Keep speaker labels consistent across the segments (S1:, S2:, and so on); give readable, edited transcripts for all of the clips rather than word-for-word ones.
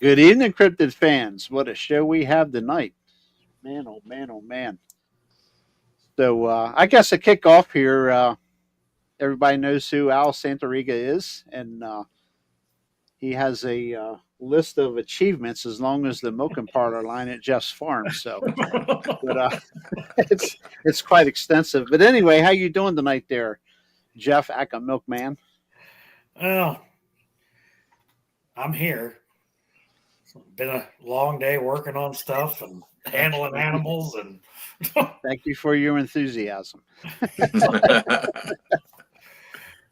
S1: Good evening, Cryptid fans. What a show we have tonight. Man, oh man, oh man. So I guess to kick off here, everybody knows who Al Santariga is, and he has a list of achievements as long as the milking parlor line at Jeff's Farm. So, but it's quite extensive. But anyway, how you doing tonight, there, Jeff Aka Milkman?
S2: Well, I'm here. It's been a long day working on stuff and handling animals, and
S1: Thank you for your enthusiasm.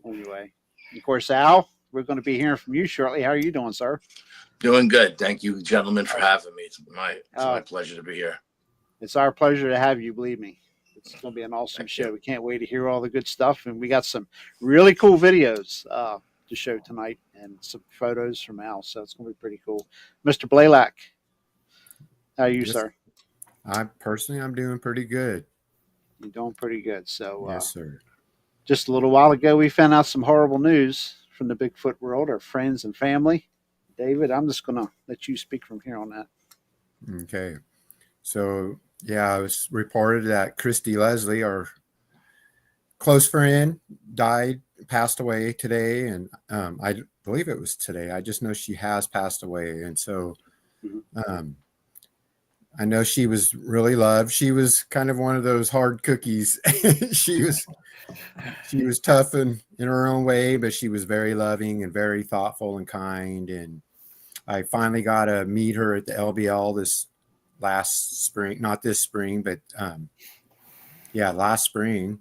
S1: Anyway, of course, Al, we're going to be hearing from you shortly. How are you doing, sir?
S3: Doing good. Thank you, gentlemen, for having me. It's my pleasure to be here.
S1: It's our pleasure to have you, believe me. It's going to be an awesome show. We can't wait to hear all the good stuff. And we got some really cool videos to show tonight and some photos from Al. So it's going to be pretty cool. Mr. Blaylock, how are you, sir?
S4: I'm doing pretty good.
S1: You're doing pretty good. So,
S4: yes, sir.
S1: Just a little while ago, we found out some horrible news from the Bigfoot world, our friends and family. David, I'm just going to let you speak from here on that.
S4: Okay. So, yeah, it was reported that Christy Leslie, our close friend, passed away today. And I believe it was today. I just know she has passed away. And so I know she was really loved. She was kind of one of those hard cookies. She was tough in her own way, but she was very loving and very thoughtful and kind. And I finally got to meet her at the LBL this last spring, not this spring, but last spring.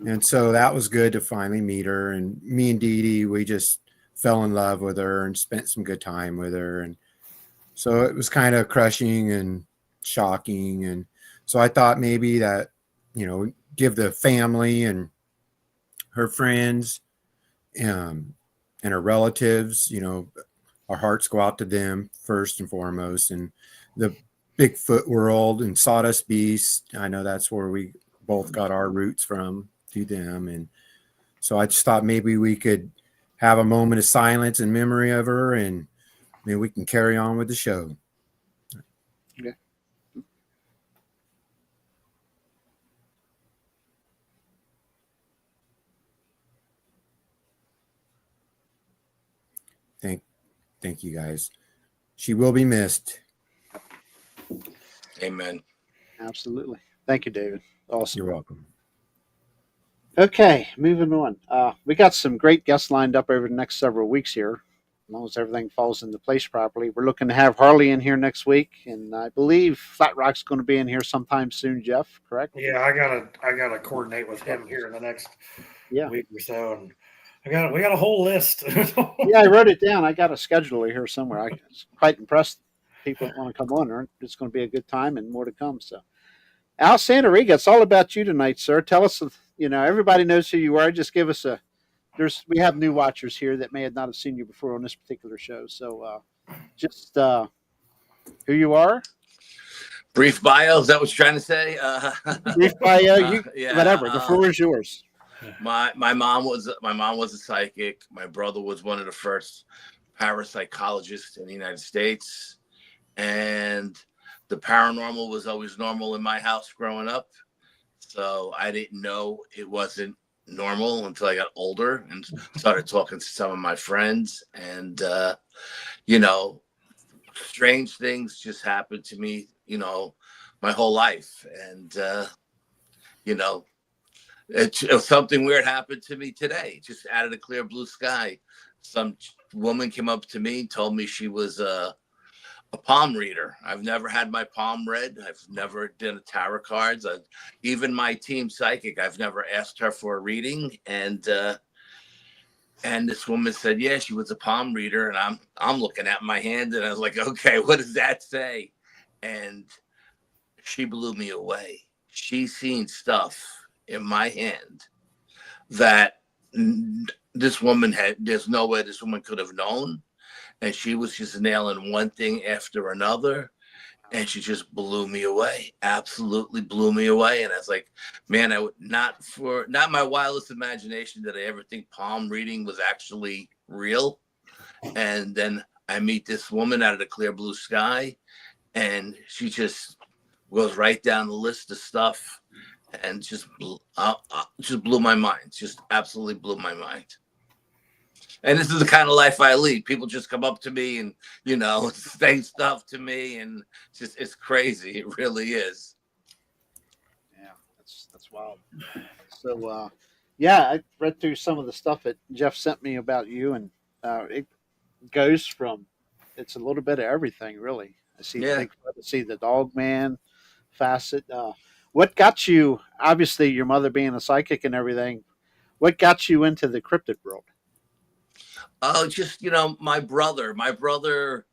S4: And so that was good to finally meet her. And me and Dee Dee, we just fell in love with her and spent some good time with her. And so it was kind of crushing and shocking. And so I thought maybe that, give the family and her friends and her relatives, our hearts go out to them first and foremost. And the Bigfoot world and Sawdust Beast, I know that's where we both got our roots from, through them. And so I just thought maybe we could have a moment of silence in memory of her, and maybe we can carry on with the show.
S1: Yeah.
S4: Thank you, guys. She will be missed.
S3: Amen.
S1: Absolutely. Thank you, David. Awesome.
S4: You're welcome.
S1: Okay, moving on. We got some great guests lined up over the next several weeks here. As long as everything falls into place properly. We're looking to have Harley in here next week, and I believe Flat Rock's going to be in here sometime soon, Jeff, correct?
S2: Yeah, I gotta coordinate with him here in the next week or so, and we got a whole list.
S1: Yeah, I wrote it down. I got a scheduler here somewhere. I was quite impressed. People that want to come on. It's going to be a good time and more to come. So, Al Santariga, it's all about you tonight, sir. Tell us, everybody knows who you are. Just give us we have new watchers here that may not have seen you before on this particular show. So, just who you are.
S3: Brief bio, is that what you're trying to say?
S1: Brief bio, whatever. The floor is yours.
S3: My mom was a psychic. My brother was one of the first parapsychologists in the United States, and the paranormal was always normal in my house growing up. So I didn't know it wasn't normal until I got older and started talking to some of my friends, and strange things just happened to me, my whole life, and something weird happened to me today, just out of the clear blue sky. Some woman came up to me and told me she was a palm reader. I've never had my palm read. I've never done tarot cards. Even my team psychic, I've never asked her for a reading. And this woman said, yeah, she was a palm reader. And I'm looking at my hand and I was like, okay, what does that say? And she blew me away. She's seen stuff in my hand that this woman there's no way this woman could have known. And she was just nailing one thing after another. And she just blew me away, absolutely blew me away. And I was like, man, I would not my wildest imagination did I ever think palm reading was actually real. And then I meet this woman out of the clear blue sky, and she just goes right down the list of stuff, and just blew my mind. Just absolutely blew my mind. And this is the kind of life I lead. People just come up to me and, say stuff to me, and it's crazy. It really is.
S1: Yeah, that's wild. So, yeah, I read through some of the stuff that Jeff sent me about you, and it goes from it's a little bit of everything, really. I see
S3: Yeah.
S1: Bigfoot, I see the dog man facet. What got you? Obviously, your mother being a psychic and everything. What got you into the cryptid world?
S3: Oh, just my brother. My brother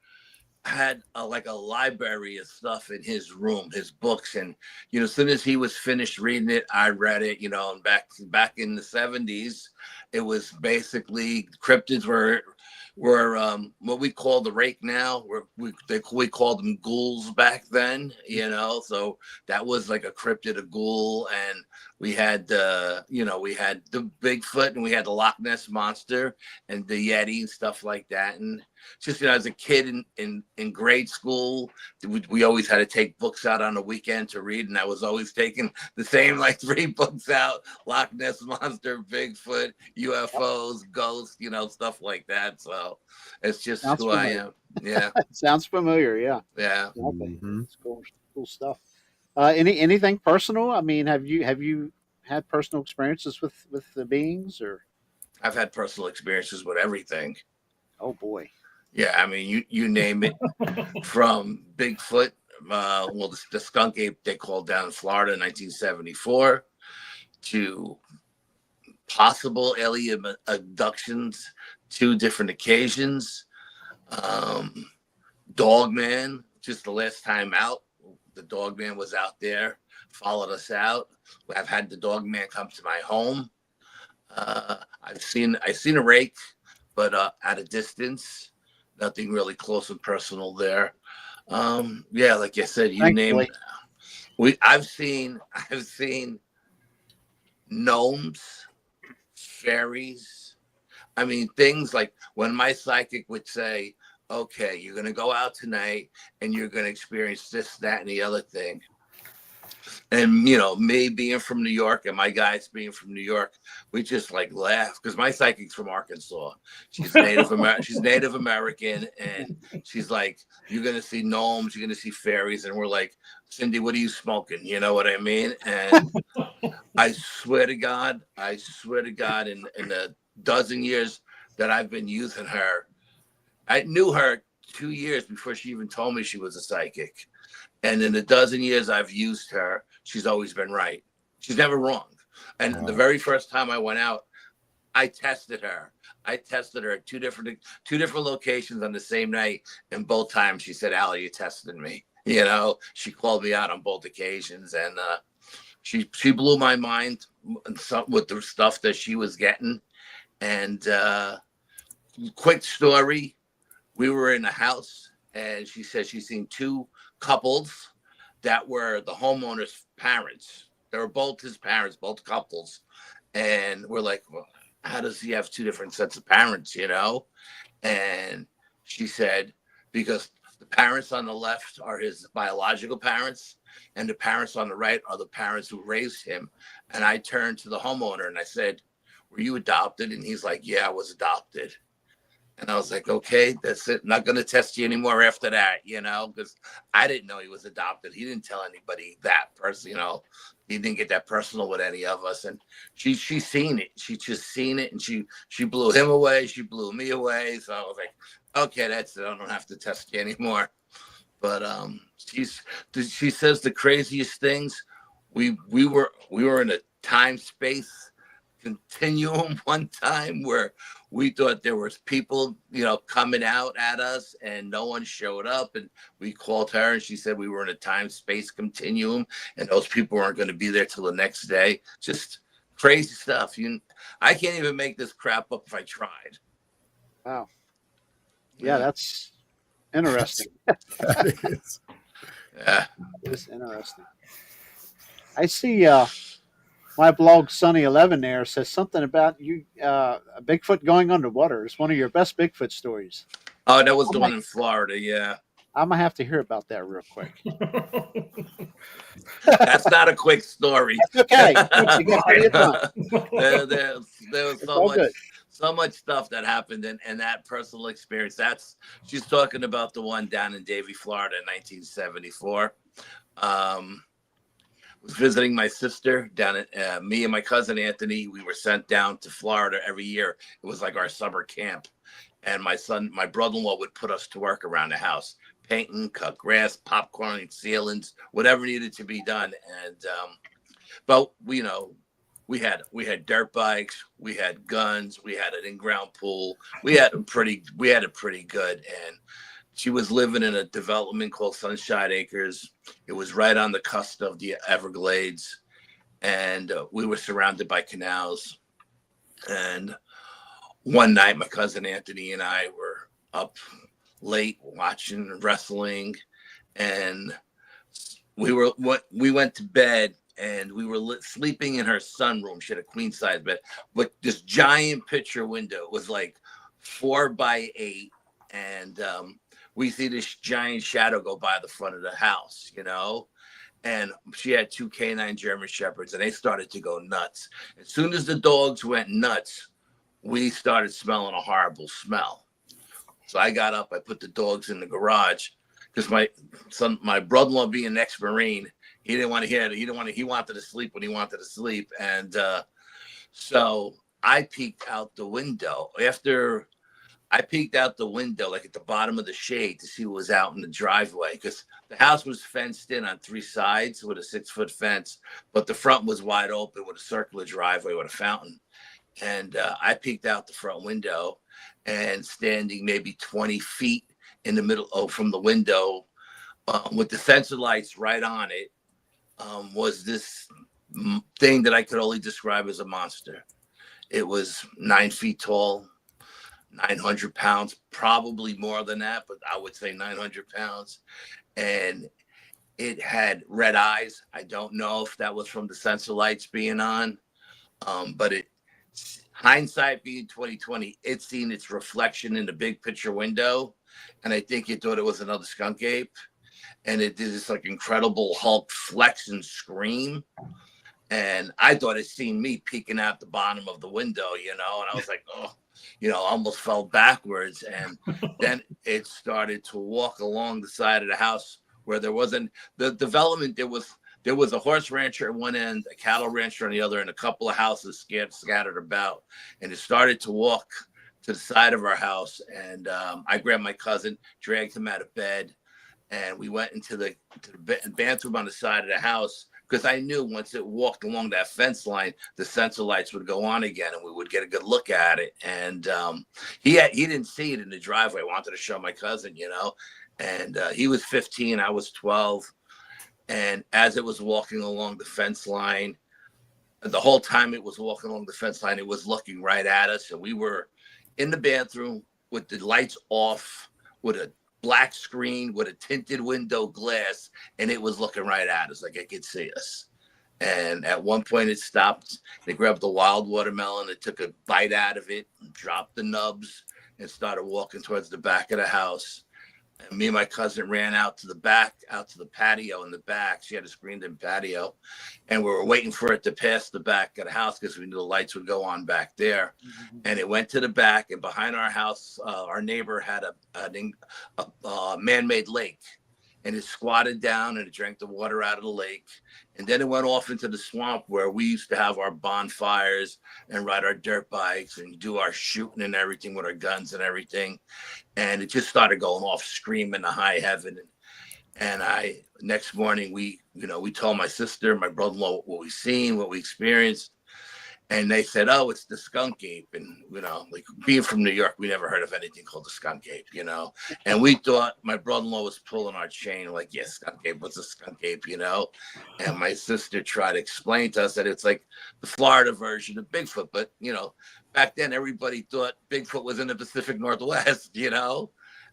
S3: had like a library of stuff in his room, his books, and as soon as he was finished reading it, I read it. And back in the 70s, it was basically cryptids were what we call the rake now. We called them ghouls back then. So that was like a cryptid, a ghoul, and we had we had the Bigfoot, and we had the Loch Ness monster and the Yeti and stuff like that. And just as a kid in grade school, we always had to take books out on the weekend to read, and I was always taking the same like 3 books out: Loch Ness monster, Bigfoot, UFOs, ghosts, stuff like that. So it's just
S1: Sounds
S3: who
S1: familiar.
S3: I am. Yeah.
S1: Sounds familiar. Yeah.
S3: Yeah.
S1: Okay.
S4: Mhm.
S1: It's cool stuff. Anything personal? I mean, have you had personal experiences with the beings or?
S3: I've had personal experiences with everything.
S1: Oh boy.
S3: Yeah, I mean, you name it, from Bigfoot, the skunk ape they called down in Florida in 1974, to possible alien abductions, 2 different occasions. Dogman, just the last time out, the Dogman was out there, followed us out. I've had the Dogman come to my home. I've seen a rake, but at a distance. Nothing really close and personal there. Yeah, like I said, you name it. I've seen gnomes, fairies. I mean, things like when my psychic would say, "Okay, you're gonna go out tonight, and you're gonna experience this, that, and the other thing." And me being from New York and my guys being from New York, we just like laugh because my psychic's from Arkansas. She's Native American, and she's like, "You're gonna see gnomes, you're gonna see fairies," and we're like, "Cindy, what are you smoking?" You know what I mean? And I swear to God, in the dozen years that I've been using her, I knew her 2 years before she even told me she was a psychic. And in the dozen years I've used her, she's always been right. She's never wrong. And
S4: Wow.
S3: the very first time I went out, I tested her. at 2 different locations on the same night, and both times she said, "Al, you tested me." She called me out on both occasions, and she blew my mind with the stuff that she was getting. And quick story: we were in a house, and she said she's seen 2 couples that were the homeowner's parents. They were both his parents, both couples. And we're like, well, how does he have 2 different sets of parents, And she said, because the parents on the left are his biological parents, and the parents on the right are the parents who raised him. And I turned to the homeowner and I said, "Were you adopted?" And he's like, "Yeah, I was adopted." And I was like, "Okay, that's it. Not going to test you anymore after that," because I didn't know he was adopted. He didn't tell anybody that person, He didn't get that personal with any of us. And she's seen it. She just seen it, and she blew him away. She blew me away. So I was like, "Okay, that's it. I don't have to test you anymore." But she says the craziest things. We were in a time-space continuum one time where we thought there was people coming out at us, and no one showed up, and we called her and she said we were in a time-space continuum and those people weren't going to be there till the next day. Just crazy stuff. I can't even make this crap up if I tried.
S1: Wow. Yeah, that's interesting.
S4: That is.
S3: Yeah.
S1: It's interesting. I see my blog Sunny 11 there says something about you a Bigfoot going underwater. It's one of your best Bigfoot stories.
S3: Oh, that was
S1: I'm
S3: the
S1: gonna,
S3: one in Florida. Yeah,
S1: I'm gonna have to hear about that real quick.
S3: that's not a quick story.
S1: That's okay. You got plenty of time.
S3: There was
S1: It's all good.
S3: so much stuff that happened in that personal experience. She's talking about the one down in Davie, Florida, in 1974. Was visiting my sister down at me and my cousin Anthony. We were sent down to Florida every year. It was like our summer camp. And my brother-in-law would put us to work around the house, painting, cut grass, popcorn, ceilings, whatever needed to be done. And but we had dirt bikes, we had guns, we had an in-ground pool, we had it pretty good. And she was living in a development called Sunshine Acres. It was right on the cusp of the Everglades, and we were surrounded by canals. And one night, my cousin Anthony and I were up late watching wrestling, and we went to bed, and we were sleeping in her sunroom. She had a queen size bed with this giant picture window. It was like 4x8, and we see this giant shadow go by the front of the house, and she had 2 canine German Shepherds, and they started to go nuts. As soon as the dogs went nuts, we started smelling a horrible smell. So I got up, I put the dogs in the garage, because my brother-in-law, being an ex-Marine, he didn't want to hear it. He wanted to sleep when he wanted to sleep. And so I peeked out the window. After I peeked out the window, like at the bottom of the shade, to see what was out in the driveway, because the house was fenced in on 3 sides with a 6-foot fence, but the front was wide open with a circular driveway with a fountain. And I peeked out the front window, and standing maybe 20 feet in the middle from the window, with the sensor lights right on it, was this thing that I could only describe as a monster. It was 9 feet tall, 900 pounds, probably more than that, but I would say 900 pounds. And it had red eyes. I don't know if that was from the sensor lights being on, but hindsight being 2020, it seen its reflection in the big picture window, and I think it thought it was another skunk ape, and it did this like incredible Hulk flex and scream, and I thought it seen me peeking out the bottom of the window, and I was like, oh, almost fell backwards, and then it started to walk along the side of the house where there wasn't the development. There was a horse rancher at one end, a cattle rancher on the other, and a couple of houses scattered about. And it started to walk to the side of our house. And I grabbed my cousin, dragged him out of bed, and we went into the bathroom on the side of the house, because I knew once it walked along that fence line, the sensor lights would go on again, and we would get a good look at it. And he didn't see it in the driveway. I wanted to show my cousin, and he was 15, I was 12. And as it was walking along the fence line, the whole time it was walking along the fence line, it was looking right at us. And we were in the bathroom with the lights off, with a black screen, with a tinted window glass, and it was looking right at us like it could see us. And at one point it stopped. They grabbed the wild watermelon, it took a bite out of it, dropped the nubs, and started walking towards the back of the house. And me and my cousin ran out to the patio in the back. She had a screened-in patio, and we were waiting for it to pass the back of the house, because we knew the lights would go on back there. Mm-hmm. And it went to the back, and behind our house, our neighbor had a man-made lake, and it squatted down and it drank the water out of the lake. And then it went off into the swamp where we used to have our bonfires and ride our dirt bikes and do our shooting and everything with our guns and everything. And it just started going off screaming to high heaven. And next morning, we told my sister, my brother-in-law, what we seen, what we experienced. And they said, oh, it's the skunk ape. And, like being from New York, we never heard of anything called the skunk ape, And we thought my brother-in-law was pulling our chain, like, yes, skunk ape, what's a skunk ape, And my sister tried to explain to us that it's like the Florida version of Bigfoot. But, back then, everybody thought Bigfoot was in the Pacific Northwest,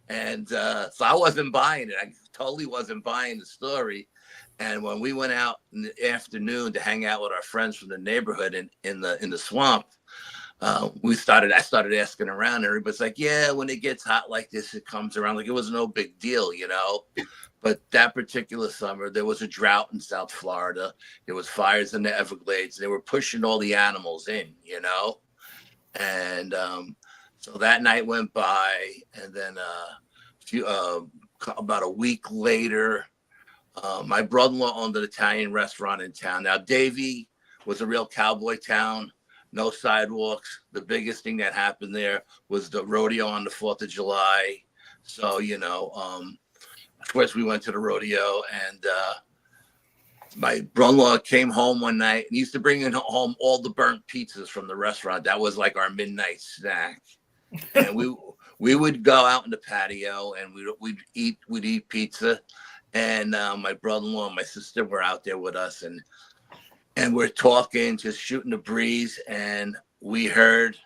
S3: And so I wasn't buying it. I totally wasn't buying the story. And when we went out in the afternoon to hang out with our friends from the neighborhood in the swamp, I started asking around, and everybody's like, yeah, when it gets hot like this, it comes around. Like, it was no big deal, you know. But that particular summer, there was a drought in South Florida. There was fires in the Everglades. They were pushing all the animals in, you know. And so that night went by, and then about a week later, my brother-in-law owned an Italian restaurant in town. Now, Davie was a real cowboy town, no sidewalks. The biggest thing that happened there was the rodeo on the 4th of July. So, you know, of course, we went to the rodeo, and my brother-in-law came home one night and he used to bring in home all the burnt pizzas from the restaurant. That was like our midnight snack. And we would go out in the patio and we'd eat pizza. And my brother-in-law and my sister were out there with us, and we're talking, just shooting the breeze, and we heard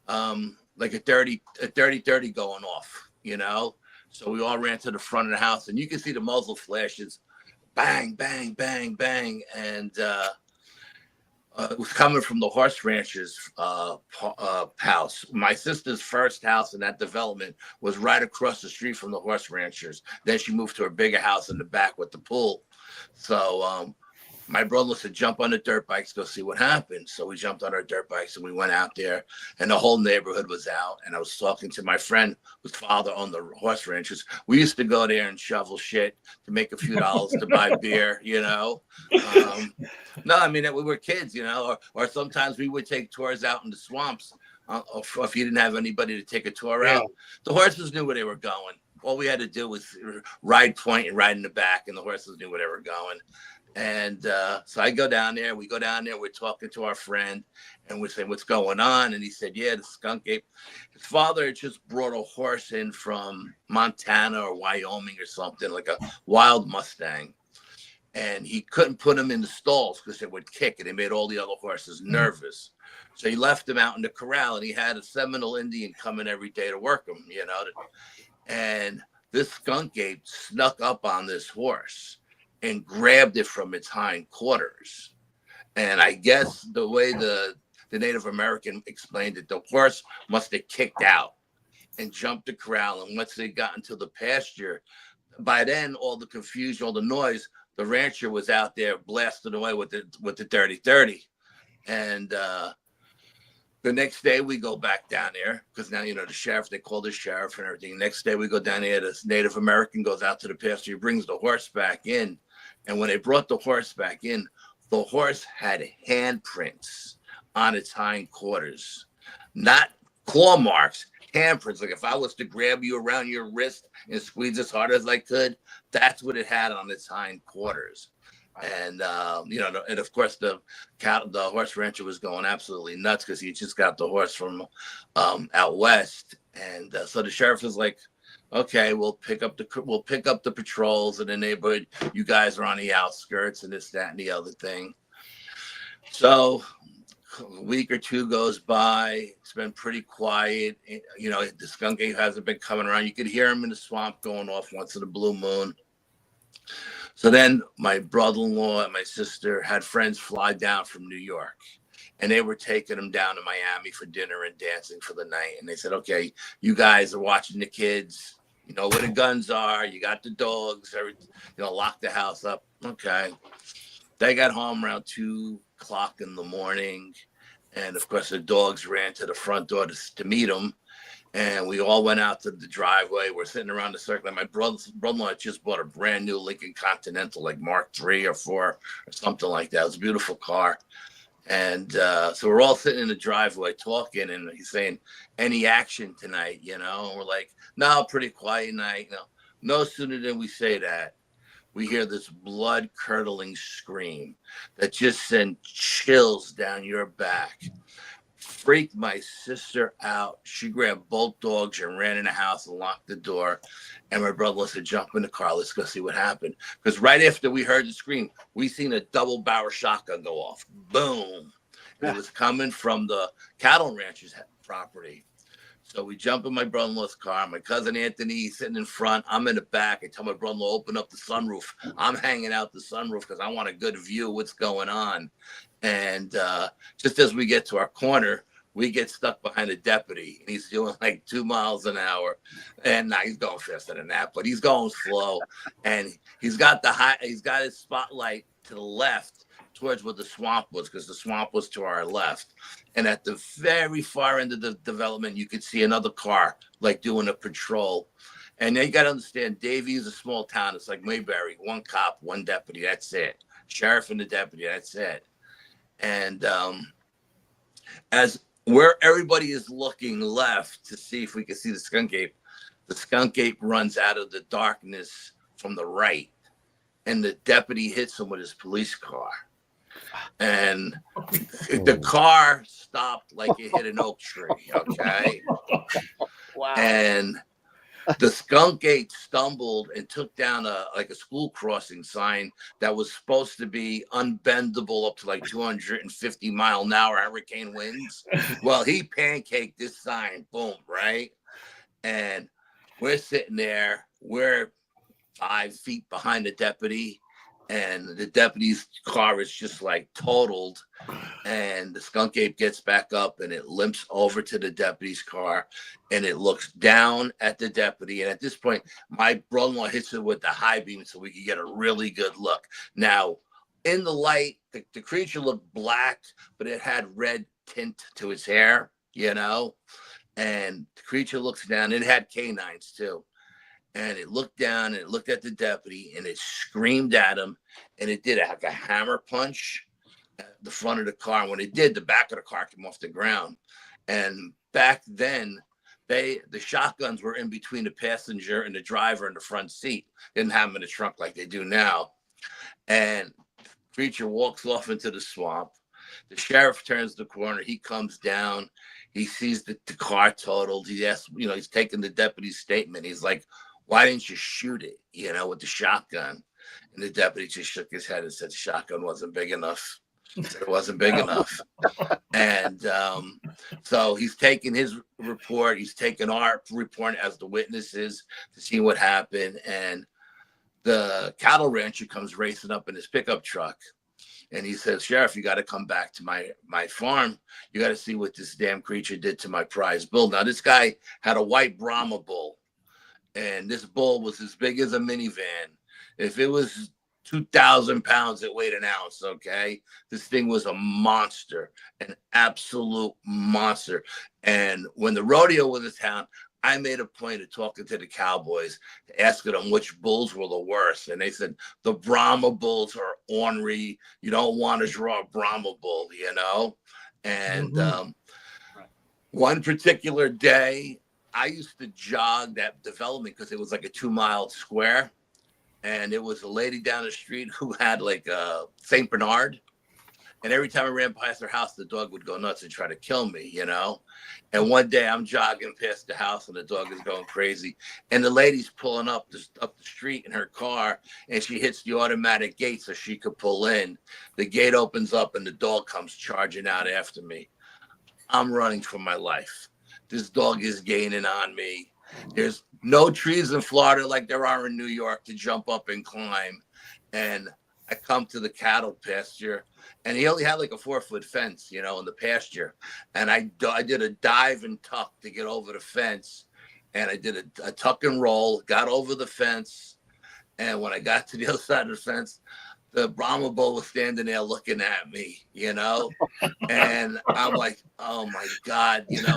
S3: like a 30-30 going off, you know. So we all ran to the front of the house, and you can see the muzzle flashes, bang, bang, bang, bang, and it was coming from the horse rancher's house. My sister's first house in that development was right across the street from the horse rancher's. Then she moved to a bigger house in the back with the pool. So my brother said, jump on the dirt bikes, go see what happened. So we jumped on our dirt bikes and we went out there, and the whole neighborhood was out. And I was talking to my friend whose father owned the horse ranches. We used to go there and shovel shit to make a few dollars to buy beer, you know. No, I mean, we were kids, you know, or sometimes we would take tours out in the swamps. If you didn't have anybody to take a tour out, the horses knew where they were going. All we had to do was ride point and ride in the back, and the horses knew where they were going. And so I go down there, we're talking to our friend, and we're saying, what's going on? And he said, yeah, the skunk ape. His father had just brought a horse in from Montana or Wyoming or something, like a wild Mustang. And he couldn't put him in the stalls because they would kick, and it made all the other horses nervous. So he left him out in the corral, and he had a Seminole Indian coming every day to work him, you know. And this skunk ape snuck up on this horse and grabbed it from its hind quarters. And I guess the way the Native American explained it, the horse must have kicked out and jumped the corral. And once they got into the pasture, by then, all the confusion, all the noise, the rancher was out there blasting away with the 30-30. And the next day we go back down there, because now, you know, the sheriff, they call the sheriff and everything. Next day we go down there, this Native American goes out to the pasture, he brings the horse back in. And when they brought the horse back in, the horse had handprints on its hind quarters, not claw marks, handprints. Like if I was to grab you around your wrist and squeeze as hard as I could, that's what it had on its hind quarters. And you know, and of course the horse rancher was going absolutely nuts because he just got the horse from out west. And so the sheriff was like, okay, we'll pick up the patrols in the neighborhood. You guys are on the outskirts and this, that, and the other thing. So a week or two goes by. It's been pretty quiet. You know, the skunk ape hasn't been coming around. You could hear him in the swamp going off once in a blue moon. So then my brother-in-law and my sister had friends fly down from New York. And they were taking them down to Miami for dinner and dancing for the night. And they said, okay, you guys are watching the kids. You know where the guns are. You got the dogs. Everything, you know, lock the house up. Okay. They got home around 2:00 in the morning. And, of course, the dogs ran to the front door to meet them. And we all went out to the driveway. We're sitting around the circle. And my brother-in-law just bought a brand new Lincoln Continental, like Mark III or 4 or something like that. It was a beautiful car. And so we're all sitting in the driveway talking, and he's saying, any action tonight, you know? And we're like, no, pretty quiet night. You know, no sooner than we say that, we hear this blood-curdling scream that just sent chills down your back. Freaked my sister out. She grabbed both dogs and ran in the house and locked the door. And my brother said, jump in the car. Let's go see what happened. Because right after we heard the scream, we seen a double-barrel shotgun go off. Boom. It was coming from the cattle rancher's property. So we jump in my brother-in-law's car. My cousin Anthony sitting in front. I'm in the back. I tell my brother-in-law, open up the sunroof. I'm hanging out the sunroof because I want a good view of what's going on. And just as we get to our corner, we get stuck behind a deputy, and he's doing like 2 miles an hour, and now he's going faster than that, but he's going slow, and he's got his spotlight to the left towards where the swamp was, because the swamp was to our left, and at the very far end of the development, you could see another car like doing a patrol. And you got to understand, Davie is a small town. It's like Mayberry, one cop, one deputy. That's it. Sheriff and the deputy. That's it. And as where everybody is looking left to see if we can see the skunk ape runs out of the darkness from the right, and the deputy hits him with his police car. And the car stopped like it hit an oak tree. Okay.
S1: Wow.
S3: And the skunk ape stumbled and took down a school crossing sign that was supposed to be unbendable up to like 250-mile-an-hour hurricane winds. Well, he pancaked this sign, boom, right? And we're sitting there, we're 5 feet behind the deputy, and the deputy's car is just like totaled, and the skunk ape gets back up and it limps over to the deputy's car, and it looks down at the deputy. And at this point, my brother-in-law hits it with the high beam so we could get a really good look. Now, in the light, the creature looked black, but it had red tint to its hair, you know, and the creature looks down. It had canines too. And it looked down and it looked at the deputy and it screamed at him, and it did like a hammer punch at the front of the car. And when it did, the back of the car came off the ground. And back then, the shotguns were in between the passenger and the driver in the front seat. Didn't have them in the trunk like they do now. And the creature walks off into the swamp. The sheriff turns the corner. He comes down. He sees the car totaled. He asks, he's taking the deputy's statement. He's like, "Why didn't you shoot it, with the shotgun?" And the deputy just shook his head and said, "The shotgun wasn't big enough." It wasn't big enough. And so he's taking his report. He's taking our report as the witnesses to see what happened. And the cattle rancher comes racing up in his pickup truck. And he says, "Sheriff, you got to come back to my farm. You got to see what this damn creature did to my prize bull." Now, this guy had a white Brahma bull. And this bull was as big as a minivan. If it was 2,000 pounds, it weighed an ounce, okay? This thing was a monster, an absolute monster. And when the rodeo was in town, I made a point of talking to the cowboys, asking them which bulls were the worst. And they said, the Brahma bulls are ornery. You don't want to draw a Brahma bull, And one particular day, I used to jog that development because it was like a 2-mile square, and it was a lady down the street who had like a Saint Bernard, and every time I ran past her house, the dog would go nuts and try to kill me, And one day I'm jogging past the house and the dog is going crazy, and the lady's pulling up the street in her car, and she hits the automatic gate so she could pull in. The gate opens up and the dog comes charging out after me. I'm running for my life. This dog is gaining on me. There's no trees in Florida like there are in New York to jump up and climb. And I come to the cattle pasture, and he only had like a 4-foot fence, in the pasture. And I did a dive and tuck to get over the fence. And I did a tuck and roll, got over the fence. And when I got to the other side of the fence, the Brahma bull was standing there looking at me, and I'm like, oh my God, and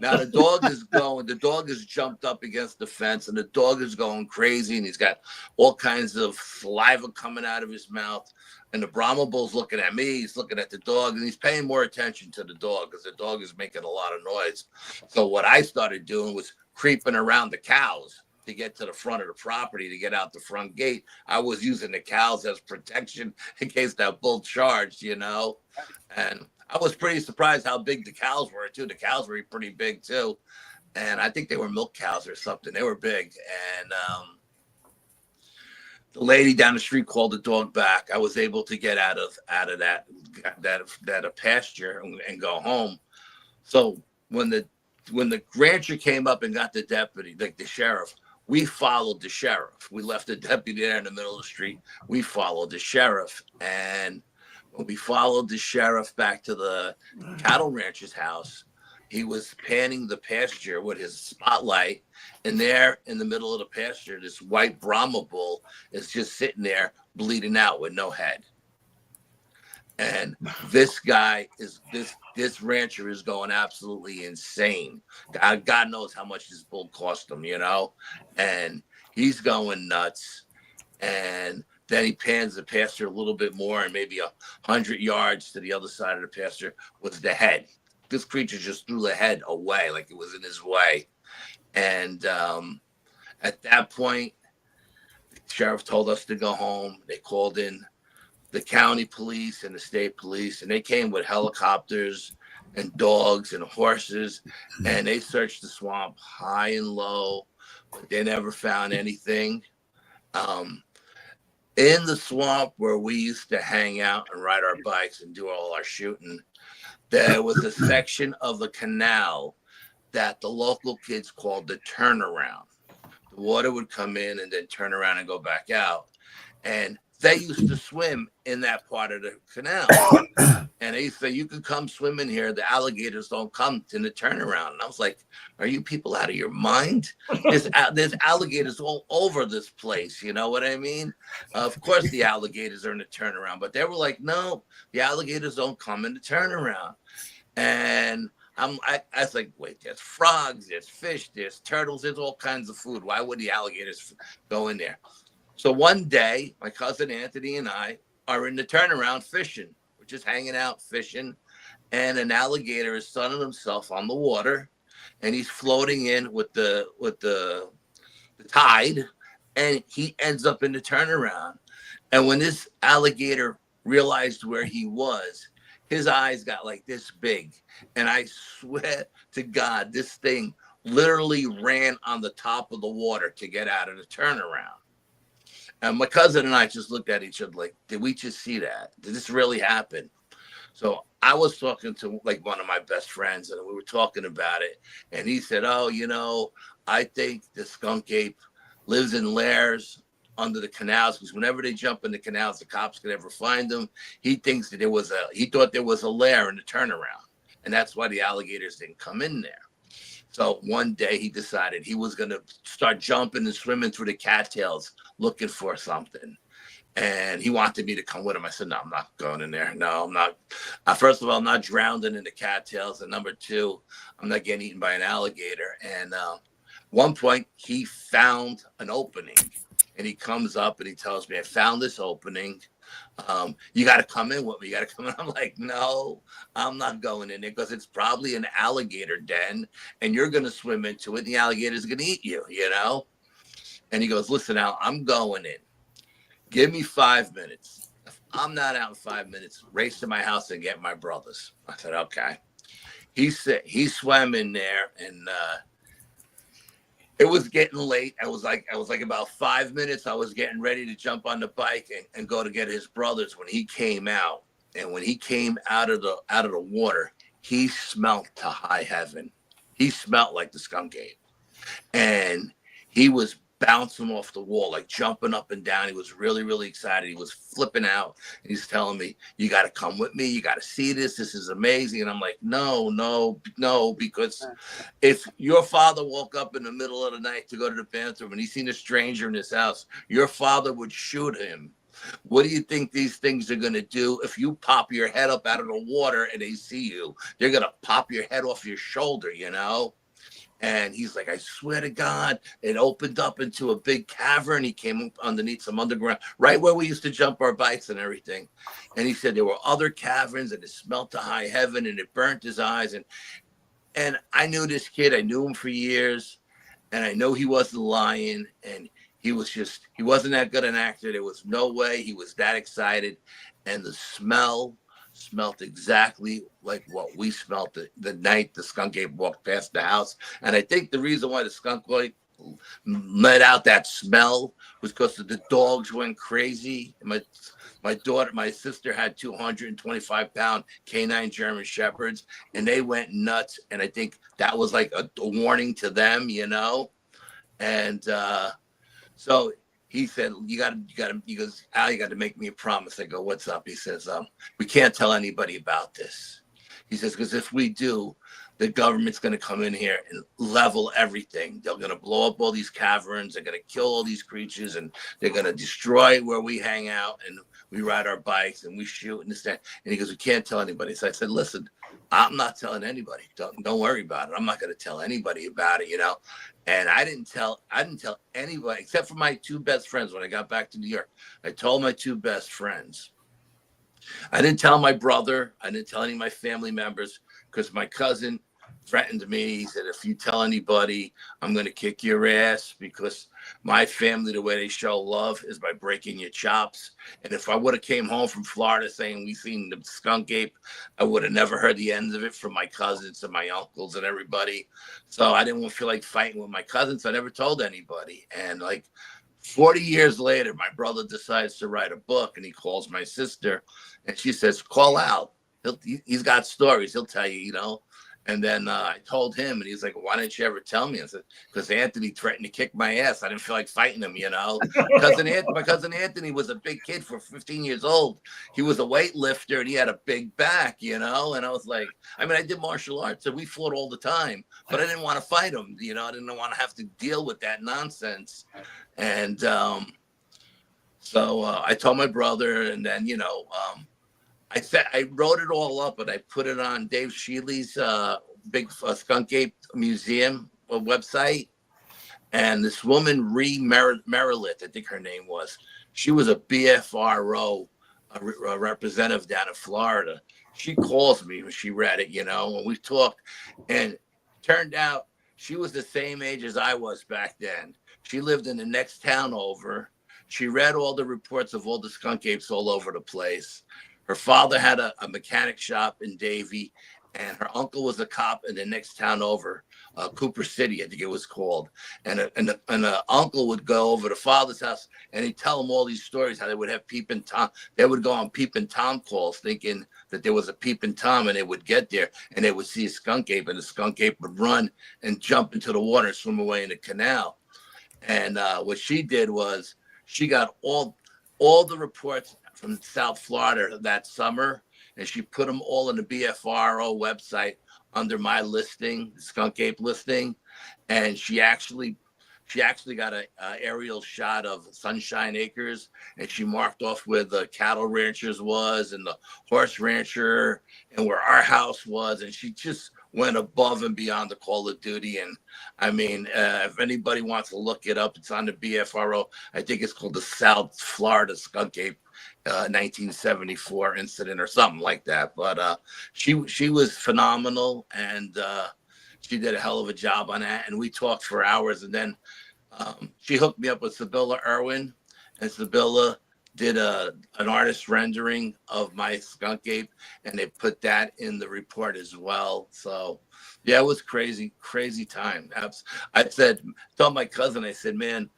S3: now the dog has jumped up against the fence, and the dog is going crazy, and he's got all kinds of saliva coming out of his mouth. And the Brahma bull's looking at me, he's looking at the dog, and he's paying more attention to the dog because the dog is making a lot of noise. So what I started doing was creeping around the cows to get to the front of the property, to get out the front gate. I was using the cows as protection in case that bull charged, And I was pretty surprised how big the cows were too. The cows were pretty big too. And I think they were milk cows or something. They were big. And the lady down the street called the dog back. I was able to get out of that pasture and go home. So when the rancher came up and got the deputy, like the sheriff, we followed the sheriff. We left the deputy there in the middle of the street. We followed the sheriff. And when we followed the sheriff back to the cattle rancher's house, he was panning the pasture with his spotlight, and there in the middle of the pasture, this white Brahma bull is just sitting there bleeding out with no head. And this guy is this rancher is going absolutely insane. God knows how much this bull cost him, you know, and he's going nuts. And then he pans the pasture a little bit more, and maybe 100 yards to the other side of the pasture was the head. This creature just threw the head away like it was in his way. And at that point, the sheriff told us to go home. They called in the county police and the state police, and they came with helicopters and dogs and horses, and they searched the swamp high and low, but they never found anything. In the swamp where we used to hang out and ride our bikes and do all our shooting, there was a section of the canal that the local kids called the turnaround. The water would come in and then turn around and go back out. And they used to swim in that part of the canal. And they say, you can come swim in here. The alligators don't come in the turnaround. And I was like, are you people out of your mind? There's alligators all over this place. You know what I mean? Of course, the alligators are in the turnaround. But they were like, no, the alligators don't come in the turnaround. And I was like, wait, there's frogs, there's fish, there's turtles, there's all kinds of food. Why would the alligators go in there? So one day, my cousin Anthony and I are in the turnaround fishing. We're just hanging out fishing, and an alligator is sunning himself on the water, and he's floating in with the tide, and he ends up in the turnaround. And when this alligator realized where he was, his eyes got like this big, and I swear to God, this thing literally ran on the top of the water to get out of the turnaround. And my cousin and I just looked at each other like, did we just see that? Did this really happen? So I was talking to like one of my best friends, and we were talking about it. And he said, oh, you know, I think the skunk ape lives in lairs under the canals, because whenever they jump in the canals, the cops could never find them. He thinks that he thought there was a lair in the turnaround. And that's why the alligators didn't come in there. So one day he decided he was going to start jumping and swimming through the cattails looking for something. And he wanted me to come with him. I said, no, I'm not going in there. No, I'm not. First of all, I'm not drowning in the cattails. And number two, I'm not getting eaten by an alligator. And one point he found an opening, and he comes up and he tells me, I found this opening. You got to come in with me. You got to come in. I'm like, no, I'm not going in there, because it's probably an alligator den, and you're going to swim into it, and the alligator's going to eat you, you know? And he goes, listen, Al, I'm going in. Give me 5 minutes. If I'm not out in 5 minutes, race to my house and get my brothers. I said, okay. He swam in there, and it was getting late. I was like about 5 minutes. I was getting ready to jump on the bike and go to get his brothers when he came out. And when he came out of the water, he smelled to high heaven. He smelled like the skunk ape. And he was bouncing off the wall, like jumping up and down. He was really, really excited. He was flipping out. He's telling me, you got to come with me. You got to see this. This is amazing. And I'm like, no, because if your father woke up in the middle of the night to go to the bathroom and he seen a stranger in his house, your father would shoot him. What do you think these things are going to do if you pop your head up out of the water and they see you? They're going to pop your head off your shoulder, you know? And he's like, I swear to God, it opened up into a big cavern. He came up underneath some underground, right where we used to jump our bikes and everything. And he said there were other caverns, and it smelled to high heaven, and it burnt his eyes. And I knew this kid. I knew him for years, and I know he wasn't lying. And he wasn't that good an actor. There was no way he was that excited. And the smelled exactly like what we smelled the night the skunk ape walked past the house. And I think the reason why the skunk ape let out that smell was because the dogs went crazy. My sister had 225-pound canine German Shepherds, and they went nuts. And I think that was like a warning to them, you know? And so he said, he goes, Al, you got to make me a promise. I go, what's up? He says, we can't tell anybody about this. He says, because if we do, the government's going to come in here and level everything. They're going to blow up all these caverns. They're going to kill all these creatures, and they're going to destroy where we hang out and we ride our bikes and we shoot and this, that. And he goes, we can't tell anybody. So I said, listen, I'm not telling anybody. Don't worry about it. I'm not going to tell anybody about it, you know. And I didn't tell anybody except for my two best friends when I got back to New York. I told my two best friends. I didn't tell my brother. I didn't tell any of my family members because my cousin threatened me. He said, if you tell anybody, I'm going to kick your ass, because my family, the way they show love is by breaking your chops. And if I would have came home from Florida saying we seen the skunk ape, I would have never heard the end of it from my cousins and my uncles and everybody. So I didn't want to feel like fighting with my cousins. So I never told anybody. And like 40 years later, my brother decides to write a book, and he calls my sister and she says, call out. He's got stories. He'll tell you, you know. And then I told him, and he's like, why didn't you ever tell me? I said, because Anthony threatened to kick my ass. I didn't feel like fighting him, you know. My cousin Anthony was a big kid for 15 years old. He was a weightlifter, and he had a big back, you know. And I was like, I mean, I did martial arts, and we fought all the time, but I didn't want to fight him, you know. I didn't want to have to deal with that nonsense. And so I told my brother, and then, you know, I wrote it all up, and I put it on Dave Shealy's big skunk ape museum website. And this woman, Merilith, I think her name was, she was a BFRO a representative down in Florida. She calls me when she read it, you know, and we talked, and turned out she was the same age as I was back then. She lived in the next town over. She read all the reports of all the skunk apes all over the place. Her father had a mechanic shop in Davie, and her uncle was a cop in the next town over, Cooper City, I think it was called. And the uncle would go over to father's house, and he'd tell him all these stories, how they would have Peepin' Tom. They would go on Peepin' Tom calls thinking that there was a Peepin' Tom, and they would get there, and they would see a skunk ape, and the skunk ape would run and jump into the water and swim away in the canal. And what she did was she got all the reports from South Florida that summer, and she put them all in the BFRO website under my listing, the skunk ape listing. And she actually got a aerial shot of Sunshine Acres, and she marked off where the cattle ranchers was and the horse rancher and where our house was. And she just went above and beyond the call of duty. And I mean, if anybody wants to look it up, it's on the BFRO. I think it's called the South Florida Skunk Ape 1974 incident or something like that. But she was phenomenal, and she did a hell of a job on that. And we talked for hours, and then she hooked me up with Sibylla Irwin, and Sibylla did an artist rendering of my skunk ape, and they put that in the report as well. So yeah, it was crazy time. I told my cousin, I said, man,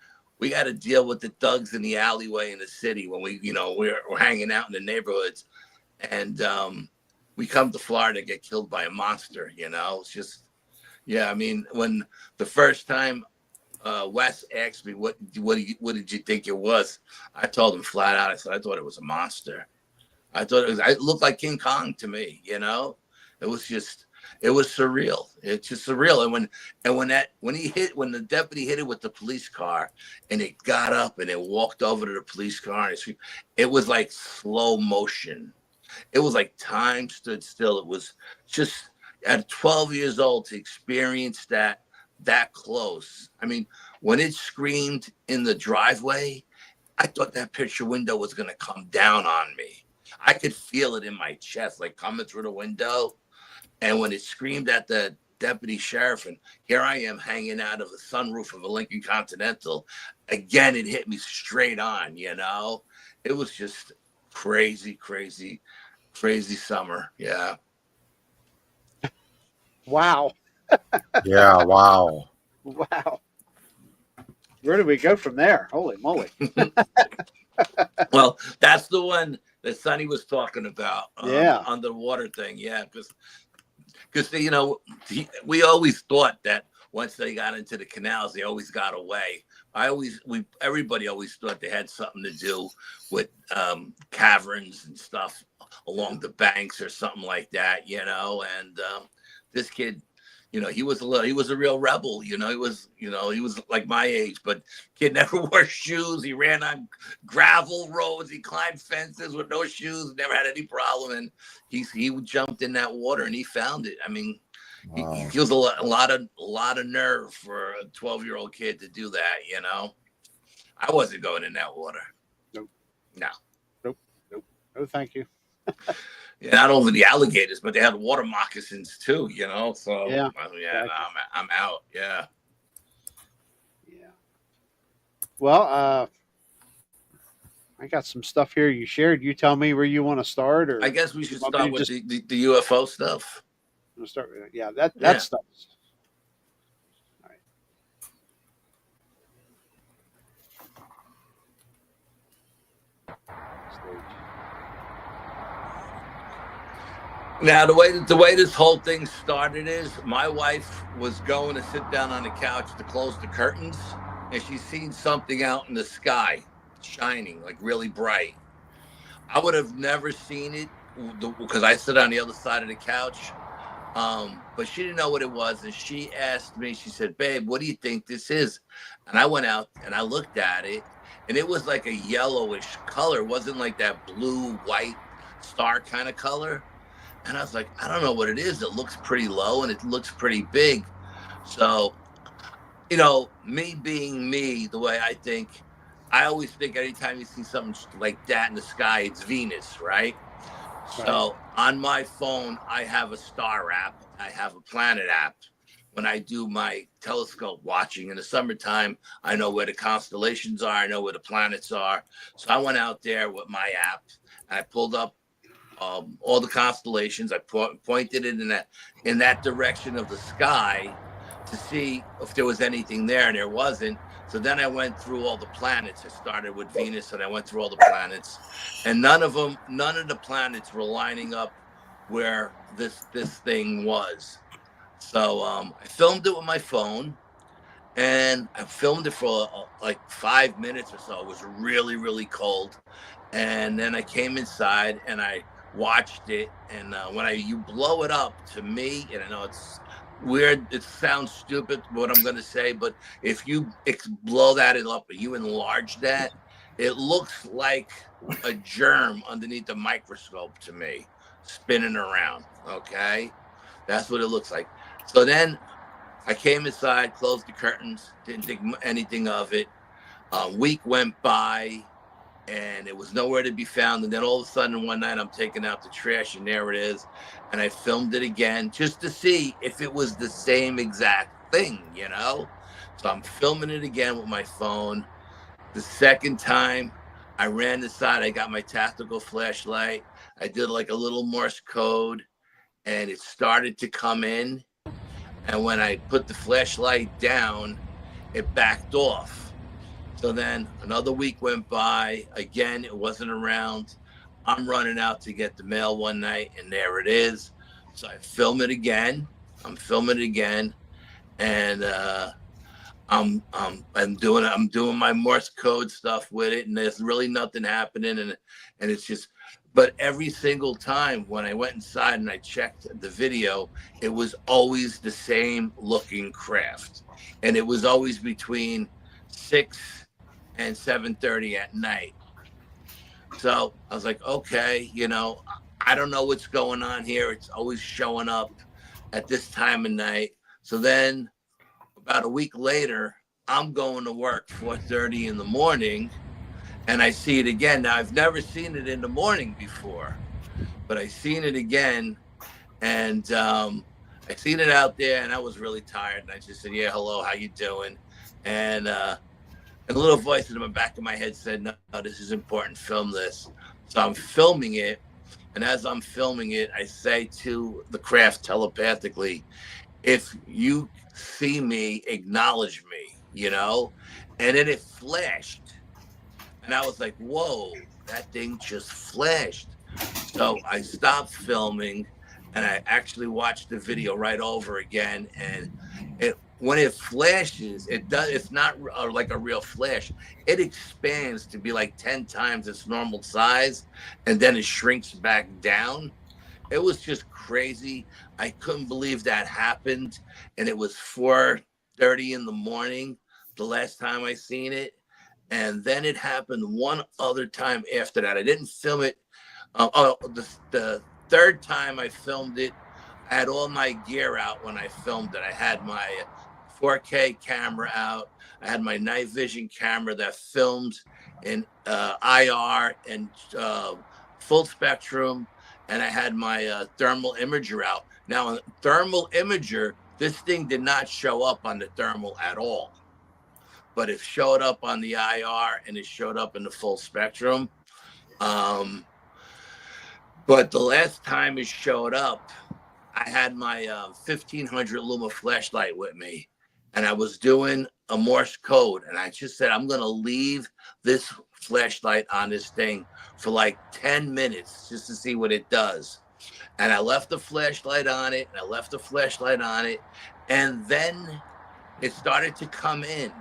S3: we got to deal with the thugs in the alleyway in the city when we, you know, we're hanging out in the neighborhoods, and we come to Florida to get killed by a monster, you know. It's just, yeah, I mean, when the first time Wes asked me, what did you think it was? I told him flat out, I said, I thought it was a monster. I thought it looked like King Kong to me, you know. It was surreal. It's just surreal. And when the deputy hit it with the police car, and it got up and it walked over to the police car, and it was like slow motion. It was like time stood still. It was just, at 12 years old, to experience that close. I mean, when it screamed in the driveway, I thought that picture window was going to come down on me. I could feel it in my chest, like coming through the window. And when it screamed at the deputy sheriff, and here I am hanging out of the sunroof of a Lincoln Continental, again, it hit me straight on, you know. It was just crazy summer. Yeah.
S1: Wow.
S4: Yeah, wow.
S1: Wow. Where do we go from there? Holy moly.
S3: Well, that's the one that Sonny was talking about.
S1: Yeah.
S3: Underwater thing. Yeah. Because you know, we always thought that once they got into the canals, they always got away. Everybody always thought they had something to do with caverns and stuff along the banks or something like that, you know. And this kid, he was a real rebel. He was like my age, but kid never wore shoes. He ran on gravel roads. He climbed fences with no shoes. Never had any problem. And he jumped in that water and he found it. I mean,
S4: Wow.
S3: he feels a lot of nerve for a 12-year-old kid to do that. I wasn't going in that water.
S1: Nope.
S3: No.
S1: Nope. No, thank you.
S3: Yeah, not only the alligators, but they had water moccasins too, So
S1: yeah,
S3: exactly. I'm out. Yeah.
S1: Yeah. Well, I got some stuff here you shared. You tell me where you want to start, or
S3: I guess we should start with the UFO stuff.
S1: We'll start with that stuff. All right.
S3: Now, the way this whole thing started is my wife was going to sit down on the couch to close the curtains, and she seen something out in the sky shining like really bright. I would have never seen it because I sit on the other side of the couch, but she didn't know what it was, and she asked me. She said, "Babe, what do you think this is?" And I went out and I looked at it, and it was like a yellowish color. It wasn't like that blue, white star kind of color. And I was like, I don't know what it is. It looks pretty low and it looks pretty big. So, me being me, the way I think, I always think anytime you see something like that in the sky, it's Venus, right? So on my phone, I have a star app. I have a planet app. When I do my telescope watching in the summertime, I know where the constellations are. I know where the planets are. So I went out there with my app and I pulled up all the constellations. I pointed it in that direction of the sky to see if there was anything there, and there wasn't. So then I went through all the planets. I started with Venus, and I went through all the planets, and none of the planets were lining up where this thing was. So I filmed it with my phone, and I filmed it for like 5 minutes or so. It was really, really cold, and then I came inside and I watched it, and when you blow it up, to me, and I know it's weird, it sounds stupid what I'm going to say, but if you blow that up and you enlarge that, it looks like a germ underneath the microscope to me, spinning around. Okay, that's what it looks like. So then I came inside, closed the curtains, didn't think anything of it. A week went by and it was nowhere to be found. And then all of a sudden one night I'm taking out the trash and there it is. And I filmed it again just to see if it was the same exact thing, So I'm filming it again with my phone. The second time I ran inside, I got my tactical flashlight. I did like a little Morse code and it started to come in. And when I put the flashlight down, it backed off. So then another week went by. Again, it wasn't around. I'm running out to get the mail one night, and there it is. So I film it again. I'm filming it again, and I'm doing my Morse code stuff with it, and there's really nothing happening, and it's just. But every single time when I went inside and I checked the video, it was always the same looking craft, and it was always between 6 and 7:30 at night. So I was like, okay, I don't know what's going on here. It's always showing up at this time of night. So then about a week later, I'm going to work 4:30 in the morning and I see it again. Now I've never seen it in the morning before, but I seen it again, and I seen it out there and I was really tired. And I just said, yeah, hello, how you doing? And a little voice in the back of my head said, no, this is important, film this. So I'm filming it. And as I'm filming it, I say to the craft telepathically, if you see me, acknowledge me, And then it flashed. And I was like, whoa, that thing just flashed. So I stopped filming and I actually watched the video right over again. And when it flashes, it's not like a real flash. It expands to be like 10 times its normal size, and then it shrinks back down. it was just crazy. I couldn't believe that happened. And it was 4:30 in the morning the last time I seen it. And then it happened one other time after that. I didn't film it. The third time I filmed it, I had all my gear out when I filmed it. I had my 4K camera out. I had my night vision camera that filmed in IR and full spectrum, and I had my thermal imager out. Now, on thermal imager, this thing did not show up on the thermal at all, but it showed up on the IR and it showed up in the full spectrum. But the last time it showed up, I had my 1500 luma flashlight with me, and I was doing a Morse code, and I just said, I'm going to leave this flashlight on this thing for like 10 minutes just to see what it does. And I left the flashlight on it, and I left the flashlight on it, and then it started to come in.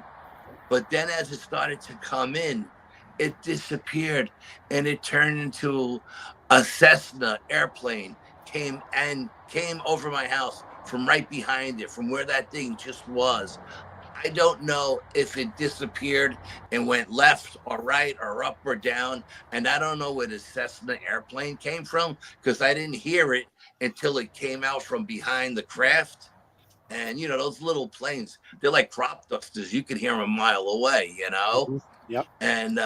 S3: But then as it started to come in, it disappeared, and it turned into a Cessna airplane came over my house from right behind it, from where that thing just was. I don't know if it disappeared and went left or right or up or down. And I don't know where the Cessna airplane came from, because I didn't hear it until it came out from behind the craft. And, you know, those little planes, they're like crop dusters. You can hear them a mile away, you know?
S1: Mm-hmm. Yep.
S3: And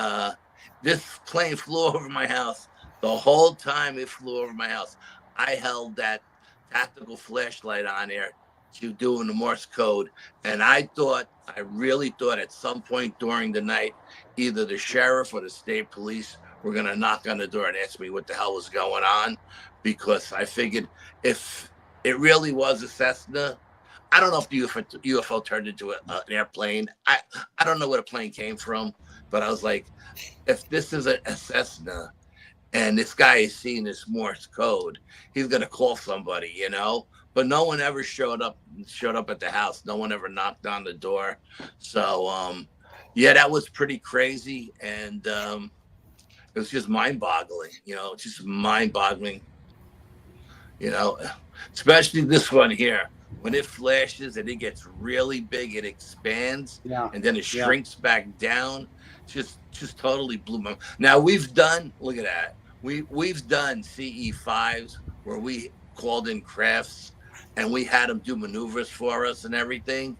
S3: this plane flew over my house. The whole time it flew over my house, I held that tactical flashlight on there to doing the Morse code. And I really thought at some point during the night, either the sheriff or the state police were going to knock on the door and ask me what the hell was going on, because I figured if it really was a Cessna, I don't know if the UFO turned into an airplane. I don't know where the plane came from, but I was like, if this is a Cessna and this guy is seeing this Morse code, he's going to call somebody, you know? But no one ever showed up at the house. No one ever knocked on the door. So, yeah, that was pretty crazy. And it was just mind-boggling, you know, just mind-boggling, you know, especially this one here. When it flashes and it gets really big, it expands, and then it shrinks back down. Just totally blew my. Now we've done. Look at that. We've done CE5s where we called in crafts and we had them do maneuvers for us and everything,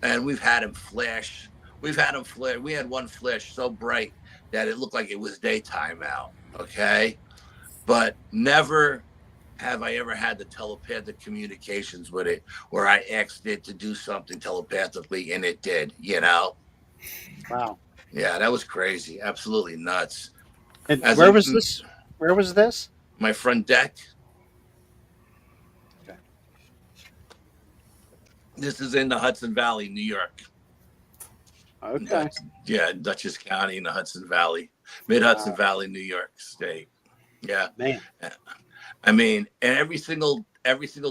S3: and we've had them flash. We've had them flare. We had one flash so bright that it looked like it was daytime out. Okay, but never have I ever had the telepathic communications with it where I asked it to do something telepathically and it did, you know?
S1: Wow.
S3: Yeah, that was crazy. Absolutely nuts.
S1: And where was this? Where was this?
S3: My front deck.
S1: Okay.
S3: This is in the Hudson Valley, New York.
S1: Okay.
S3: Yeah, Dutchess County in the Hudson Valley. Mid-Hudson Valley, New York State. Yeah.
S1: Man.
S3: I mean, and every single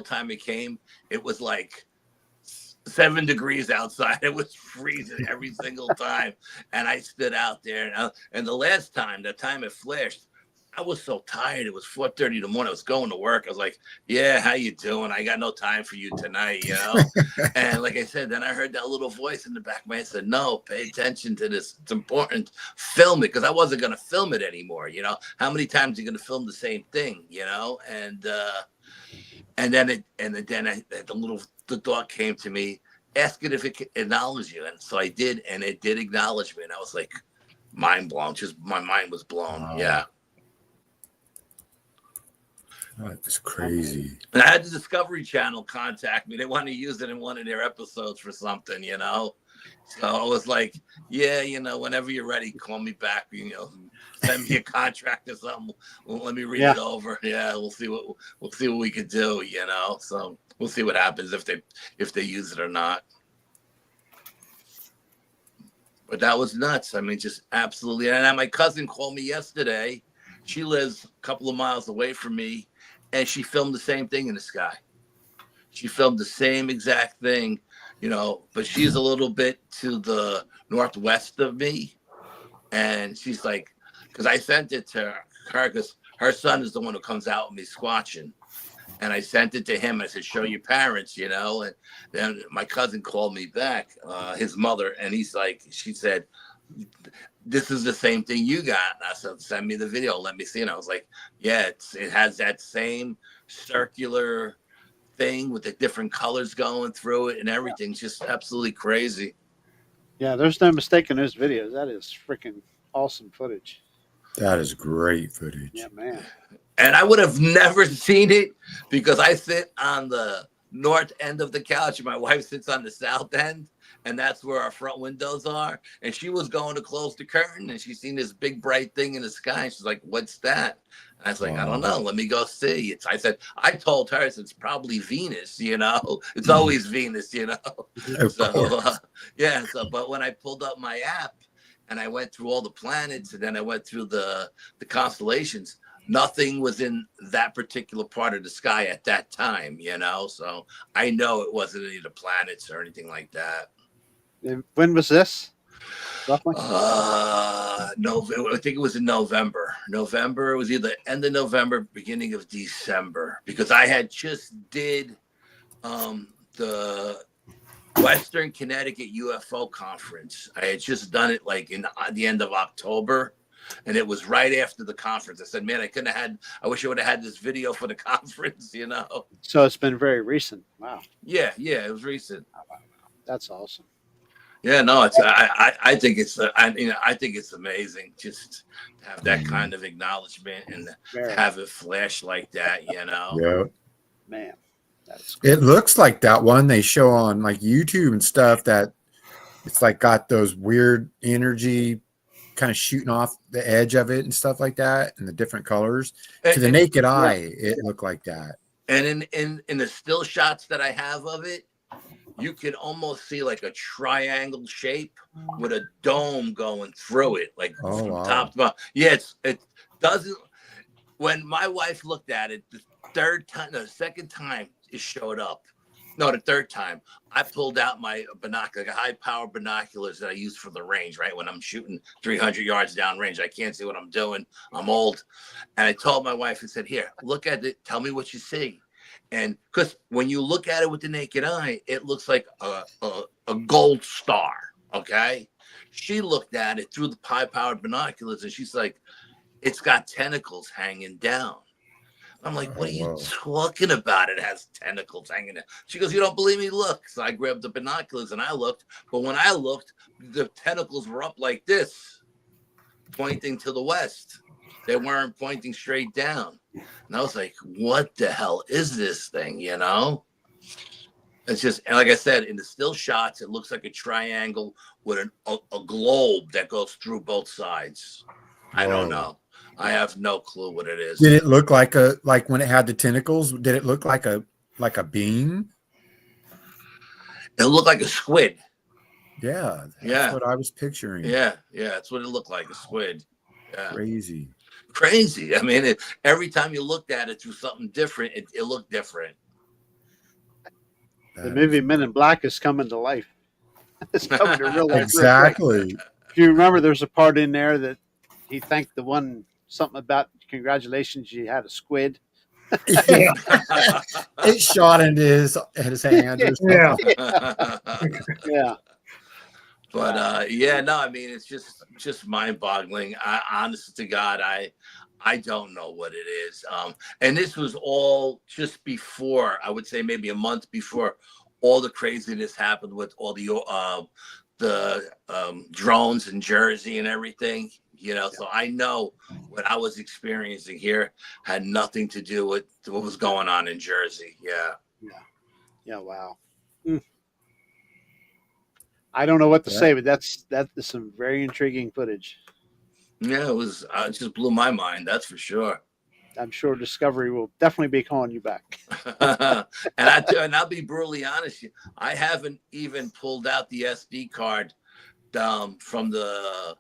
S3: time it came, it was like 7 degrees outside. It was freezing every single time. And I stood out there. And the time it flashed, I was so tired. It was 4:30 in the morning. I was going to work. I was like, yeah, how you doing? I got no time for you tonight, you know? And like I said, then I heard that little voice in the back of my head said, no, pay attention to this. It's important. Film it, because I wasn't going to film it anymore, you know? How many times are you going to film the same thing, you know? And then the thought came to me, ask it if it could acknowledge you. And so I did, and it did acknowledge me. And I was like, mind blown. Just my mind was blown.
S4: Wow.
S3: Yeah.
S4: That's crazy.
S3: And I had the Discovery Channel contact me. They want to use it in one of their episodes for something, you know? So I was like, yeah, you know, whenever you're ready, call me back, you know, send me a contract or something. Well, let me read it over. Yeah, we'll see what we could do, you know? So we'll see what happens if they use it or not. But that was nuts. I mean, just absolutely. And my cousin called me yesterday. She lives a couple of miles away from me, and she filmed the same thing in the sky. She filmed the same exact thing, you know, but she's a little bit to the northwest of me. And she's like, because I sent it to her because Her son is the one who comes out with me squatching. And I sent it to him. I said, show your parents, you know. And then my cousin called me back, his mother, and she said, this is the same thing you got. And I said, send me the video. Let me see. And I was like, yeah, it has that same circular thing with the different colors going through it and everything's just absolutely crazy.
S1: Yeah, there's no mistaking those videos. That is freaking awesome footage.
S4: That is great footage.
S1: Yeah, man.
S3: And I would have never seen it because I sit on the north end of the couch and my wife sits on the south end, and that's where our front windows are. And she was going to close the curtain and she seen this big bright thing in the sky. And she's like, what's that? And I was like, I don't know. Let me go see. I told her it's probably Venus, you know. It's always Venus, you know. So but when I pulled up my app and I went through all the planets and then I went through the constellations, nothing was in that particular part of the sky at that time, you know. So I know it wasn't any of the planets or anything like that.
S1: And when was this? Roughly?
S3: No, I think it was in November. It was either end of November, beginning of December, because I had just did the Western Connecticut UFO conference. I had just done it like in the end of October. And it was right after the conference. I said, man, I wish I would have had this video for the conference, you know?
S1: So it's been very recent. Wow.
S3: Yeah, it was recent.
S1: That's awesome.
S3: Yeah, no, I think it's amazing just to have that kind of acknowledgement and have it flash like that, you know?
S4: Yeah.
S1: Man, that's cool.
S4: It looks like that one they show on like YouTube and stuff that it's like got those weird energy kind of shooting off the edge of it and stuff like that, and the different colors. To the naked eye, it looked like that. And
S3: in the still shots that I have of it, you could almost see like a triangle shape with a dome going through it, like from top to bottom. Yeah, it doesn't. When my wife looked at it, the second time it showed up. No, the third time I pulled out my binocular, like high power binoculars that I use for the range, right? When I'm shooting 300 yards down range, I can't see what I'm doing. I'm old. And I told my wife, I said, here, look at it. Tell me what you see. And because when you look at it with the naked eye, it looks like a gold star. Okay. She looked at it through the high powered binoculars and she's like, it's got tentacles hanging down. I'm like, what are you talking about? It has tentacles hanging out. She goes, you don't believe me? Look. So I grabbed the binoculars and I looked. But when I looked, the tentacles were up like this, pointing to the west. They weren't pointing straight down. And I was like, what the hell is this thing, you know? It's just, and like I said, in the still shots, it looks like a triangle with a globe that goes through both sides. I don't know. I have no clue what it is.
S4: Did it look like when it had the tentacles? Did it look like a bean?
S3: It looked like a squid.
S4: Yeah, that's what I was picturing.
S3: Yeah, that's what it looked like, a squid. Yeah.
S4: Crazy.
S3: I mean, every time you looked at it through something different, it looked different.
S1: The movie Men in Black is coming to life. It's coming to real life.
S4: Exactly.
S1: If you remember, there's a part in there that he thanked the one something about congratulations, you had a squid.
S4: Yeah. It shot into his hand. Or
S1: Yeah.
S3: But I mean, it's just mind-boggling. Honest to God, I don't know what it is. And this was all just before, I would say maybe a month before all the craziness happened with all the drones in Jersey and everything. You know, so I know what I was experiencing here had nothing to do with what was going on in Jersey.
S1: Yeah. Wow. I don't know what to say, but that is some very intriguing footage.
S3: Yeah, it was. It just blew my mind. That's for sure.
S1: I'm sure Discovery will definitely be calling you back.
S3: and I'll be brutally honest. I haven't even pulled out the SD card from the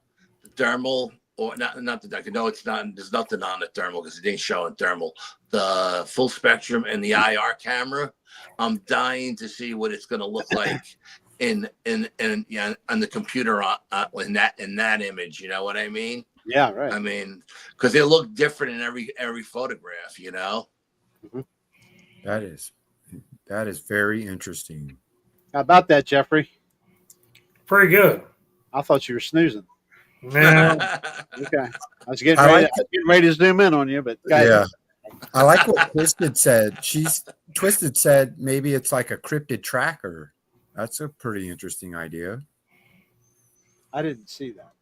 S3: thermal, or not the. No, it's not. There's nothing on the thermal because it didn't show in thermal. The full spectrum and the IR camera. I'm dying to see what it's going to look like yeah, on the computer in that image. You know what I mean?
S1: Yeah, right.
S3: I mean, because they look different in every photograph. You know.
S1: Mhm.
S4: That is very interesting.
S1: How about that, Jeffrey?
S2: Pretty good.
S1: I thought you were snoozing.
S2: Now,
S1: Okay, I was getting
S4: I
S1: ready.
S4: like
S1: I was getting ready to zoom in on you, but go ahead.
S4: Yeah. I like what Twisted said. Twisted said maybe it's like a cryptid tracker. That's a pretty interesting idea.
S1: I didn't see that.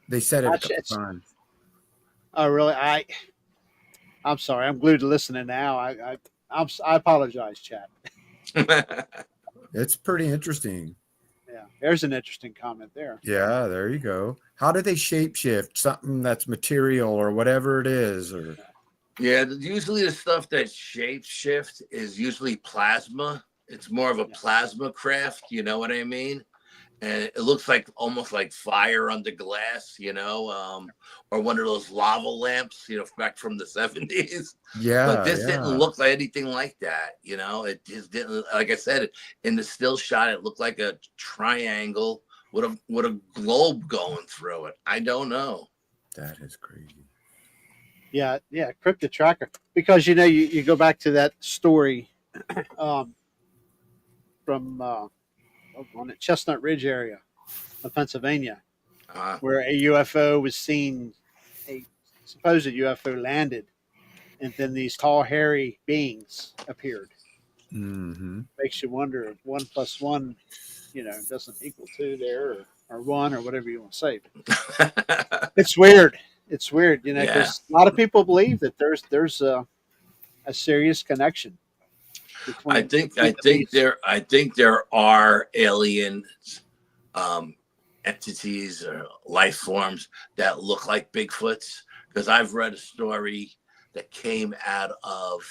S4: They said it a
S1: Actually,
S4: couple times.
S1: oh, really? I'm sorry. I'm glued to listening now. I apologize, chat.
S4: It's pretty interesting.
S1: Yeah, there's an interesting comment there.
S4: Yeah, there you go. How do they shapeshift something that's material or whatever it is? Or
S3: Yeah, usually the stuff that shape shift is usually plasma. It's more of a plasma craft, you know what I mean? And it looks like almost like fire under glass, or one of those lava lamps, back from the 70s. But this didn't look like anything like that, It just didn't. Like I said, in the still shot, it looked like a triangle with a globe going through it. I don't know.
S4: That is crazy.
S1: Yeah, cryptid tracker. Because you go back to that story from on the Chestnut Ridge area of Pennsylvania, where a UFO was seen, a supposed UFO landed, and then these tall, hairy beings appeared.
S4: Mm-hmm.
S1: Makes you wonder if 1+1, doesn't equal 2 there, or 1, or whatever you want to say. It's weird. It's weird, because a lot of people believe that there's a serious connection between.
S3: I think there are alien entities or life forms that look like Bigfoots, because I've read a story that came out of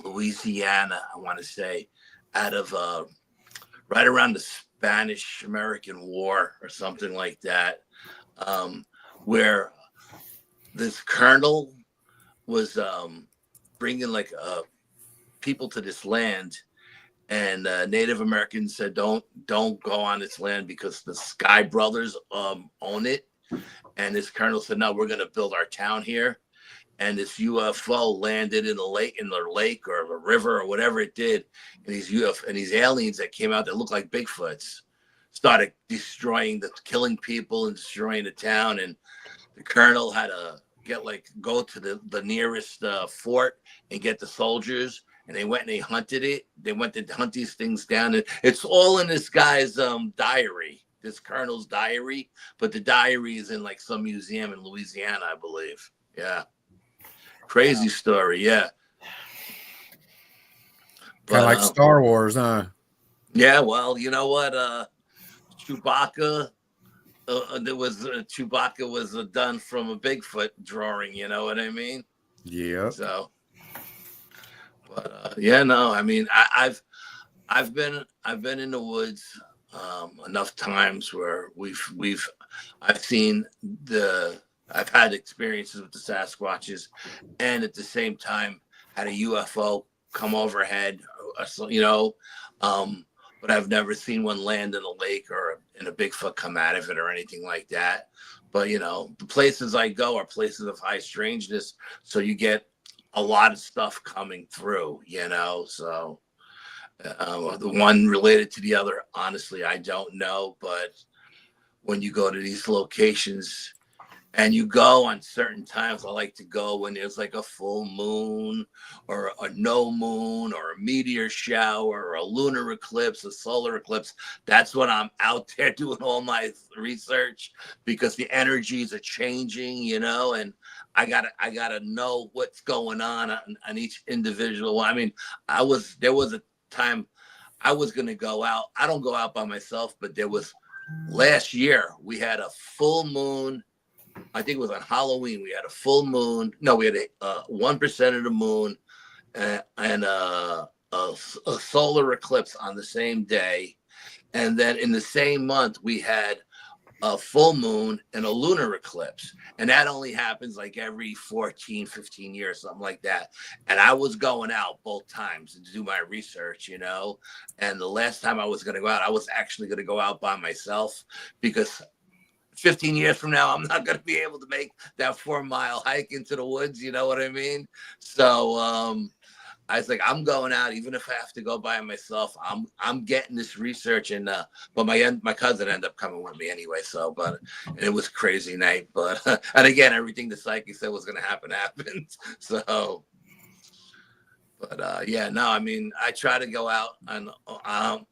S3: Louisiana, I want to say, out of right around the Spanish American War or something like that, where this colonel was bringing people to this land, and Native Americans said don't go on this land because the Sky Brothers own it. And this colonel said, no, we're going to build our town here. And this UFO landed in the lake or a river or whatever it did, and these aliens that came out that looked like Bigfoots started killing people and destroying the town. And the colonel had to go to the nearest fort and get the soldiers, and they went and they hunted it. They went to hunt these things down, and it's all in this guy's diary, this colonel's diary. But the diary is in some museum in Louisiana, I believe. Yeah, crazy story. Yeah,
S4: Kind of like Star Wars, huh?
S3: Yeah, well, you know what? Chewbacca. Chewbacca was done from a Bigfoot drawing. You know what I mean?
S4: Yeah.
S3: So, but no. I mean, I've been in the woods enough times where I've had experiences with the Sasquatches, and at the same time had a UFO come overhead. But I've never seen one land in a lake or in a Bigfoot come out of it or anything like that. But, the places I go are places of high strangeness. So you get a lot of stuff coming through, So the one related to the other, honestly, I don't know. But when you go to these locations, and you go on certain times, I like to go when there's a full moon or a no moon or a meteor shower or a lunar eclipse, a solar eclipse. That's when I'm out there doing all my research, because the energies are changing, and I gotta know what's going on each individual. I mean, there was a time I was gonna go out. I don't go out by myself, but last year we had a full moon. I think it was on Halloween. We had a full moon. No, we had a 1% of the moon and a solar eclipse on the same day. And then in the same month, we had a full moon and a lunar eclipse. And that only happens like every 14, 15 years, something like that. And I was going out both times to do my research, you know. And the last time I was going to go out, I was actually going to go out by myself because 15 years from now, I'm not going to be able to make that 4-mile hike into the woods. You know what I mean? So, I was like, I'm going out, even if I have to go by myself. I'm getting this research, and but my cousin ended up coming with me anyway. So, but and it was a crazy night. But and again, everything the psychic said was going to happen happened. So, but yeah, no, I mean, I try to go out, and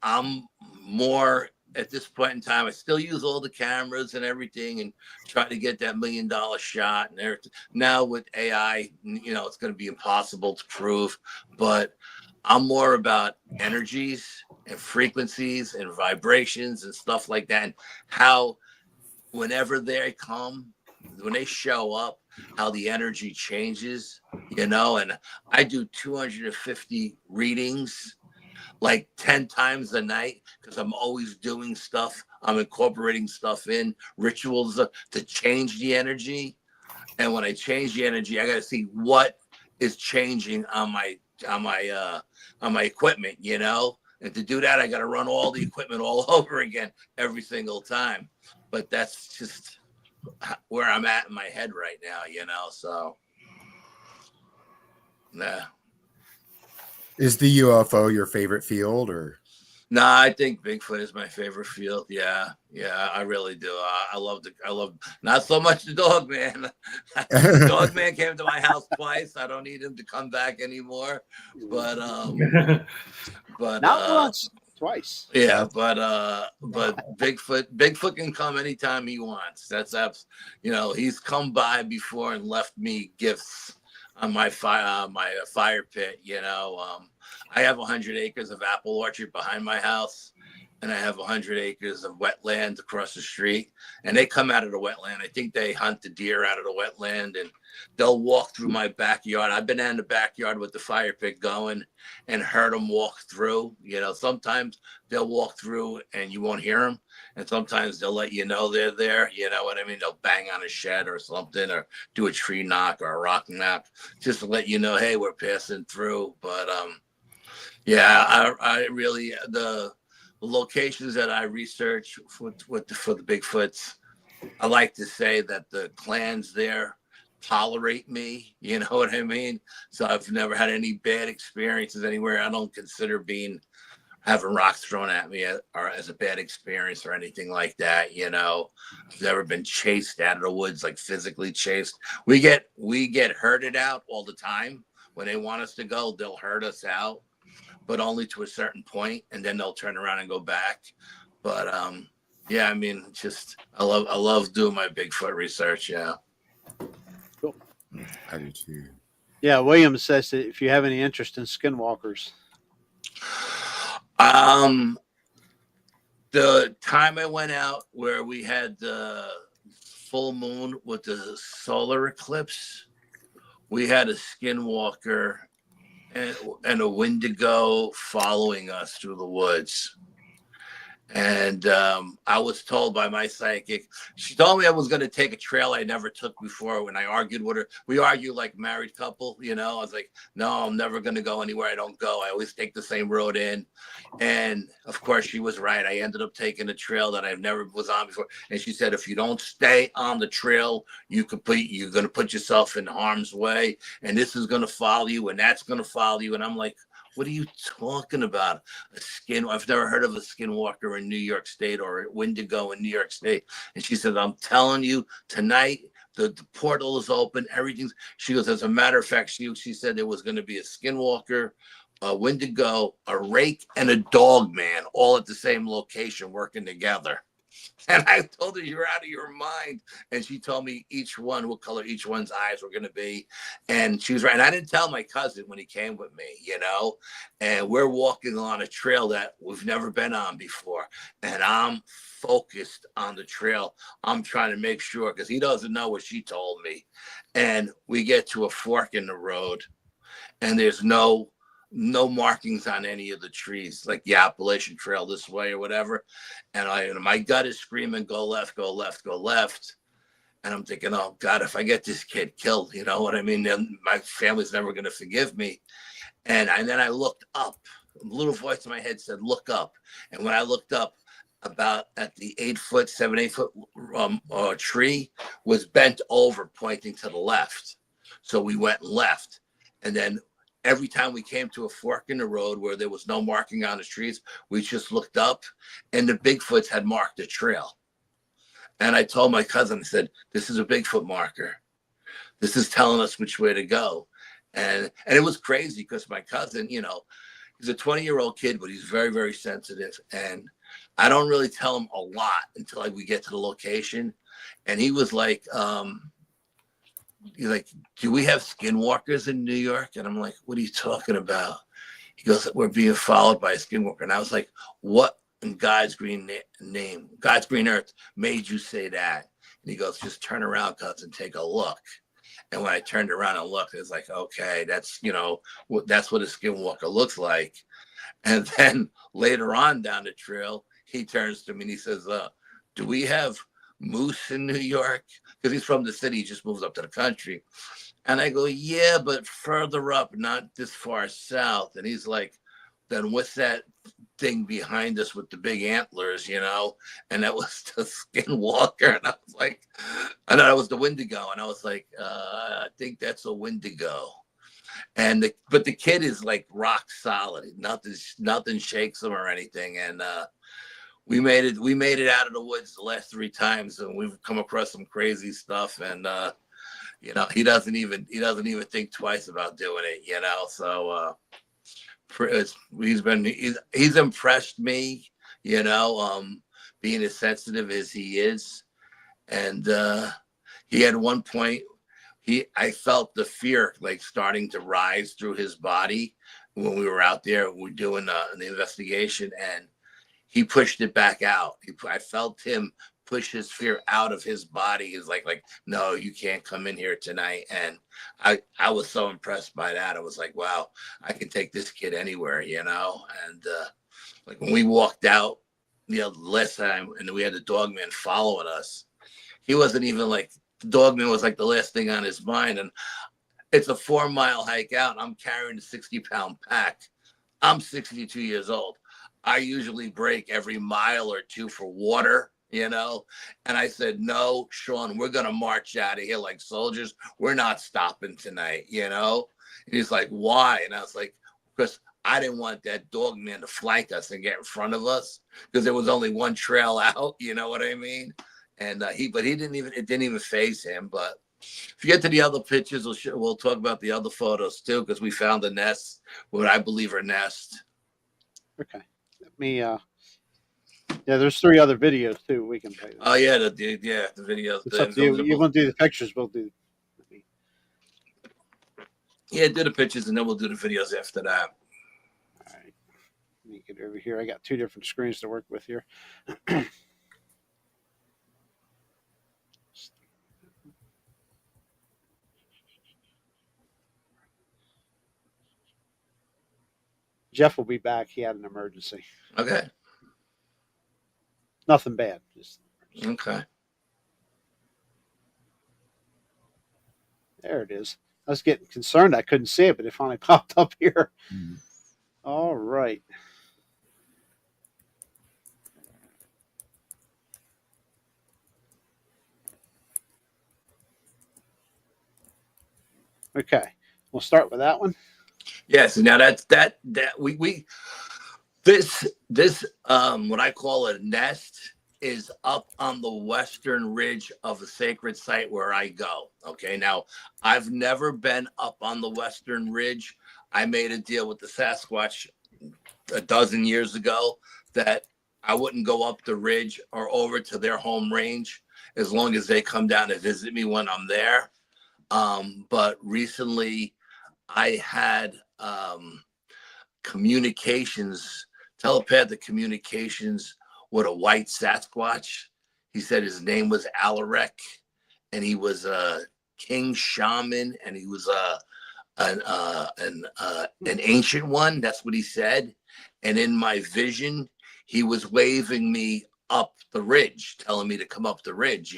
S3: I'm more at this point in time. I still use all the cameras and everything, and try to get that $1 million shot and everything. Now with AI, you know, it's going to be impossible to prove, but I'm more about energies and frequencies and vibrations and stuff like that, and how whenever they come, when they show up, how the energy changes, you know. And I do 250 readings like 10 times a night because I'm always doing stuff. I'm incorporating stuff in rituals to change the energy. And when I change the energy, I got to see what is changing on my equipment, you know. And to do that, I got to run all the equipment all over again every single time. But that's just where I'm at in my head right now, you know. So, nah.
S4: Is the UFO your favorite field, or?
S3: No, I think Bigfoot is my favorite field. Yeah, I really do. I love not so much the dog man. The dog man came to my house twice. I don't need him to come back anymore. But
S1: not once, twice.
S3: Yeah, but Bigfoot can come anytime he wants. That's you know, he's come by before and left me gifts on my fire pit, you know. I have 100 acres of apple orchard behind my house, and I have 100 acres of wetland across the street, and they come out of the wetland. I think they hunt the deer out of the wetland, and they'll walk through my backyard. I've been in the backyard with the fire pit going and heard them walk through. You know, sometimes they'll walk through and you won't hear them, and sometimes they'll let you know they're there. You know what I mean? They'll bang on a shed or something, or do a tree knock or a rock knock, just to let you know, hey, we're passing through. But yeah, I really the locations that I research for the Bigfoots, I like to say that the clans there tolerate me. You know what I mean? So I've never had any bad experiences anywhere. I don't consider having rocks thrown at me or as a bad experience or anything like that. You know, I've never been chased out of the woods, like physically chased. We get herded out all the time. When they want us to go, they'll herd us out, but only to a certain point, and then they'll turn around and go back. But yeah, I mean, just I love doing my Bigfoot research. Yeah.
S1: Cool.
S4: I do too.
S1: Yeah, William says that if you have any interest in skinwalkers.
S3: The time I went out where we had the full moon with the solar eclipse, we had a skinwalker and a Wendigo following us through the woods. And I was told by my psychic, she told me I was going to take a trail I never took before. When I argued with her, we argue like married couple, you know. I was like, no, I'm never going to go anywhere I don't go. I always take the same road in. And of course, she was right. I ended up taking a trail that I never was on before. And she said, if you don't stay on the trail, you're going to put yourself in harm's way. And this is going to follow you, and that's going to follow you. And I'm like, what are you talking about? I've never heard of a skinwalker in New York State or a Wendigo in New York State. And she said, I'm telling you, tonight, the portal is open. She goes, as a matter of fact, she said there was going to be a skinwalker, a Wendigo, a rake, and a dog man all at the same location working together. And I told her, you're out of your mind. And she told me what color each one's eyes were going to be. And she was right. And I didn't tell my cousin when he came with me, you know. And we're walking on a trail that we've never been on before. And I'm focused on the trail. I'm trying to make sure, because he doesn't know what she told me. And we get to a fork in the road, and there's no no markings on any of the trees, like the Appalachian Trail this way or whatever. And my gut is screaming, go left, go left, go left. And I'm thinking, oh God, if I get this kid killed, you know what I mean? Then my family's never going to forgive me. And then I looked up. A little voice in my head said, look up. And when I looked up, about at the 7, 8 foot tree was bent over, pointing to the left. So we went left. And then every time we came to a fork in the road where there was no marking on the trees, we just looked up, and the Bigfoots had marked the trail. And I told my cousin, I said, this is a Bigfoot marker. This is telling us which way to go. And it was crazy because my cousin, you know, he's a 20-year-old kid, but he's very, very sensitive. And I don't really tell him a lot until we get to the location. And he was like, he's like, do we have skinwalkers in New York? And I'm like, what are you talking about? He goes, we're being followed by a skinwalker. And I was like, what in God's green name, God's green earth made you say that? And he goes, just turn around, cuz, and take a look. And when I turned around and looked, it's like, okay, that's, you know, that's what a skinwalker looks like. And then later on down the trail, he turns to me and he says, do we have moose in New York? Because he's from the city, he just moved up to the country. And I go, yeah, but further up, not this far south. And he's like, then what's that thing behind us with the big antlers, you know? And that was the skinwalker. And I was like, I know that was the Wendigo. And I was like, I think that's a Wendigo. And but the kid is like rock solid. Nothing shakes him or anything. And we made it out of the woods the last 3 times, and we've come across some crazy stuff. And you know, he doesn't even think twice about doing it, you know. So he's impressed me, you know, being as sensitive as he is. And he had one point, I felt the fear like starting to rise through his body when we were out there. We were doing the investigation, and he pushed it back out. I felt him push his fear out of his body. He's like, no, you can't come in here tonight. And I was so impressed by that. I was like, wow, I can take this kid anywhere, you know? And like when we walked out the last time and we had the dog man following us, he wasn't even like, the dog man was like the last thing on his mind. And it's a 4-mile hike out. And I'm carrying a 60-pound pack. I'm 62 years old. I usually break every mile or 2 for water, you know? And I said, no, Sean, we're going to march out of here like soldiers. We're not stopping tonight, you know? And he's like, why? And I was like, because I didn't want that dog man to flank us and get in front of us, because there was only one trail out, you know what I mean? And it didn't even faze him. But if you get to the other pictures, we'll talk about the other photos too, because we found a nest, what I believe are nests.
S1: Okay. Let me, yeah, there's 3 other videos too. We can play them.
S3: Oh yeah, the videos.
S1: It's up to you. You want to do the pictures? We'll do.
S3: Yeah, do the pictures, and then we'll do the videos after that.
S1: All right. Let me get over here. I got 2 different screens to work with here. Jeff will be back. He had an emergency.
S3: Okay.
S1: Nothing bad. Just
S3: okay.
S1: There it is. I was getting concerned. I couldn't see it, but it finally popped up here.
S4: Mm-hmm.
S1: All right. Okay. We'll start with that one.
S3: Yes. Now this what I call a nest is up on the western ridge of the sacred site where I go. Okay. Now I've never been up on the western ridge. I made a deal with the Sasquatch a dozen years ago that I wouldn't go up the ridge or over to their home range as long as they come down to visit me when I'm there. But recently I had telepathic communications with a white Sasquatch. He said his name was Alaric, and he was a king shaman, and he was an ancient one. That's what he said. And in my vision, he was waving me up the ridge, telling me to come up the ridge,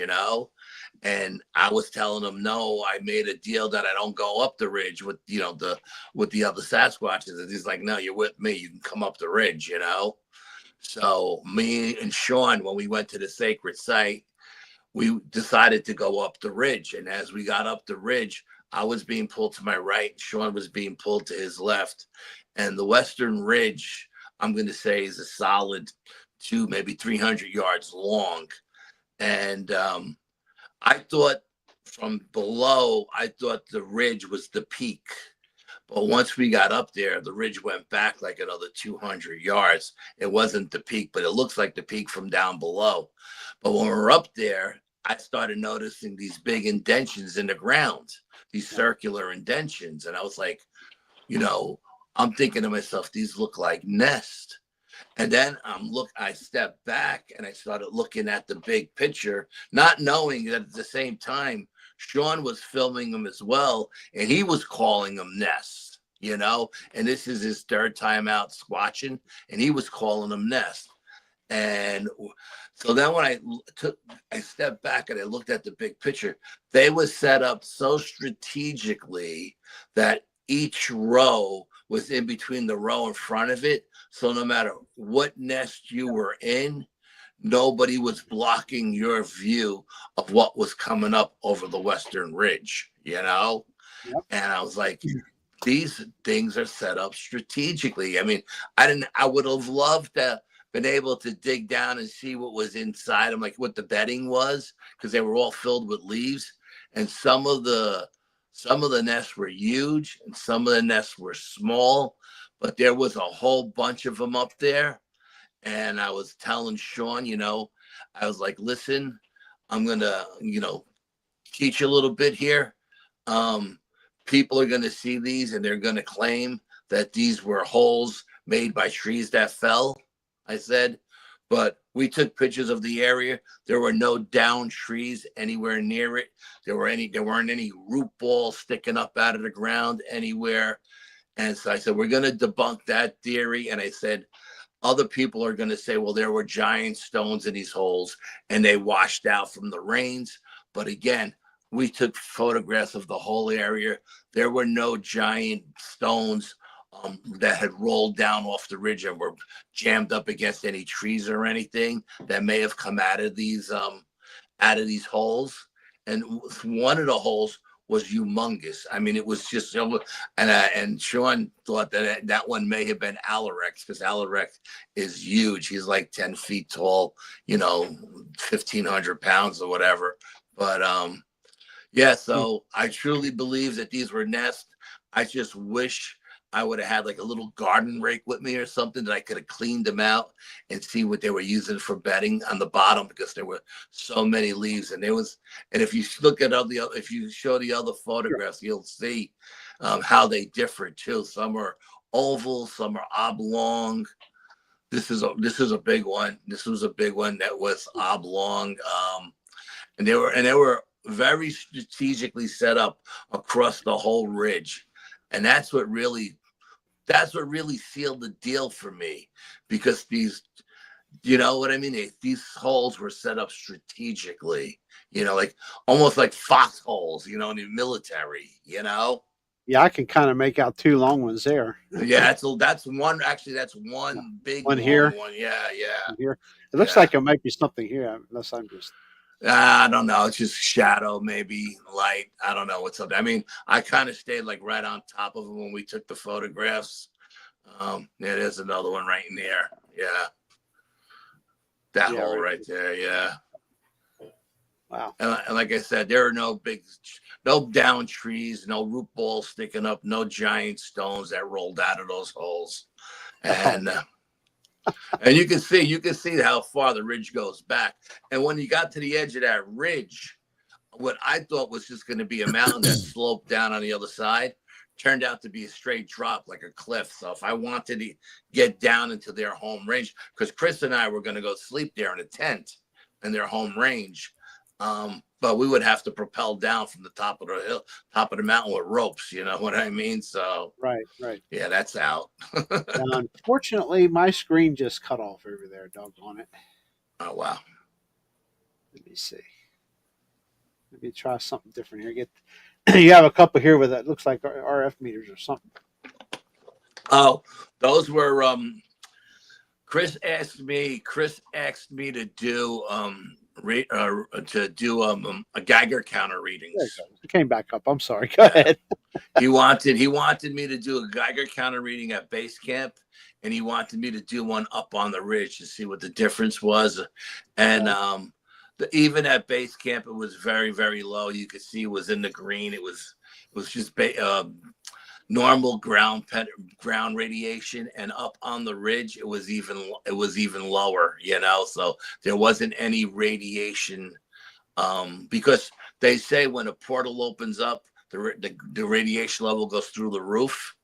S3: And I was telling him, no, I made a deal that I don't go up the ridge with, with the other Sasquatches. And he's like, no, you're with me. You can come up the ridge, So me and Sean, when we went to the sacred site, we decided to go up the ridge. And as we got up the ridge, I was being pulled to my right. Sean was being pulled to his left. And the Western Ridge, I'm going to say, is a solid 200, maybe 300 yards long. And I thought from below, I thought the ridge was the peak. But once we got up there, the ridge went back like another 200 yards. It wasn't the peak, but it looks like the peak from down below. But when we're up there, I started noticing these big indentions in the ground, these circular indentions. And I was like, I'm thinking to myself, these look like nests. And then I stepped back and I started looking at the big picture, not knowing that at the same time, Sean was filming them as well, and he was calling them nests, and this is his third time out squatching, and he was calling them nests. And so then when I stepped back and I looked at the big picture, they were set up so strategically that each row was in between the row in front of it. So no matter what nest you were in, nobody was blocking your view of what was coming up over the Western Ridge, Yep. And I was like, these things are set up strategically. I mean, I would have loved to been able to dig down and see what was inside them, like what the bedding was, because they were all filled with leaves. And some of the nests were huge and some of the nests were small, but there was a whole bunch of them up there. And I was telling Sean, I was like, listen, I'm going to, teach you a little bit here. People are going to see these and they're going to claim that these were holes made by trees that fell, I said. But we took pictures of the area. There were no downed trees anywhere near it. There weren't any root balls sticking up out of the ground anywhere. And so I said, we're going to debunk that theory. And I said, other people are going to say, well, there were giant stones in these holes and they washed out from the rains. But again, we took photographs of the whole area. There were no giant stones that had rolled down off the ridge and were jammed up against any trees or anything that may have come out of these holes. And one of the holes was humongous. I mean, it was just, and Sean thought that one may have been Alarex, because Alarex is huge. He's like 10 feet tall, 1,500 pounds or whatever. But yeah, so I truly believe that these were nests. I just wish I would have had like a little garden rake with me or something that I could have cleaned them out and see what they were using for bedding on the bottom, because there were so many leaves. And if you look at if you show the other photographs, you'll see how they differ too. Some are oval, some are oblong. This is a big one. This was a big one that was oblong. And they were very strategically set up across the whole ridge. And that's what really sealed the deal for me, because these, you know what I mean? These holes were set up strategically, like almost like foxholes, in the military,
S1: Yeah, I can kind of make out two long ones there.
S3: Yeah, that's one. Actually, that's one big
S1: one here.
S3: One. Yeah.
S1: Here, it looks like it might be something here, unless I'm just.
S3: I don't know. It's just shadow, maybe light. I don't know what's up. I mean, I kind of stayed like right on top of them when we took the photographs. There's another one right in there. Yeah. That hole right there. Yeah.
S1: Wow.
S3: And like I said, there are no down trees, no root balls sticking up, no giant stones that rolled out of those holes. And and you can see how far the ridge goes back. And when you got to the edge of that ridge, what I thought was just going to be a mountain that sloped down on the other side turned out to be a straight drop, like a cliff. So if I wanted to get down into their home range, because Chris and I were going to go sleep there in a tent in their home range, But we would have to propel down from the top of the hill, top of the mountain with ropes. You know what I mean? So
S1: Right, right.
S3: yeah, that's out.
S1: Unfortunately, my screen just cut off over there. Doggone it.
S3: Oh wow.
S1: Let me see. Let me try something different here. Get you have a couple here with that looks like RF meters or something.
S3: Oh, those were Chris asked me to do a Geiger counter
S1: There
S3: readings.
S1: it goes. It came back up. I'm sorry. Go ahead.
S3: He wanted me to do a Geiger counter reading at base camp, and he wanted me to do one up on the ridge to see what the difference was. And even at base camp, it was very, very low. You could see it was in the green. It was just normal ground radiation, and up on the ridge it was even lower, you know. So there wasn't any radiation, because they say when a portal opens up, the radiation level goes through the roof,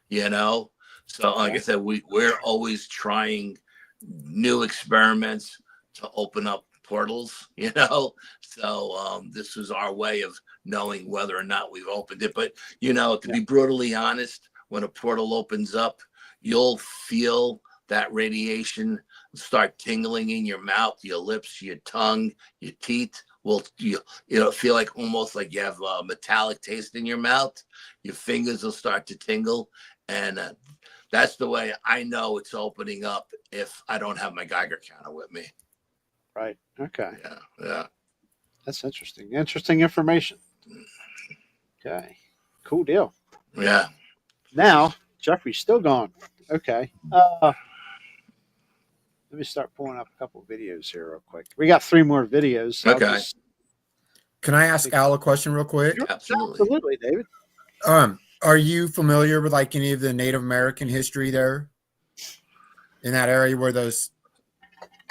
S3: you know. So like I said, we're always trying new experiments to open up portals, you know. So this was our way of knowing whether or not we've opened it. But you know, to be brutally honest, when a portal opens up, you'll feel that radiation start tingling in your mouth, your lips, your tongue, your teeth. Will you'll feel like almost like you have a metallic taste in your mouth. Your fingers will start to tingle, and that's the way I know it's opening up if I don't have my Geiger counter with me.
S1: Right. Okay.
S3: Yeah.
S1: That's interesting. Interesting information. Okay. Cool deal.
S3: Yeah.
S1: Now, Jeffrey's still gone. Okay. Let me start pulling up a couple of videos here real quick. We got 3 more videos. So
S3: Okay.
S4: Can I ask Al a question real quick?
S1: Absolutely, David.
S4: Are you familiar with like any of the Native American history there in that area where those?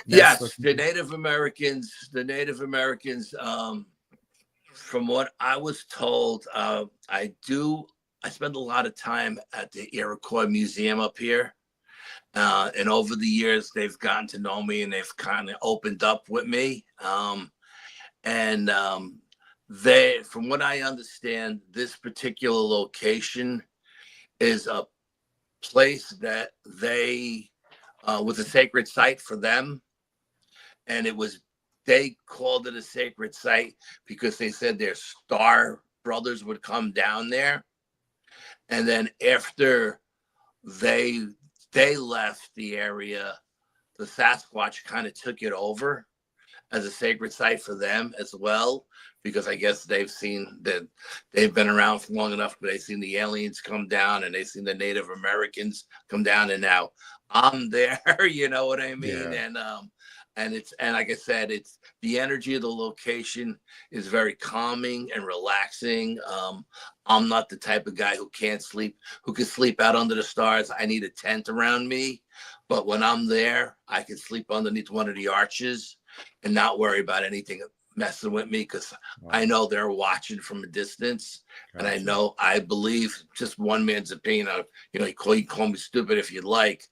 S3: Yes, the Native Americans. From what I was told, I spend a lot of time at the Iroquois Museum up here. And over the years, they've gotten to know me and they've kind of opened up with me. From what I understand, this particular location is a place that was a sacred site for them. And they called it a sacred site because they said their star brothers would come down there. And then after they left the area, the Sasquatch kind of took it over as a sacred site for them as well, because I guess they've seen that they've been around for long enough, but they've seen the aliens come down and they've seen the Native Americans come down, and now I'm there, you know what I mean? Yeah. And like I said, it's the energy of the location is very calming and relaxing. I'm not the type of guy who can sleep out under the stars. I need a tent around me. But when I'm there, I can sleep underneath one of the arches and not worry about anything messing with me, because I know they're watching from a distance. Gotcha. And I believe, just one man's opinion, you can call me stupid if you'd like,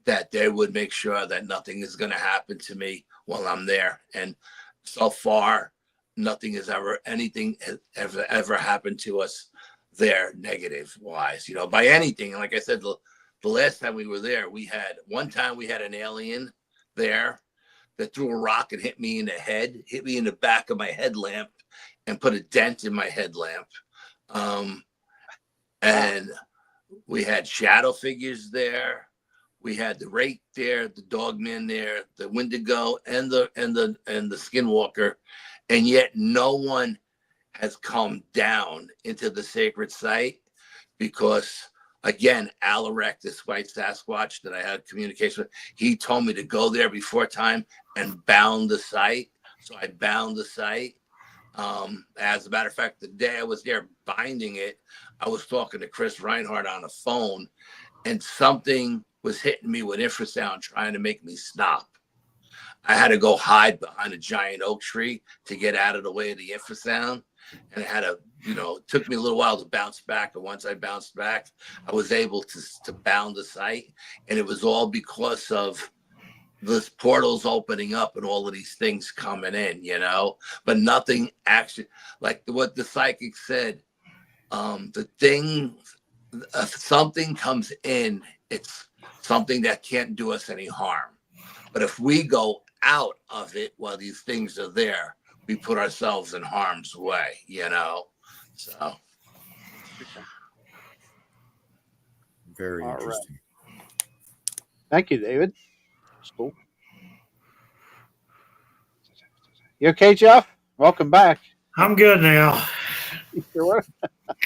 S3: that they would make sure that nothing is going to happen to me while I'm there. And so far, anything has ever happened to us there negative wise, by anything. And like I said, the last time we were there, one time we had an alien there that threw a rock and hit me in the back of my headlamp and put a dent in my headlamp. And we had shadow figures there. We had the Rake there, the Dogman there, the Wendigo, and the Skinwalker, and yet no one has come down into the sacred site because, again, Alaric, this white Sasquatch that I had communication with, he told me to go there before time and bound the site. So I bound the site. As a matter of fact, the day I was there binding it, I was talking to Chris Reinhardt on the phone, and something was hitting me with infrasound trying to make me stop. I had to go hide behind a giant oak tree to get out of the way of the infrasound. And it took me a little while to bounce back. And once I bounced back, I was able to bound the site. And it was all because of this portal's opening up and all of these things coming in, but nothing actually, like what the psychic said, the thing, if something comes in, it's something that can't do us any harm. But if we go out of it while these things are there, we put ourselves in harm's way, So.
S4: Very
S1: All right.
S4: interesting.
S1: Thank you, David. That's cool. You okay, Jeff? Welcome back.
S2: I'm good now.
S1: You sure?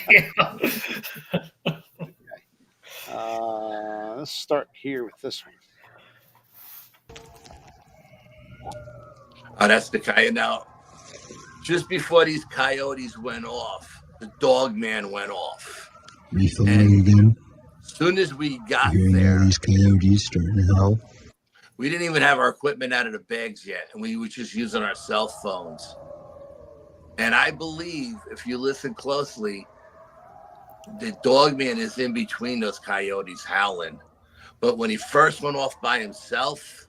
S2: Yeah.
S1: Let's start here with this one.
S3: Oh, that's the coyote. Now, just before these coyotes went off, the dog man went off.
S5: Refilling again.
S3: As soon as we got
S5: Hearing
S3: there,
S5: all these coyotes starting to howl.
S3: we didn't even have our equipment out of the bags yet, and we were just using our cell phones. And I believe, if you listen closely, the dog man is in between those coyotes howling. But when he first went off by himself,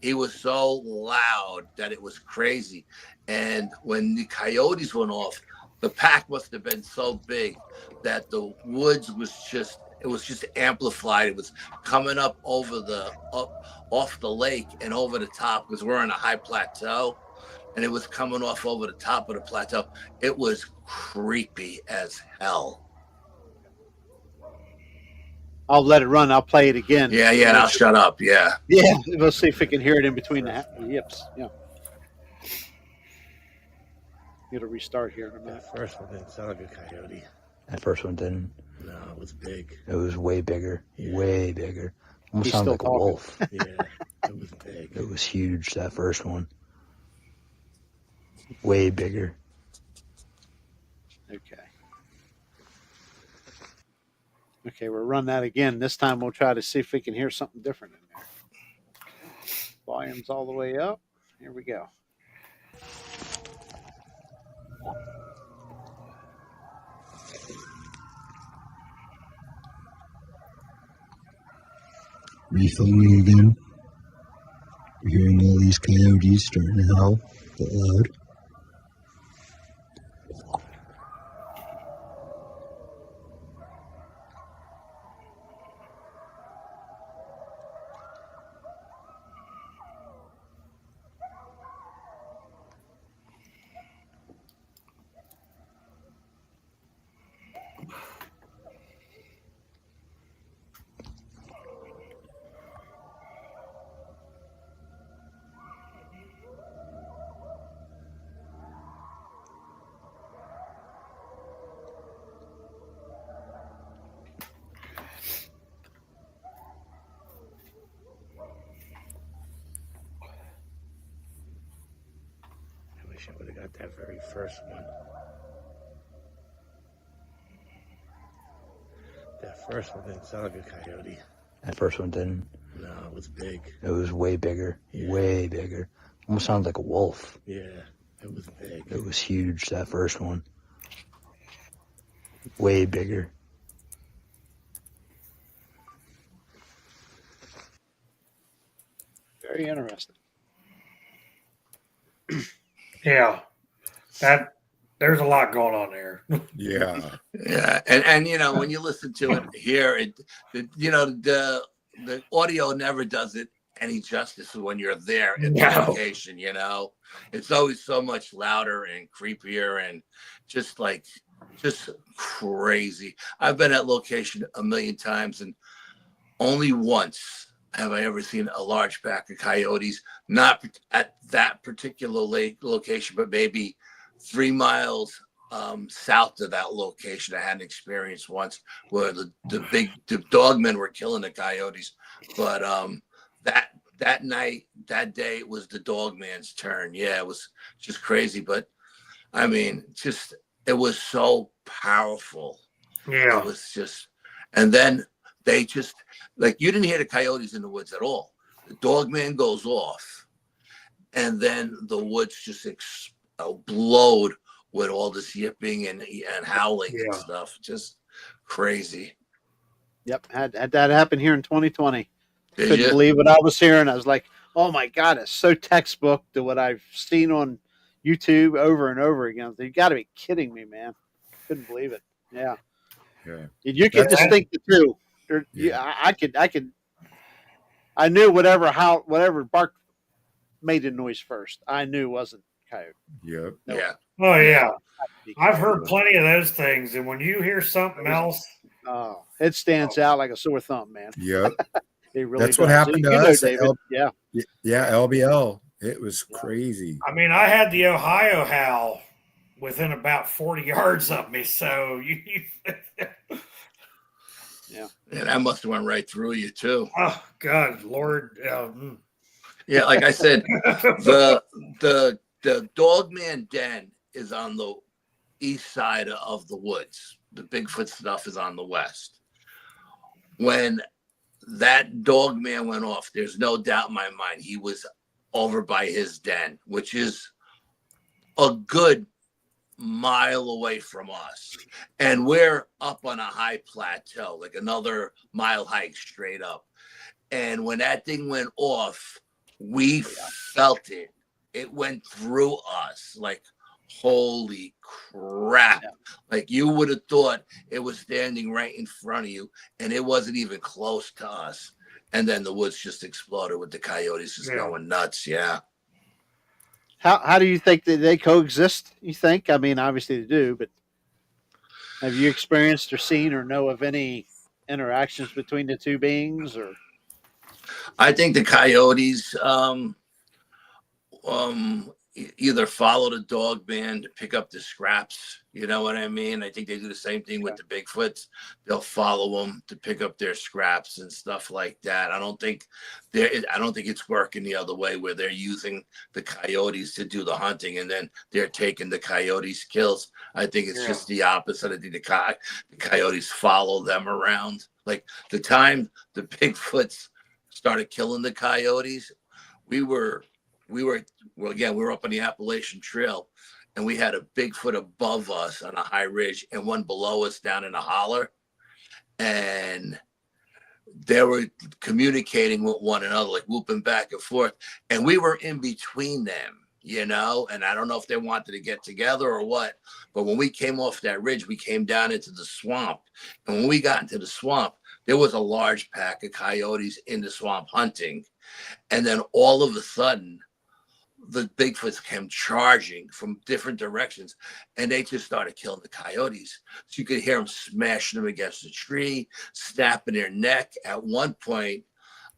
S3: he was so loud that it was crazy. And when the coyotes went off, the pack must have been so big that the woods was just amplified. It was coming up off the lake and over the top, because we're on a high plateau, and it was coming off over the top of the plateau. It was creepy as hell.
S1: I'll let it run. I'll play it again.
S3: Yeah, and I'll shut up. Yeah.
S1: Yeah, we'll see if we can hear it in between the yips. Yeah. It'll restart here in a minute.
S6: That first one didn't sound like a coyote.
S7: That first one didn't.
S6: No, it was big.
S7: It was way bigger.
S6: Yeah.
S7: Way bigger. Almost
S1: He's
S7: sounded
S1: still
S7: like
S1: talking.
S7: a wolf.
S6: Yeah, it was big.
S7: It was huge, that first one. Way bigger.
S1: Okay. Okay, we'll run that again. This time we'll try to see if we can hear something different in there. Volume's all the way up. Here we go.
S5: Refilling again. Hearing all these coyotes starting to howl out loud.
S6: I wish I would have got that very first one. That first one didn't sound like a coyote.
S7: That first one didn't.
S6: No, it was big.
S7: It was way bigger.
S6: Yeah.
S7: Way bigger. Almost sounded like a wolf.
S6: Yeah, it was big.
S7: It was huge, that first one. Way bigger.
S1: Very interesting.
S2: Yeah. There's a lot going on there.
S4: Yeah.
S3: Yeah, and when you listen to it here, the audio never does it any justice when you're there in the
S2: No.
S3: location. It's always so much louder and creepier and just crazy. I've been at location a million times, and only once have I ever seen a large pack of coyotes, not at that particular location, but maybe 3 miles south of that location. I had an experience once where the dogmen were killing the coyotes, but that night, that day, it was the dogman's turn. Yeah, it was just crazy, but I mean, it was so powerful.
S2: Yeah.
S3: It was just, and then they just, like, you didn't hear the coyotes in the woods at all. The dogman goes off, and then the woods just explode with all this yipping and howling and stuff. Just crazy.
S1: Yep, had that happen here in 2020.
S3: Did
S1: Couldn't
S3: you?
S1: believe what I was hearing. I was like, "Oh my god, it's so textbook to what I've seen on YouTube over and over again." You got to be kidding me, man! Couldn't believe it. Yeah,
S4: Yeah.
S1: and you could
S4: That's
S1: distinct the two.
S4: yeah.
S1: I knew whatever bark made the noise first. I knew it wasn't coyote.
S4: Yep.
S1: No,
S3: Yeah.
S2: Oh yeah,
S1: be
S2: I've
S1: coyote.
S2: heard plenty of those things, and when you hear something else,
S1: Oh, it stands out like a sore thumb, man.
S4: Yep.
S1: It really
S4: That's
S1: does.
S4: what happened to
S1: You know,
S4: us at
S1: David. Yeah.
S4: yeah, LBL. It was
S1: Yeah.
S4: crazy.
S2: I mean, I had the Ohio howl within about 40 yards of me, so
S1: Yeah.
S3: And that must have went right through you too.
S2: oh God, Lord,
S3: Yeah, like I said, the Dogman Den is on the east side of the woods. The Bigfoot stuff is on the west. When that Dogman went off, there's no doubt in my mind he was over by his den, which is a good mile away from us. And we're up on a high plateau, like another mile hike straight up. And when that thing went off, we felt it. It went through us like, holy crap.
S1: Yeah.
S3: Like you would have thought it was standing right in front of you and it wasn't even close to us. And then the woods just exploded with the coyotes just going nuts. Yeah.
S1: How do you think that they coexist? You think? I mean, obviously they do, but have you experienced or seen or know of any interactions between the two beings? Or
S3: I think the coyotes either follow the dog band to pick up the scraps. You know what I mean? I think they do the same thing with the Bigfoots. They'll follow them to pick up their scraps and stuff like that. I don't think it's working the other way where they're using the coyotes to do the hunting and then they're taking the coyotes' kills. I think it's just the opposite. I think the coyotes follow them around. Like the time the Bigfoots started killing the coyotes, we were up on the Appalachian Trail and we had a Bigfoot above us on a high ridge and one below us down in a holler. And they were communicating with one another, like whooping back and forth. And we were in between them, you know, and I don't know if they wanted to get together or what. But when we came off that ridge, we came down into the swamp. And when we got into the swamp, there was a large pack of coyotes in the swamp hunting. And then all of a sudden, the Bigfoots came charging from different directions and they just started killing the coyotes. So you could hear them smashing them against the tree, snapping their neck. At one point,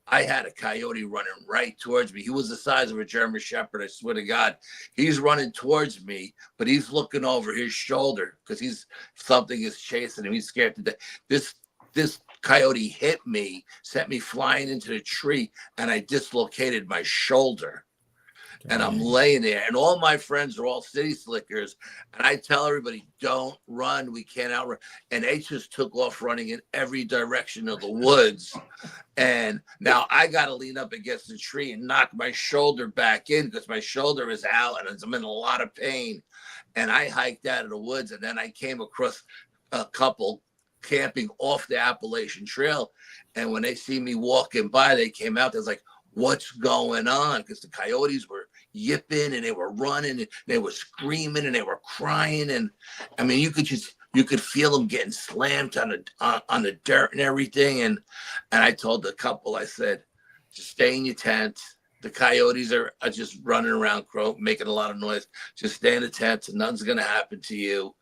S3: I had a coyote running right towards me. He was the size of a German Shepherd. I swear to God, he's running towards me, but he's looking over his shoulder because something is chasing him. He's scared to death. This coyote hit me, sent me flying into the tree, and I dislocated my shoulder. And I'm laying there, and all my friends are all city slickers. And I tell everybody, don't run. We can't outrun. And they just took off running in every direction of the woods. And now I got to lean up against the tree and knock my shoulder back in because my shoulder is out and I'm in a lot of pain. And I hiked out of the woods, and then I came across a couple camping off the Appalachian Trail. And when they see me walking by, they came out. They was like, what's going on? Because the coyotes were yipping and they were running and they were screaming and they were crying. And I mean, you could feel them getting slammed on the dirt and everything. And I told the couple, I said, just stay in your tent. The coyotes are just running around, making a lot of noise. Just stay in the tent and nothing's going to happen to you.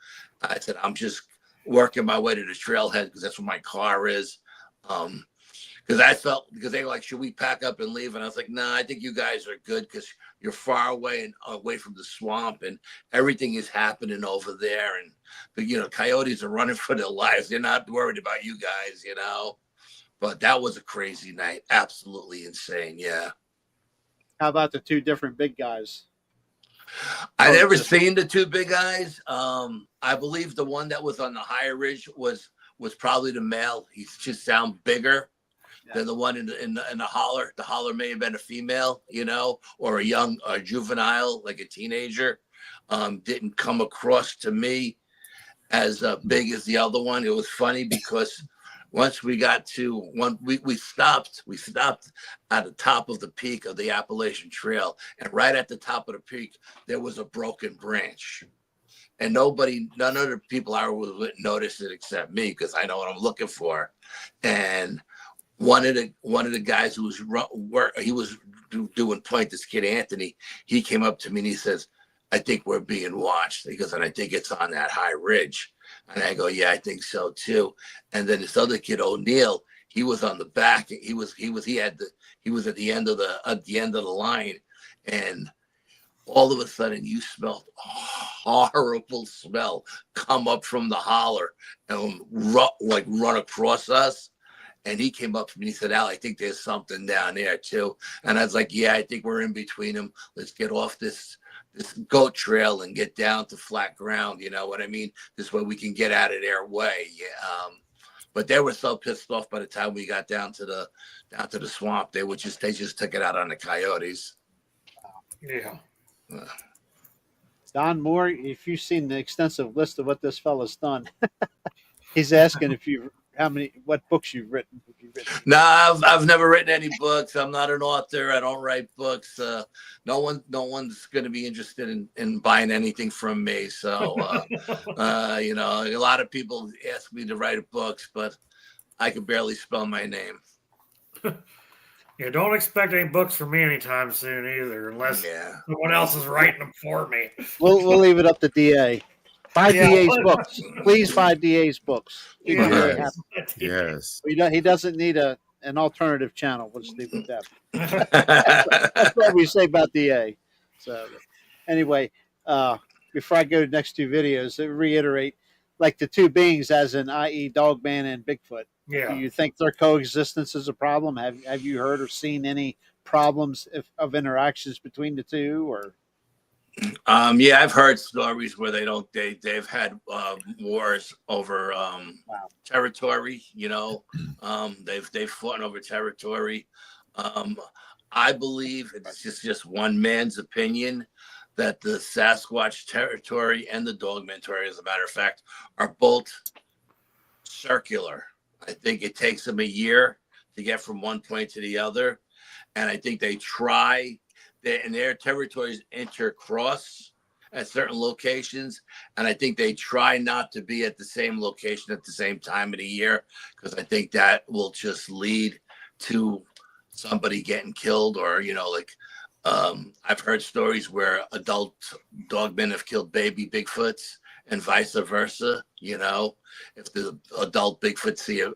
S3: I said, I'm just working my way to the trailhead because that's where my car is. Because they were like, should we pack up and leave? And I was like, nah, I think you guys are good because you're far away and away from the swamp and everything is happening over there. And coyotes are running for their lives. They're not worried about you guys, you know. But that was a crazy night. Absolutely insane. Yeah.
S1: how about the two different big guys?
S3: I never seen the two big guys. I believe the one that was on the higher ridge was probably the male. He just sound bigger than the one in the holler. The holler may have been a female, you know, or a juvenile, like a teenager. Didn't come across to me as big as the other one. It was funny because once we got to one, we stopped at the top of the peak of the Appalachian Trail, and right at the top of the peak there was a broken branch, and none of the people I was with noticed it except me, because I know what I'm looking for. And one of the guys who was he was doing point, this kid Anthony, he came up to me and he says, I think we're being watched. He goes, and I think it's on that high ridge. And I go, yeah, I think so too. And then this other kid, O'Neill, he was on the back. He was at the end of the line. And all of a sudden you smelled a horrible smell come up from the holler and run across us. And he came up to me and he said, Al, I think there's something down there too. And I was like, yeah, I think we're in between them. Let's get off this goat trail and get down to flat ground. You know what I mean? This way we can get out of their way. Yeah. But they were so pissed off by the time we got down to the swamp. They just took it out on the coyotes.
S2: Yeah.
S1: Don Moore, if you've seen the extensive list of what this fella's done, he's asking what books you've written.
S3: No, I've never written any books. I'm not an author. I don't write books. No one's going to be interested in buying anything from me. So, you know, a lot of people ask me to write books, but I can barely spell my name.
S2: Yeah, don't expect any books from me anytime soon either, unless someone else is writing them for me.
S1: We'll leave it up to DA. Buy DA's books. Please buy DA's books.
S4: Yes. Yes.
S1: He doesn't need an alternative channel. We'll just leave it at that. That's what we say about DA. So anyway, before I go to the next two videos, reiterate, like the two beings, as in i.e. Dogman and Bigfoot.
S2: Yeah.
S1: Do you think their coexistence is a problem? Have you heard or seen any problems of interactions between the two, or?
S3: Yeah, I've heard stories where they've had wars over territory. You know, they've fought over territory. I believe it's just one man's opinion that the Sasquatch territory and the Dogman territory, as a matter of fact, are both circular. I think it takes them a year to get from one point to the other, and I think they try. And their territories intercross at certain locations, and I think they try not to be at the same location at the same time of the year, because I think that will just lead to somebody getting killed, or I've heard stories where adult dogmen have killed baby Bigfoots and vice versa. You know, if the adult Bigfoot see a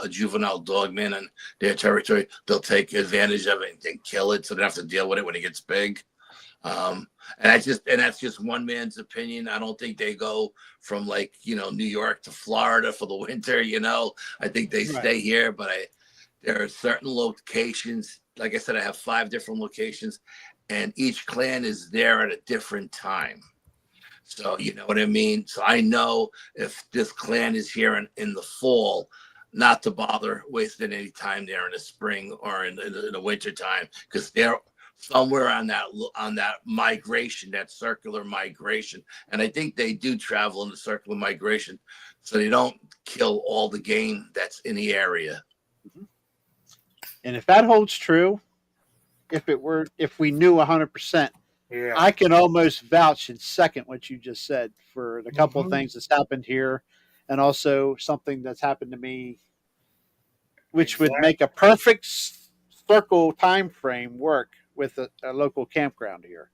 S3: juvenile dogman in their territory, they'll take advantage of it and kill it, so they don't have to deal with it when it gets big. And that's just one man's opinion. I don't think they go from New York to Florida for the winter. You know, I think they stay here, but there are certain locations. Like I said, I have 5 different locations, and each clan is there at a different time. So, you know what I mean? So I know if this clan is here in the fall, not to bother wasting any time there in the spring or in the winter time, because they're somewhere on that migration, that circular migration. And I think they do travel in the circular migration, so they don't kill all the game that's in the area.
S1: And if that holds true, if we knew 100%, I can almost vouch and second what you just said for the couple of things that's happened here, and also something that's happened to me, which would make a perfect circle time frame work with a local campground here.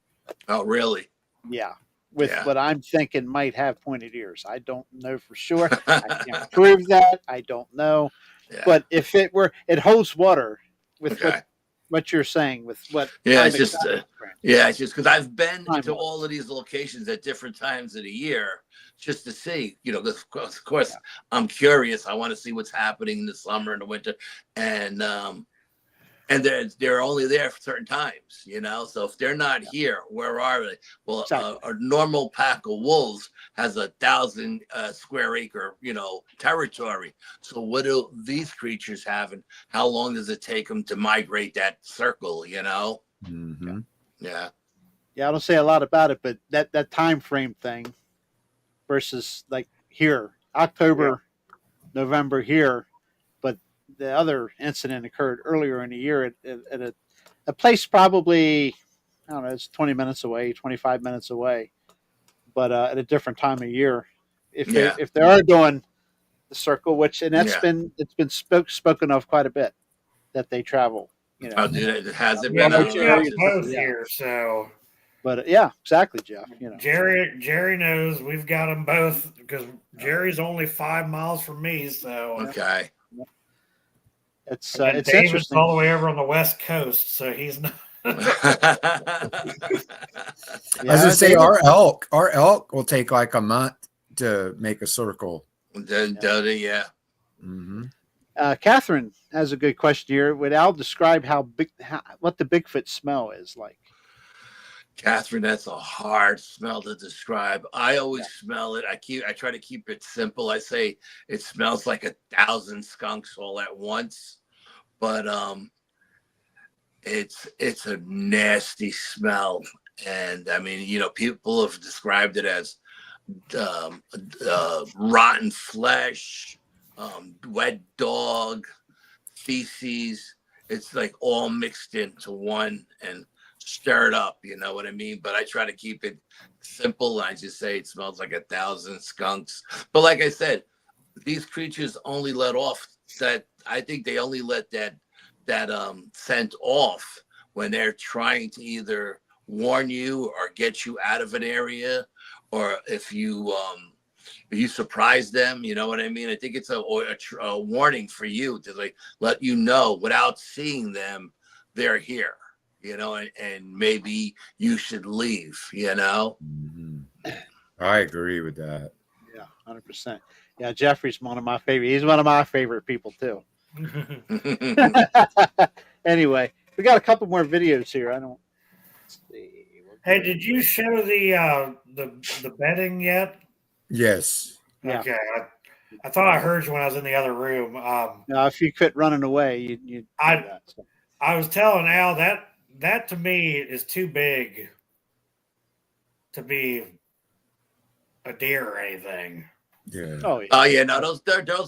S3: Oh, really?
S1: Yeah. With what I'm thinking might have pointed ears. I don't know for sure. I can't prove that. I don't know. Yeah. But if it holds water with what you're saying, with what.
S3: Yeah, it's just because I've been to all of these locations at different times of the year just to see, of course, I'm curious. I want to see what's happening in the summer and the winter. And they're only there for certain times, So if they're not here, where are they? Well, a normal pack of wolves has 1,000 square acre, territory. So what do these creatures have, and how long does it take them to migrate that circle?
S4: Mm-hmm.
S3: Yeah.
S1: Yeah, I don't say a lot about it, but that time frame thing versus like here, October, November here. the other incident occurred earlier in the year at a place probably, I don't know, it's 20 minutes away, 25 minutes away, but at a different time of year.
S3: Yeah.
S1: If they are doing the circle, which and
S3: Yeah.
S1: it's been spoken of quite a bit that they travel. You know,
S3: Oh, dude, has it
S2: Yeah,
S3: been?
S1: Well,
S2: but
S3: I
S2: you
S3: don't
S2: got
S3: know.
S2: both
S1: Yeah.
S2: here, so
S1: but yeah, exactly, Jeff. You know,
S2: Jerry knows we've got them both because Jerry's only 5 miles from me, so
S3: Okay.
S1: it's
S2: and then
S1: it's
S2: David's
S1: interesting.
S2: all the way over on the west coast, so he's not.
S4: I was
S1: Yeah,
S4: gonna say
S1: David,
S4: our elk will take like a month to make a circle.
S3: Yeah.
S4: Mm-hmm.
S1: Catherine has a good question here. Would Al describe what the Bigfoot smell is like?
S3: Catherine, that's a hard smell to describe. I always smell it. I try to keep it simple. I say it smells like 1,000 skunks all at once, but it's a nasty smell. And I mean, you know, people have described it as rotten flesh, wet dog, feces. It's like all mixed into one and stirred up, you know what I mean? But I try to keep it simple. I just say it smells like 1,000 skunks. But like I said, these creatures only let off that. I think they only let that scent off when they're trying to either warn you or get you out of an area, or if you surprise them, you know what I mean? I think it's a warning for you to like let you know without seeing them they're here, you know, and maybe you should leave, you know.
S4: Mm-hmm. I agree with that.
S1: Yeah, 100%. Yeah, Jeffrey's one of my favorite. He's one of my favorite people too. Anyway, we got a couple more videos here. I don't see.
S2: Hey, did you show the bedding yet?
S4: Yes.
S1: Yeah.
S2: Okay, I thought I heard you when I was in the other room.
S1: Now, if you quit running away, you do that. So.
S2: I was telling Al that to me is too big to be a deer or anything.
S4: Yeah.
S1: Oh yeah.
S3: Oh yeah, no, those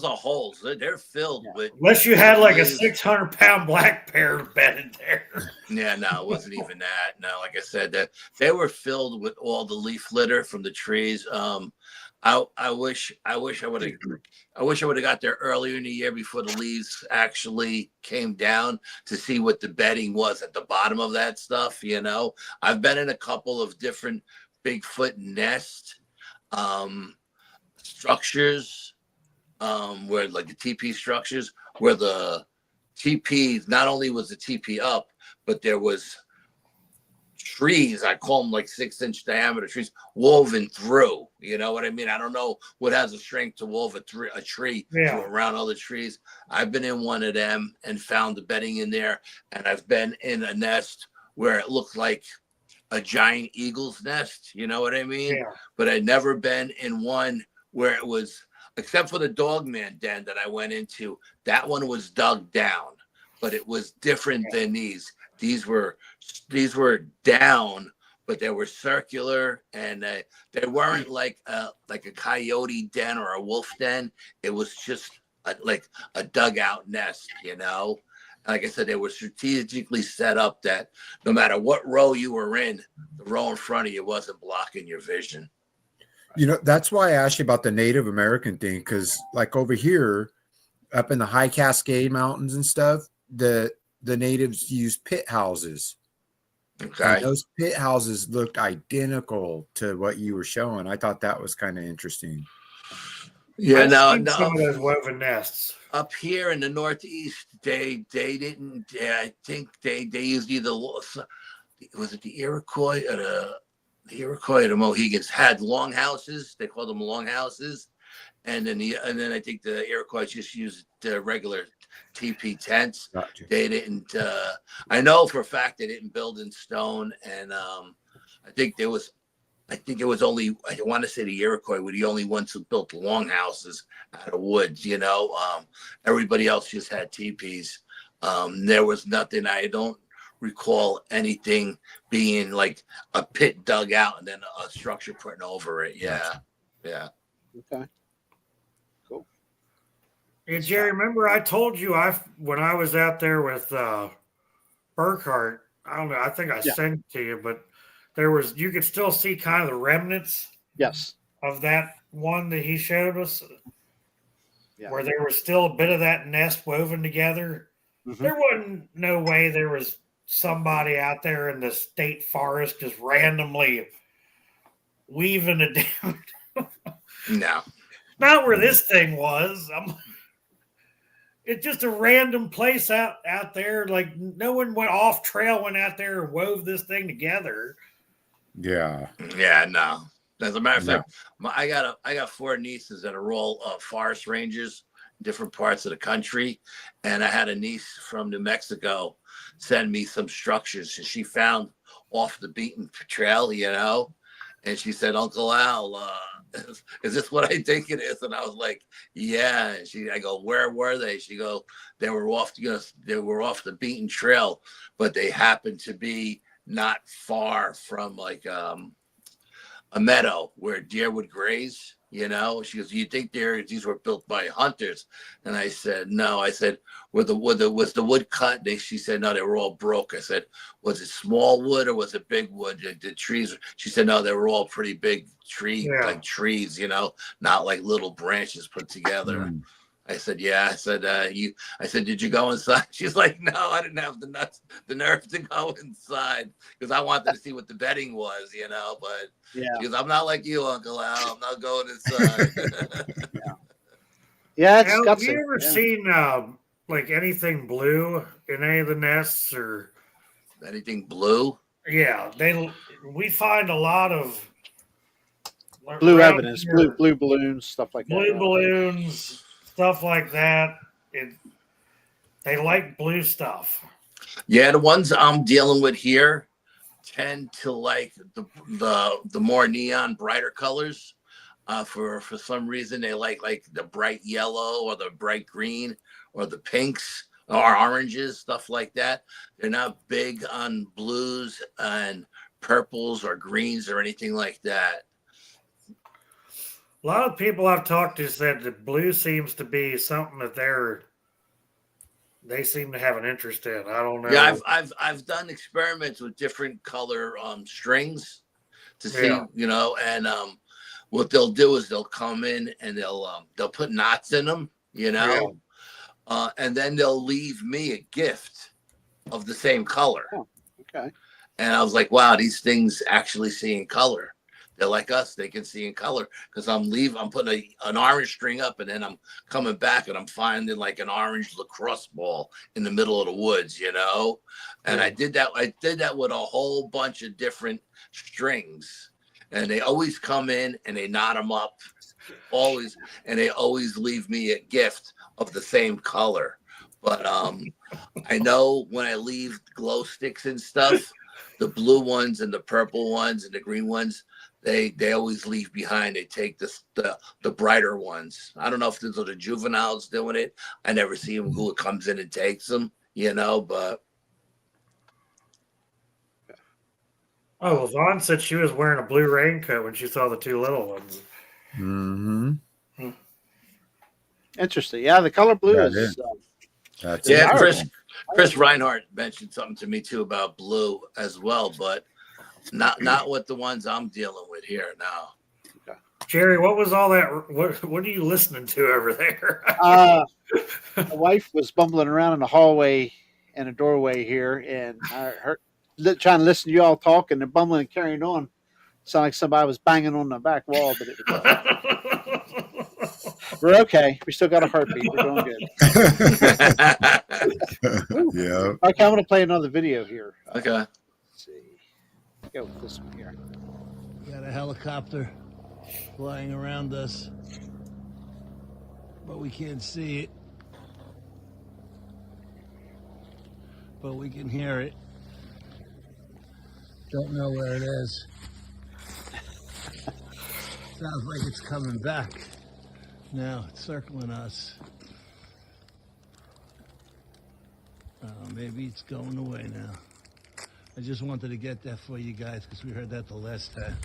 S3: are holes. They're filled with.
S2: Unless you had like a 600-pound black bear bedded there.
S3: Yeah, no, it wasn't even that. No, like I said, that they were filled with all the leaf litter from the trees. I wish I would have got there earlier in the year before the leaves actually came down to see what the bedding was at the bottom of that stuff. You know, I've been in a couple of different Bigfoot nest structures, where like the TP structures, where the TP not only was the TP up, but there was trees, I call them like 6-inch diameter trees, woven through. You know what I mean? I don't know what has the strength to wove a tree to around other trees. I've been in one of them and found the bedding in there, and I've been in a nest where it looked like a giant eagle's nest. You know what I mean?
S2: Yeah.
S3: But I'd never been in one where it was, except for the Dogman den that I went into, that one was dug down, but it was different than these. These were down, but they were circular, and they weren't like a coyote den or a wolf den. It was just like a dugout nest, you know. Like I said, they were strategically set up that no matter what row you were in, the row in front of you wasn't blocking your vision.
S4: You know, that's why I asked you about the Native American thing, because like over here, up in the high Cascade Mountains and stuff, the natives use pit houses.
S3: Okay.
S4: And those pit houses looked identical to what you were showing. I thought that was kind of interesting.
S3: Yeah,
S2: I've
S3: no.
S2: seen some of those woven nests.
S3: Up here in the Northeast, they didn't. I think they used either, was it the Iroquois or the Mohegans had long houses. They called them long houses, and then I think the Iroquois just used the regular TP tents.
S4: Gotcha.
S3: They didn't. I know for a fact they didn't build in stone, and I think it was only, I want to say the Iroquois were the only ones who built long houses out of wood. You know, everybody else just had teepees. There was nothing. I don't recall anything being like a pit dug out and then a structure put over it. Yeah,
S4: Gotcha.
S3: yeah.
S1: Okay. Cool.
S2: Hey, Jerry, remember I told you when I was out there with Burkhart, I don't know, I think I
S1: Yeah.
S2: sent it to you, but you could still see kind of the remnants
S1: Yes.
S2: of that one that he showed us,
S1: Yeah.
S2: where there was still a bit of that nest woven together.
S1: Mm-hmm.
S2: There wasn't no way there was somebody out there in the state forest just randomly weaving it down.
S3: No.
S2: Not where this thing was. It's just a random place out there. Like no one went off trail, went out there and wove this thing together.
S4: Yeah.
S3: Yeah, no. As a matter of
S4: No.
S3: fact, I got 4 nieces that are all forest rangers, different parts of the country, and I had a niece from New Mexico send me some structures that she found off the beaten trail, and she said, "Uncle Al, is this what I think it is?" And I was like, "Yeah." And I go, "Where were they?" She go, "They were off, they were off the beaten trail, but they happened to be not far from like a meadow where deer would graze." She goes, "You think these were built by hunters?" And I said, "No." I said, was the wood cut?" She said, "No, they were all broke." I said, "Was it small wood or was it big wood? The trees?" She said, "No, they were all pretty big like trees, not like little branches put together."
S4: Mm.
S3: I said, "Yeah." I said, I said, "Did you go inside?" She's like, "No, I didn't have the nerve to go inside because I wanted to see what the bedding was, but
S1: Yeah.
S3: she goes, "I'm not like you, Uncle Al. I'm not going inside."
S1: Yeah, it's
S2: Al, have
S1: gutsy.
S2: you ever seen like anything blue in any of the nests or
S3: Anything blue?
S2: Yeah, we find a lot of
S1: Blue
S2: around
S1: evidence,
S2: here,
S1: blue balloons, stuff like that.
S2: blue
S1: Yeah.
S2: balloons, stuff like that. They like blue stuff.
S3: Yeah, the ones I'm dealing with here tend to like the more neon, brighter colors. For some reason, they like the bright yellow or the bright green or the pinks or oranges, stuff like that. They're not big on blues and purples or greens or anything like that.
S2: A lot of people I've talked to said that blue seems to be something that they seem to have an interest in. I don't know.
S3: Yeah, I've done experiments with different color strings to see, and what they'll do is they'll come in and they'll put knots in them, and then they'll leave me a gift of the same color.
S1: Oh, okay.
S3: And I was like, wow, these things actually see in color. They're like us; they can see in color because I'm putting an orange string up, and then I'm coming back, and I'm finding like an orange lacrosse ball in the middle of the woods, And I did that with a whole bunch of different strings, and they always come in and they knot them up, always, and they always leave me a gift of the same color. But I know when I leave glow sticks and stuff, the blue ones and the purple ones and the green ones, they always leave behind. They take the brighter ones. I don't know if these are the juveniles doing it. I never see them who comes in and takes them, but.
S2: Oh, well, Vaughn said she was wearing a blue raincoat when she saw the 2 little ones.
S4: Mm-hmm.
S1: Interesting. Yeah, the color blue
S4: That
S1: is.
S4: That's
S3: Yeah,
S1: powerful.
S3: Chris Reinhardt mentioned something to me too about blue as well, but not with the ones I'm dealing with here now.
S2: Jerry, what was all that? What are you listening to over there?
S1: My wife was bumbling around in the hallway and a doorway here, and I heard trying to listen to you all talk, and they're bumbling and carrying on. Sound like somebody was banging on the back wall, but it was. We're okay. We still got a heartbeat. We're doing good.
S4: Yeah.
S1: Okay, I'm going to play another video here.
S3: Okay.
S1: Let's see. Go with this one here.
S6: We got a helicopter flying around us, but we can't see it. But we can hear it. Don't know where it is. Sounds like it's coming back. Now it's circling us. Maybe it's going away now. I just wanted to get that for you guys because we heard that the last time.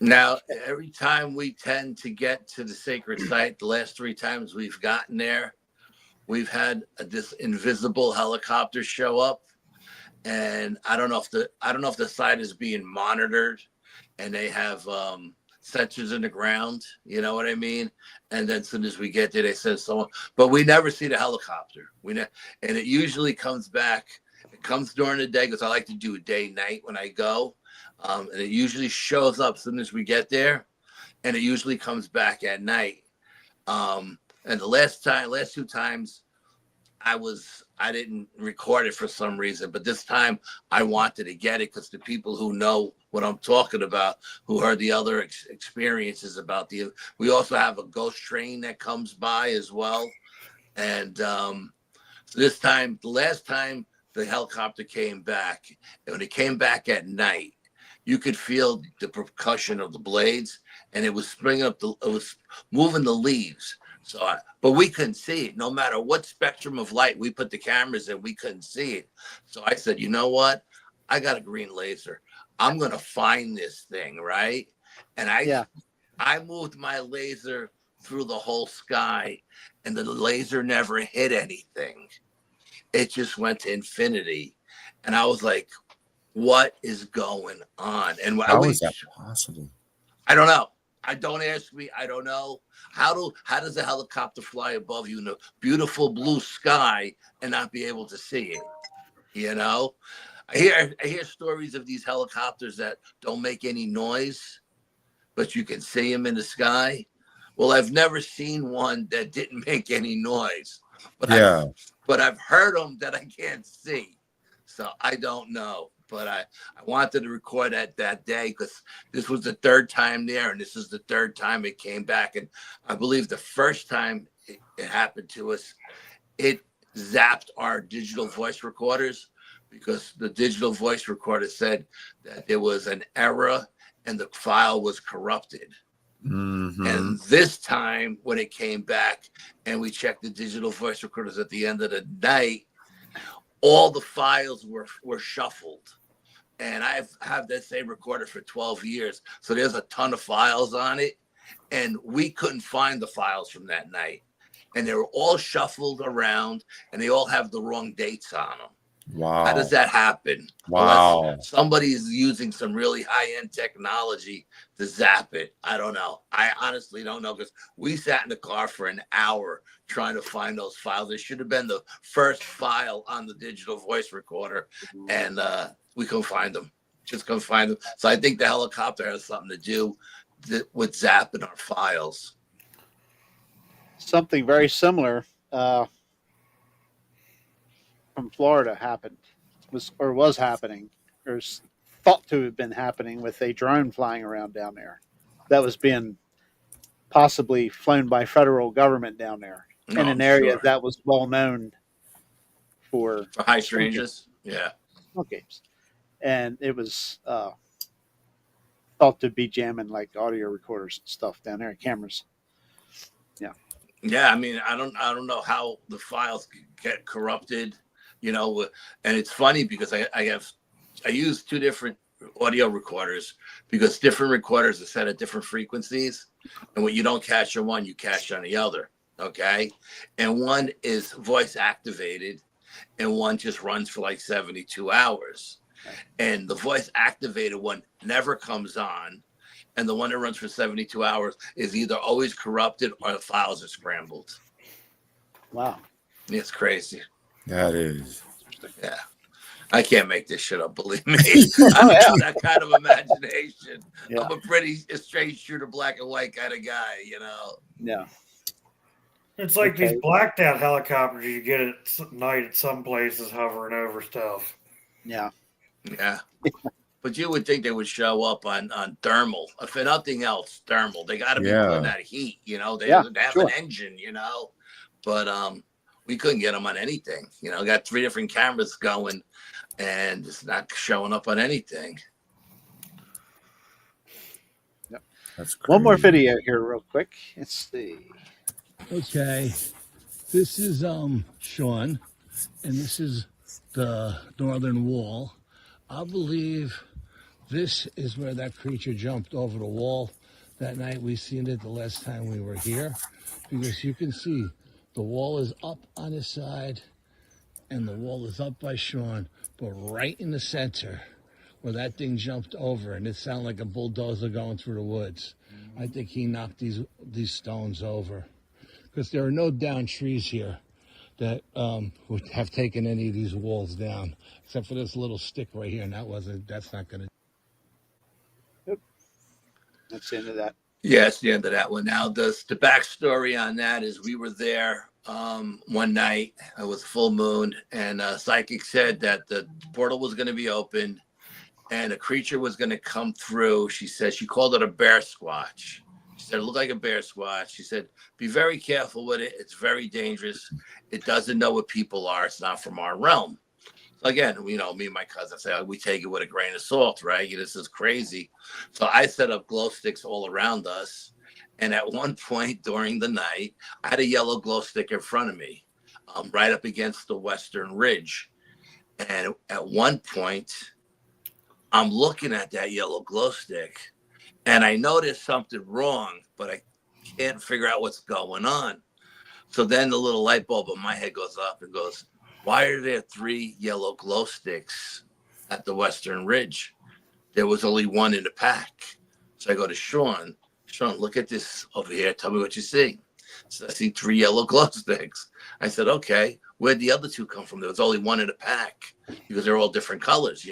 S3: Now, every time we tend to get to the sacred site, the last 3 times we've gotten there, we've had this invisible helicopter show up, and I don't know if the site is being monitored, and they have sensors in the ground. You know what I mean? And then as soon as we get there, they send someone, but we never see the helicopter. And it usually comes back. It comes during the day because I like to do a day-night when I go. And it usually shows up as soon as we get there, and it usually comes back at night. And the last 2 times I didn't record it for some reason, but this time I wanted to get it because the people who know what I'm talking about, who heard the other experiences about we also have a ghost train that comes by as well. And so the last time the helicopter came back, and when it came back at night, you could feel the percussion of the blades, and it was it was moving the leaves. So, but we couldn't see it. No matter what spectrum of light we put the cameras in, we couldn't see it. So I said, you know what? I got a green laser. I'm gonna find this thing, right? And I moved my laser through the whole sky, and the laser never hit anything. It just went to infinity, and I was like, what is going on? And
S4: how is that possible?
S3: I don't know. Don't ask me. I don't know. How does a helicopter fly above you in a beautiful blue sky and not be able to see it? You know, I hear stories of these helicopters that don't make any noise, but you can see them in the sky. Well, I've never seen one that didn't make any noise, but I've heard them that I can't see. So I don't know. But I wanted to record that day because this was the 3rd time there, and this is the 3rd time it came back. And I believe the first time it happened to us, it zapped our digital voice recorders because the digital voice recorder said that there was an error and the file was corrupted.
S4: Mm-hmm.
S3: And this time when it came back and we checked the digital voice recorders at the end of the night, all the files were shuffled. And I've had that same recorder for 12 years. So there's a ton of files on it. And we couldn't find the files from that night. And they were all shuffled around, and they all have the wrong dates on them.
S4: Wow.
S3: How does that happen?
S4: Wow.
S3: Unless somebody's using some really high-end technology to zap it. I don't know. I honestly don't know, because we sat in the car for an hour trying to find those files. It should have been the first file on the digital voice recorder, and we couldn't find them. Just couldn't find them. So I think the helicopter has something to do with zapping our files.
S1: Something very similar from Florida happened, was happening, or is thought to have been happening, with a drone flying around down there that was being possibly flown by federal government down there in an area that was well known for
S3: high strangeness. Yeah.
S1: Games. And it was thought to be jamming like audio recorders and stuff down there, cameras. Yeah.
S3: Yeah, I mean, I don't know how the files get corrupted, you know. And it's funny because I use 2 different audio recorders, because different recorders are set at different frequencies, and when you don't catch on one, you catch on the other. Okay, and one is voice activated, and one just runs for like 72 hours. And the voice activated one never comes on. And the one that runs for 72 hours is either always corrupted or the files are scrambled.
S1: Wow.
S3: It's crazy.
S4: That is.
S3: Yeah. I can't make this shit up, believe me. I have that kind of imagination. Yeah. I'm a pretty straight shooter, black and white kind of guy, you know?
S1: Yeah.
S2: It's like these blacked out helicopters you get at night at some places hovering over stuff.
S1: Yeah.
S3: Yeah. But you would think they would show up on thermal. If nothing else, thermal. They got to be putting that heat, you know. They have an engine, you know. But we couldn't get them on anything. You know, got 3 different cameras going, and it's not showing up on anything.
S1: Yep.
S4: That's crazy.
S1: One more video here real quick. Let's see.
S6: Okay. This is Sean, and this is the northern wall. I believe This is where that creature jumped over the wall that night. We seen it the last time we were here, because you can see the wall is up on his side and the wall is up by Sean, but right in the center where that thing jumped over, and it sounded like a bulldozer going through the woods. I think he knocked these stones over, because there are no down trees here that would have taken any of these walls down, except for this little stick right here, and that's not going to.
S1: That's the end of that.
S3: Yeah, it's the end of that one. Now, the backstory on that is we were there one night. It was full moon, and Psychic said that the portal was going to be opened and a creature was going to come through. She said she called it a bear squatch. She said it looked like a bear squatch. She said, be very careful with it. It's very dangerous. It doesn't know what people are. It's not from our realm. So again, me and my cousin say, we take it with a grain of salt, right? This is crazy. So I set up glow sticks all around us. And at one point during the night, I had a yellow glow stick in front of me, right up against the western ridge. And at one point, I'm looking at that yellow glow stick and I noticed something wrong, but I can't figure out what's going on. So then the little light bulb in my head goes up and goes, why are there 3 yellow glow sticks at the western ridge? There was only one in the pack. So I go to Sean, look at this over here. Tell me what you see. So I see 3 yellow glow sticks. I said, okay, where'd the other 2 come from? There was only one in the pack because they're all different colors,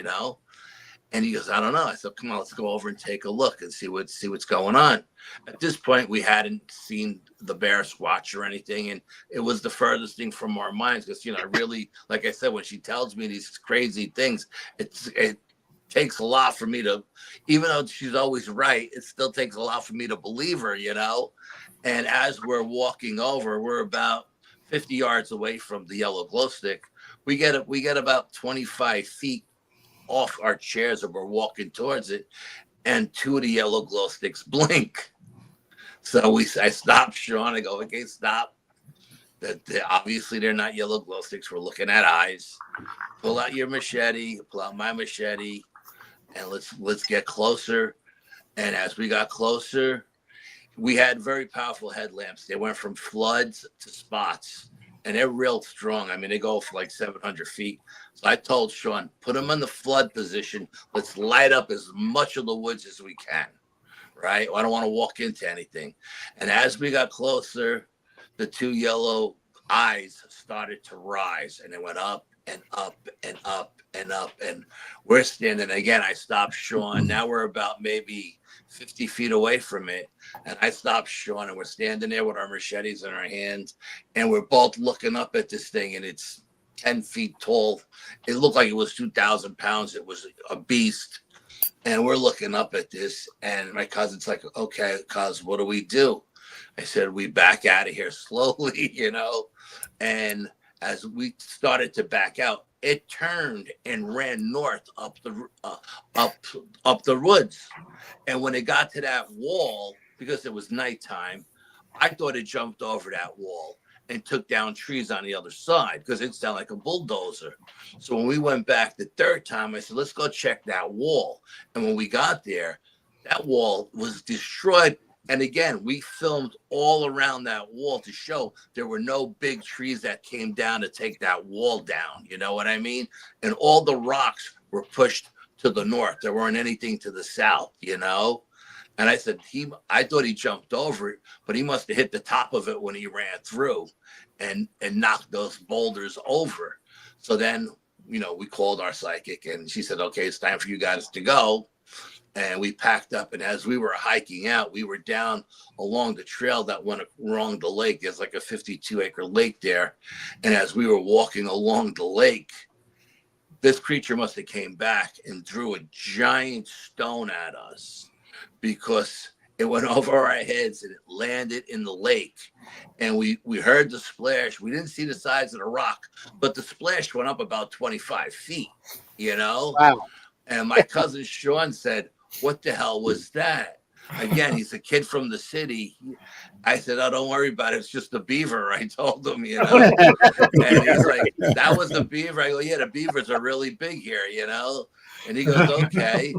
S3: And he goes, I don't know. I said, come on, let's go over and take a look and see what's going on. At this point, we hadn't seen the bear squatch or anything, and it was the furthest thing from our minds because, I really, like I said, when she tells me these crazy things, it takes a lot for me to, even though she's always right, it still takes a lot for me to believe her, And as we're walking over, we're about 50 yards away from the yellow glow stick. We get about 25 feet off our chairs and we're walking towards it, and 2 of the yellow glow sticks blink. So I stopped Sean. I go, okay, stop. Obviously they're not yellow glow sticks. We're looking at eyes. Pull out your machete. Pull out my machete, and let's get closer. And as we got closer, we had very powerful headlamps. They went from floods to spots. And they're real strong. I mean, they go for like 700 feet. So I told Sean, put them in the flood position. Let's light up as much of the woods as we can, right? I don't want to walk into anything. And as we got closer, the 2 yellow eyes started to rise. And it went up and up and up and up. And we're standing again. I stopped Sean. Now we're about maybe 50 feet away from it. And I stopped Sean, and we're standing there with our machetes in our hands. And we're both looking up at this thing, and it's 10 feet tall. It looked like it was 2,000 pounds. It was a beast. And we're looking up at this. And my cousin's like, okay, cuz, what do we do? I said, we back out of here slowly, And as we started to back out, it turned and ran north up the woods. And when it got to that wall, because it was nighttime, I thought it jumped over that wall and took down trees on the other side because it sounded like a bulldozer. So when we went back the 3rd time, I said, let's go check that wall. And when we got there, that wall was destroyed. And again, we filmed all around that wall to show there were no big trees that came down to take that wall down. You know what I mean? And all the rocks were pushed to the north. There weren't anything to the south, And I said, I thought he jumped over it, but he must have hit the top of it when he ran through and knocked those boulders over. So then, we called our psychic, and she said, okay, it's time for you guys to go. And we packed up, and as we were hiking out, we were down along the trail that went along the lake. There's like a 52-acre lake there. And as we were walking along the lake, this creature must have came back and threw a giant stone at us because it went over our heads and it landed in the lake. And we heard the splash. We didn't see the size of the rock, but the splash went up about 25 feet,
S1: Wow.
S3: And my cousin Sean said, what the hell was that? Again, he's a kid from the city. I said, oh, don't worry about it. It's just a beaver. I told him, And he's like, that was the beaver. I go, yeah, the beavers are really big here, And he goes, okay.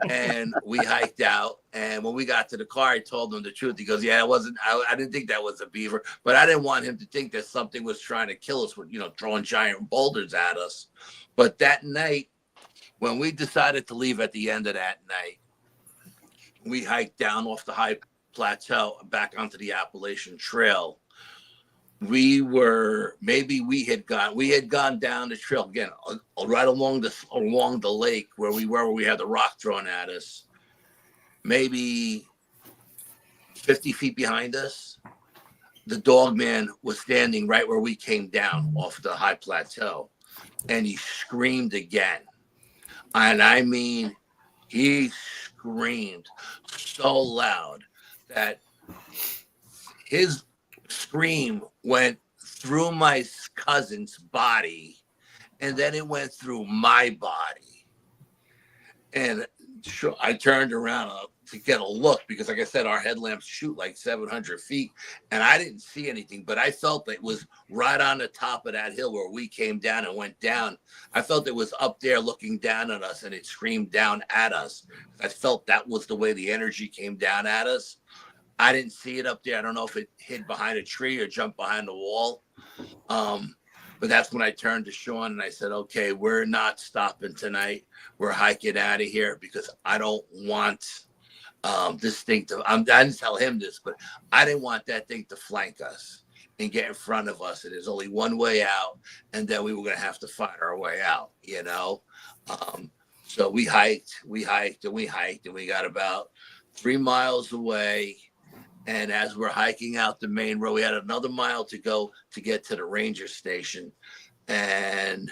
S3: And we hiked out. And when we got to the car, I told him the truth. He goes, yeah, I didn't think that was a beaver, but I didn't want him to think that something was trying to kill us with, throwing giant boulders at us. But that night, when we decided to leave at the end of that night, we hiked down off the high plateau back onto the Appalachian Trail. We had gone down the trail again, right along the lake where we had the rock thrown at us. Maybe 50 feet behind us, the dog man was standing right where we came down off the high plateau, and he screamed again. And I mean, he screamed so loud that his scream went through my cousin's body, and then it went through my body. And I turned around to get a look because, like I said, our headlamps shoot like 700 feet, and I didn't see anything, but I felt it was right on the top of that hill where we came down and went down. I felt it was up there looking down at us, and it screamed down at us. I felt that was the way the energy came down at us. I didn't see it up there. I don't know if it hid behind a tree or jumped behind the wall. But that's when I turned to Sean and I said, okay, we're not stopping tonight. We're hiking out of here because I don't want this thing to, I didn't tell him this, but I didn't want that thing to flank us and get in front of us. And there's only one way out, and then we were going to have to find our way out, So we hiked, and we got about 3 miles away. And as we're hiking out the main road, we had another mile to go to get to the ranger station. And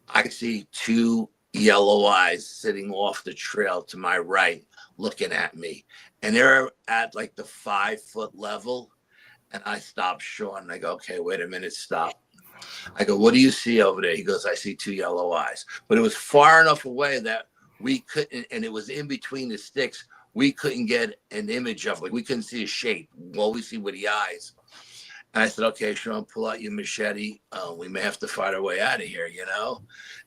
S3: I see 2 yellow eyes sitting off the trail to my right, looking at me. And they're at like the 5-foot level. And I stopped Sean and I go, okay, wait a minute, stop. I go, what do you see over there? He goes, I see 2 yellow eyes. But it was far enough away that we couldn't, and it was in between the sticks. We couldn't get an image of, like, we couldn't see a shape. All we see were the eyes. And I said, okay, Sean, pull out your machete. We may have to fight our way out of here,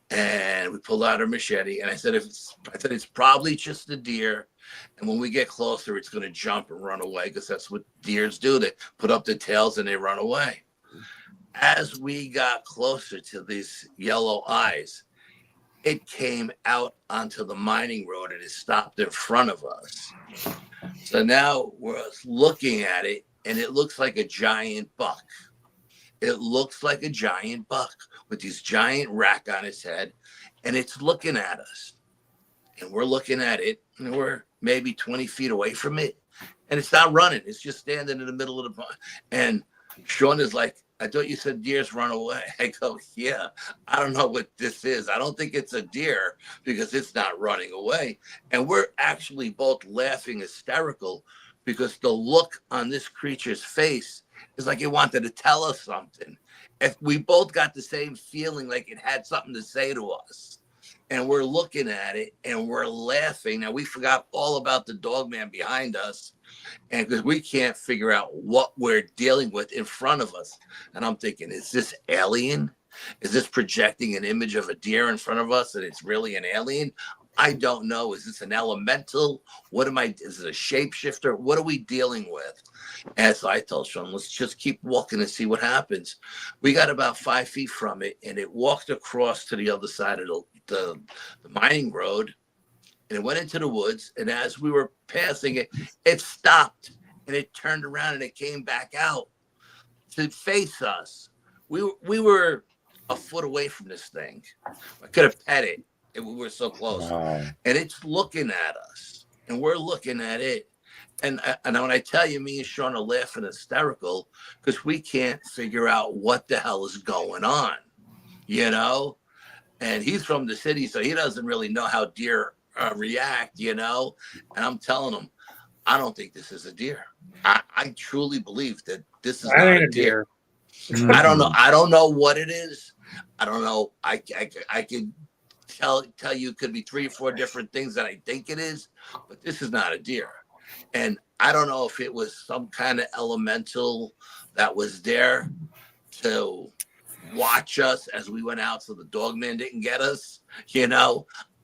S3: And we pulled out our machete. And I said, it's probably just a deer. And when we get closer, it's going to jump and run away because that's what deers do. They put up their tails and they run away. As we got closer to these yellow eyes, it came out onto the mining road and it stopped in front of us. So now we're looking at it and it looks like a giant buck. It looks like a giant buck with this giant rack on its head, and it's looking at us. And we're looking at it, and we're maybe 20 feet away from it, and it's not running. It's just standing in the middle of the pond. And Sean is like, I thought you said deers run away. I go, yeah, I don't know what this is. I don't think it's a deer because it's not running away. And we're actually both laughing hysterical because the look on this creature's face is like it wanted to tell us something. If we both got the same feeling, like it had something to say to us. And we're looking at it and we're laughing. Now, we forgot all about the dog man behind us. And because we can't figure out what we're dealing with in front of us. And I'm thinking, is this alien? Is this projecting an image of a deer in front of us and it's really an alien? I don't know. Is this an elemental? Is it a shapeshifter? What are we dealing with? And so I told Sean, let's just keep walking and see what happens. We got about 5 feet from it and it walked across to the other side of the mining road. And it went into the woods. And as we were passing it, it stopped and it turned around and it came back out to face us. We were a foot away from this thing. I could have pet it. We were so close. Wow. And it's looking at us and we're looking at it. And when I tell you, me and Sean are laughing hysterical because we can't figure out what the hell is going on, And he's from the city, so he doesn't really know how deer react, And I'm telling him, I don't think this is a deer. I truly believe that this is not a deer. I don't know. I don't know what it is. I don't know. I could tell you it could be 3 or 4 different things that I think it is, but this is not a deer. And I don't know if it was some kind of elemental that was there to watch us as we went out so the dog man didn't get us,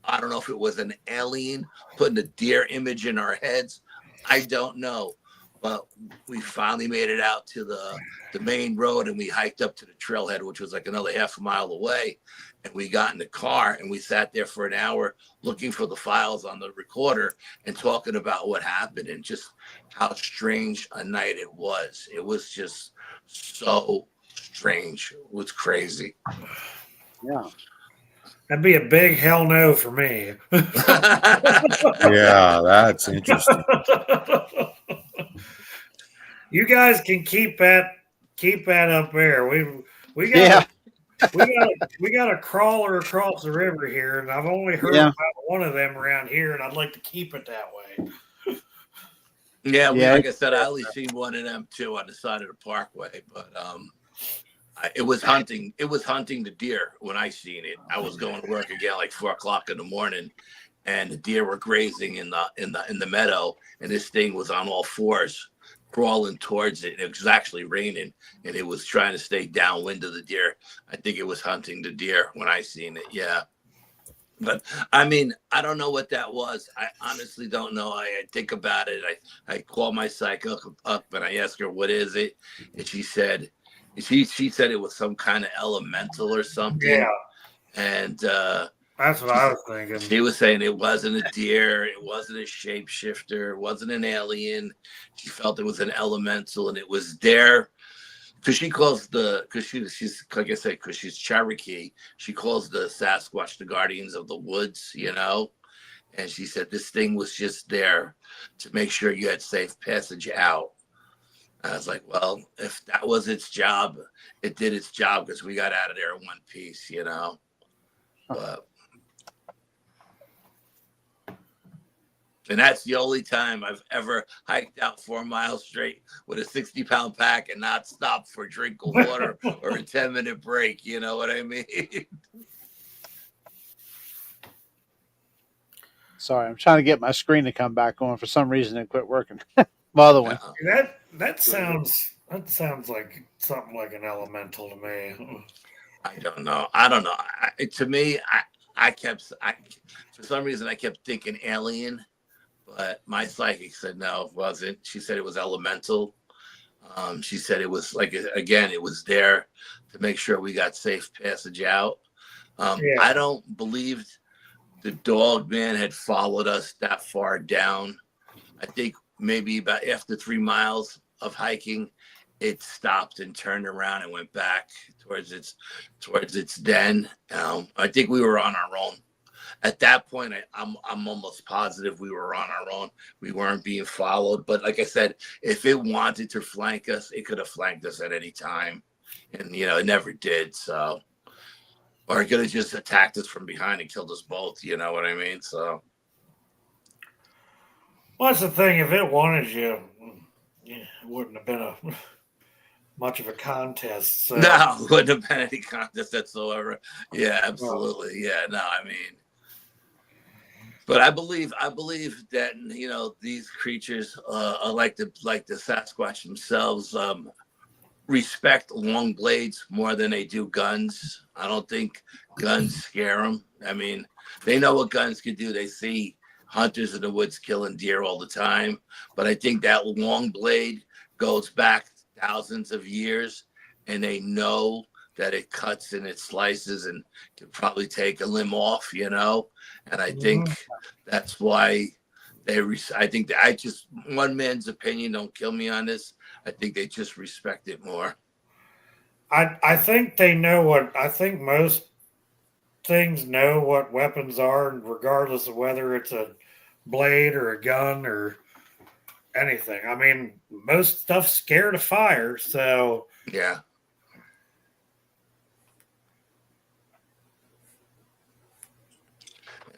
S3: I don't know if it was an alien putting a deer image in our heads. I don't know. But we finally made it out to the main road, and we hiked up to the trailhead, which was like another half a mile away. And we got in the car and we sat there for an hour looking for the files on the recorder and talking about what happened and just how strange a night it was. It was just so strange. It was crazy.
S1: Yeah.
S2: That'd be a big hell no for me.
S4: Yeah, that's interesting.
S2: You guys can keep that up there. We got
S1: Yeah.
S2: we got a crawler across the river here, and I've only heard
S1: Yeah.
S2: about one of them around here, and I'd like to keep it that way.
S3: Yeah,
S1: Yeah.
S3: like I said, I only seen one of them too on the side of the parkway, but it was hunting. It was hunting the deer when I seen it. I was going to work again like 4:00 in the morning, and the deer were grazing in the meadow, and this thing was on all fours, crawling towards it. It was actually raining, and it was trying to stay downwind of the deer. I think it was hunting the deer when I seen it. Yeah. But I mean, I don't know what that was. I honestly don't know. I think about it. I call my psycho up and I ask her, what is it? And she said it was some kind of elemental or something.
S2: Yeah,
S3: And
S2: that's what I was thinking.
S3: she was saying it wasn't a deer, it wasn't a shapeshifter, it wasn't an alien. She felt it was an elemental, and it was there. Because she calls she's like I said, because she's Cherokee, she calls the Sasquatch the guardians of the woods, you know. And she said this thing was just there to make sure you had safe passage out. I was like, well, if that was its job, it did its job because we got out of there in one piece, you know. But and that's the only time I've ever hiked out 4 miles straight with a 60-pound pack and not stopped for a drink of water or a 10-minute break. You know what I mean?
S1: Sorry, I'm trying to get my screen to come back on. For some reason, it quit working. My other one.
S2: That sounds like something like an elemental to me.
S3: I don't know. To me, I kept for some reason I kept thinking alien. But my psychic said no, it wasn't. She said it was elemental. She said it was like, again, it was there to make sure we got safe passage out. I don't believe the dog man had followed us that far down. I think maybe about after 3 miles of hiking, it stopped and turned around and went back towards its den. I think we were on our own. At that point, I'm almost positive we were on our own. We weren't being followed. But like I said, if it wanted to flank us, it could have flanked us at any time. And, you know, it never did. So, or it could have just attacked us from behind and killed us both. You know what I mean? So.
S2: Well, that's the thing. If it wanted you, it wouldn't have been much of a contest. So.
S3: No, it wouldn't have been any contest whatsoever. Yeah, absolutely. Yeah, no, I mean. But I believe that, you know, these creatures are like the Sasquatch themselves, respect long blades more than they do guns. I don't think guns scare them. I mean, they know what guns can do. They see hunters in the woods killing deer all the time. But I think that long blade goes back thousands of years, and they know that it cuts and it slices and can probably take a limb off, you know. And I think that's why I think that one man's opinion, don't kill me on this. I think they just respect it more.
S2: I think they know I think most things know what weapons are, regardless of whether it's a blade or a gun or anything. I mean, most stuff's scared of fire, so
S3: yeah.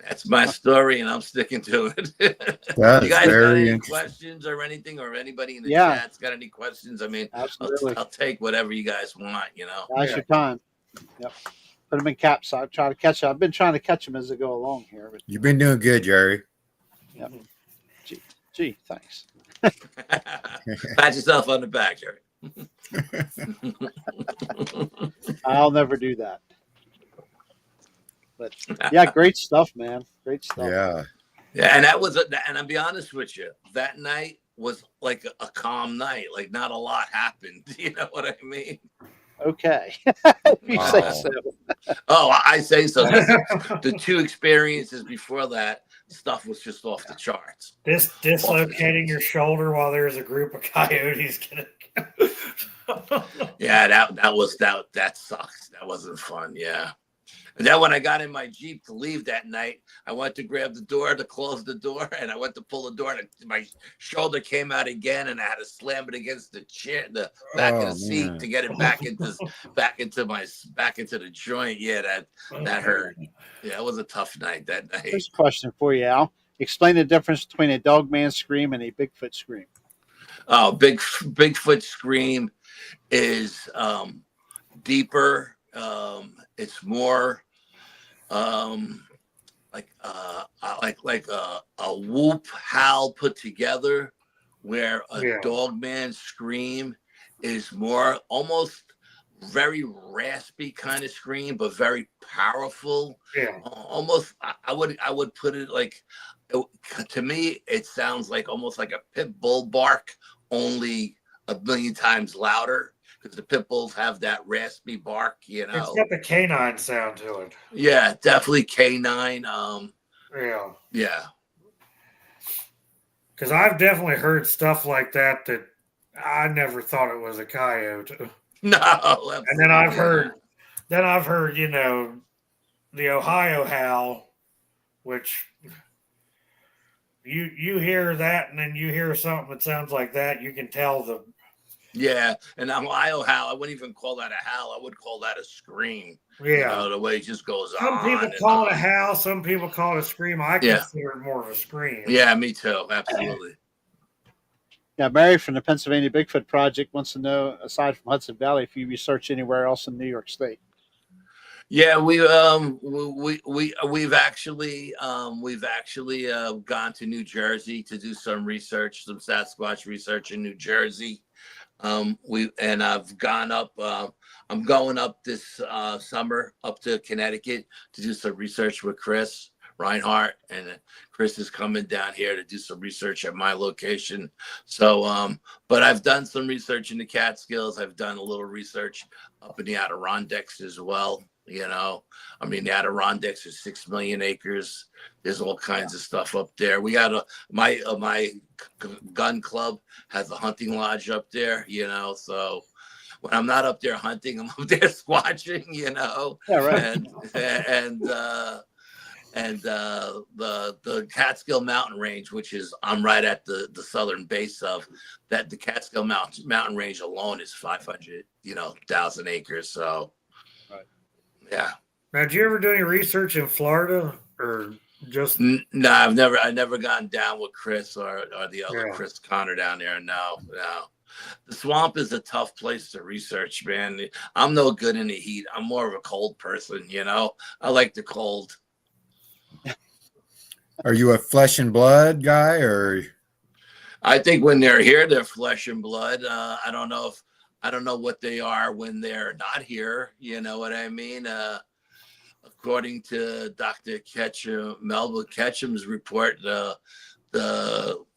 S3: That's my story, and I'm sticking to it.
S4: That's
S3: you guys got
S4: very
S3: any
S4: interesting.
S3: questions or anything, or anybody in the
S1: Yeah.
S3: chat's got any questions? I mean,
S1: Absolutely.
S3: I'll take whatever you guys want, you know.
S1: Now's your time. Yep. Put them in caps. I've tried to catch them. I've been trying to catch them as they go along here. But
S4: You've been doing good, Jerry.
S1: yep. Gee, thanks.
S3: Pat yourself on the back, Jerry.
S1: I'll never do that. But yeah, great stuff, man. Great stuff.
S4: Yeah.
S3: Yeah, and that was, and I'll be honest with you, that night was like a calm night. Like not a lot happened. You know what I mean?
S1: Okay. If you say
S4: Wow.
S1: so.
S3: Oh, I say so. The two experiences before that, stuff was just off the charts.
S2: Dislocating your shoulder while there's a group of coyotes.
S3: Yeah, that sucks. That wasn't fun. Yeah. And then when I got in my Jeep to leave that night, I went to grab the door to close the door, and I went to pull the door, and my shoulder came out again, and I had to slam it against the chair, the back of the seat, to get it back into the joint. Yeah, that hurt. Yeah, it was a tough night that night.
S1: Here's a question for you, Al. Explain the difference between a dog man scream and a Bigfoot scream.
S3: Oh, Bigfoot scream is deeper. It's more like a whoop howl put together, where a dog man scream is more almost very raspy kind of scream, but very powerful.
S2: Yeah.
S3: Almost, I would put it like, to me, it sounds like almost like a pit bull bark, only a million times louder, because the pit bulls have that raspy bark, you know.
S2: It's got the canine sound to it.
S3: Yeah, definitely canine.
S2: Yeah. Because I've definitely heard stuff like that I never thought it was a coyote.
S3: No.
S2: And then I've heard, you know, the Ohio howl, which you hear that, and then you hear something that sounds like that, you can tell the.
S3: Yeah, and Ohio howl, I wouldn't even call that a howl. I would call that a scream.
S2: Yeah.
S3: You know, the way it just goes
S2: Some
S3: on.
S2: people call it a howl. Some people call it a scream. I consider it more of a scream.
S3: Yeah, me too. Absolutely.
S1: Yeah, Mary from the Pennsylvania Bigfoot Project wants to know, aside from Hudson Valley, if you research anywhere else in New York State.
S3: Yeah, we've actually gone to New Jersey to do some research, some Sasquatch research in New Jersey. I've gone up. I'm going up this summer up to Connecticut to do some research with Chris Reinhardt, and Chris is coming down here to do some research at my location. So, but I've done some research in the Catskills. I've done a little research up in the Adirondacks as well. You know, I mean, the Adirondacks are 6 million acres. There's all kinds of stuff up there. We got my gun club has a hunting lodge up there, you know, so when I'm not up there hunting, I'm up there squatching, you know.
S1: Yeah, right.
S3: And the Catskill Mountain Range, which is I'm right at the southern base of that. The Catskill Mountain Range alone is 500,000 acres. So,
S1: right.
S3: Yeah.
S2: Now, did you ever do any research in Florida, or just?
S3: No, I never gone down with Chris or the other Chris Connor down there. No. The swamp is a tough place to research, man. I'm no good in the heat. I'm more of a cold person, you know. I like the cold.
S4: Are you a flesh and blood guy, or?
S3: I think when they're here, they're flesh and blood. I don't know what they are when they're not here. You know what I mean? According to Dr. Ketchum, Melba Ketchum's report, the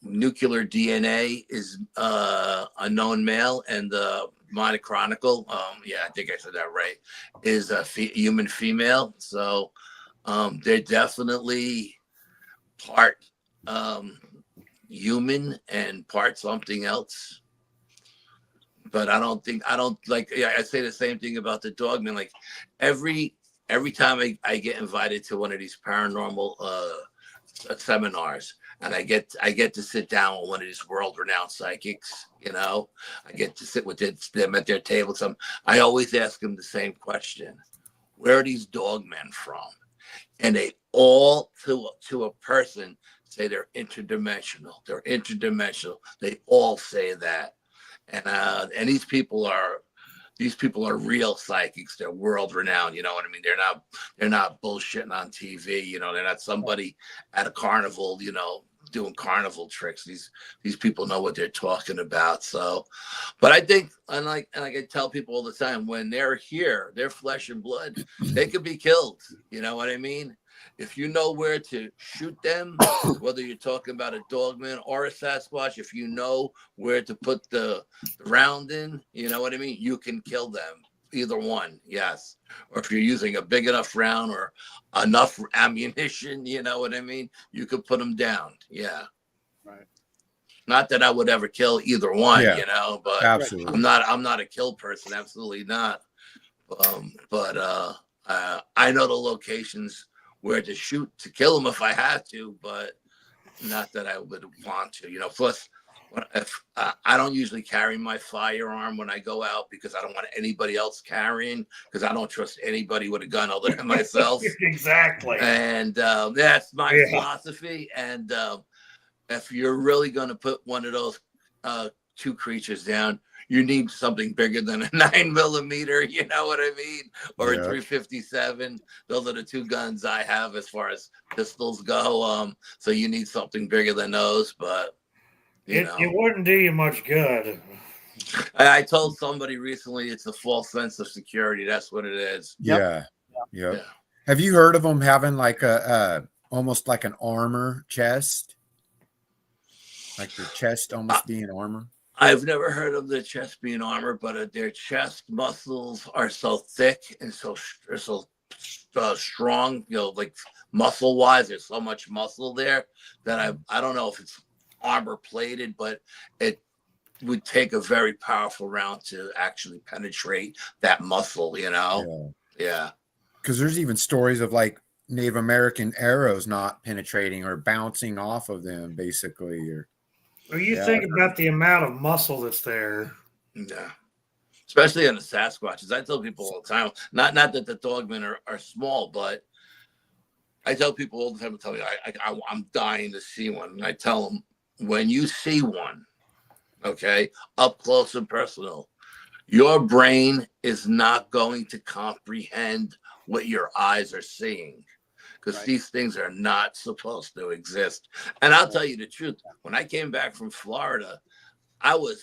S3: nuclear DNA is a known male, and the monochronicle, I think I said that right, is a human female. So they're definitely part human and part something else. But I say the same thing about the dog, man. Like every time I get invited to one of these paranormal seminars, and I get to sit down with one of these world-renowned psychics, you know, I get to sit with them at their table. I always ask them the same question: where are these dog men from? And they all, to a person, say they're interdimensional. They're interdimensional. They all say that. And these people are real psychics. They're world renowned. You know what I mean? They're not bullshitting on TV. You know, they're not somebody at a carnival, you know, doing carnival tricks. These people know what they're talking about. So, but I think, and like I tell people all the time, when they're here, they're flesh and blood. They could be killed. You know what I mean? If you know where to shoot them, whether you're talking about a dogman or a Sasquatch, if you know where to put the round in, you know what I mean? You can kill them. Either one, yes. Or if you're using a big enough round or enough ammunition, you know what I mean? You could put them down. Yeah.
S1: Right.
S3: Not that I would ever kill either one,
S4: Yeah,
S3: you know, but
S4: absolutely.
S3: I'm not a kill person. Absolutely not. But I know the locations where to shoot to kill them if I had to, but not that I would want to, you know. Plus, if I don't usually carry my firearm when I go out because I don't want anybody else carrying, because I don't trust anybody with a gun other than myself.
S2: Exactly.
S3: And that's my philosophy. And if you're really going to put one of those two creatures down, you need something bigger than a 9mm, you know what I mean? Or a 357. Those are the two guns I have as far as pistols go. So you need something bigger than those, but
S2: it wouldn't do you much good.
S3: I told somebody recently it's a false sense of security. That's what it is.
S4: Yeah. Have you heard of them having like a almost like an armor chest? Like their chest almost being armor?
S3: I've never heard of the chest being armor, but their chest muscles are so thick and so strong, you know, like muscle wise, there's so much muscle there that I don't know if it's armor plated, but it would take a very powerful round to actually penetrate that muscle, you know? Yeah.
S4: Because there's even stories of like Native American arrows not penetrating or bouncing off of them, basically. Or
S2: well, you think about the amount of muscle that's there.
S3: Yeah. Especially on the Sasquatches. I tell people all the time, not that the dogmen are small, but I tell people all the time, I'm dying to see one. And I tell them, when you see one, okay, up close and personal, your brain is not going to comprehend what your eyes are seeing, because these things are not supposed to exist. And I'll tell you the truth, when I came back from Florida, I was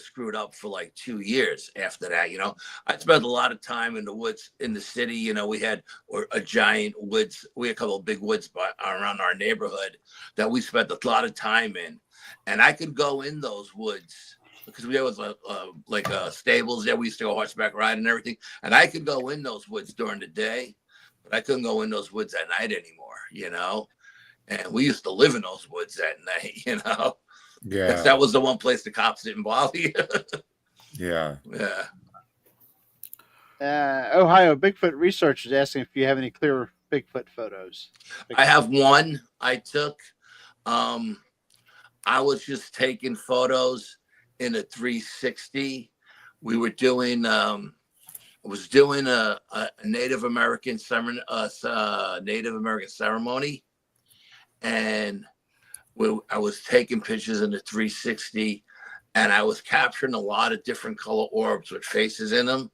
S3: screwed up for like 2 years after that. You know, I spent a lot of time in the woods in the city. You know, we had a giant woods. We had a couple of big woods around our neighborhood that we spent a lot of time in. And I could go in those woods because there was like stables there. We used to go horseback riding and everything. And I could go in those woods during the day, but I couldn't go in those woods at night anymore, you know. And we used to live in those woods at night, you know.
S4: Yeah,
S3: that was the one place the cops didn't bother you.
S4: Yeah.
S1: Ohio Bigfoot Research is asking if you have any clear Bigfoot photos.
S3: I have one I took. I was just taking photos in a 360. We were doing a Native American ceremony, and I was taking pictures in the 360, and I was capturing a lot of different color orbs with faces in them.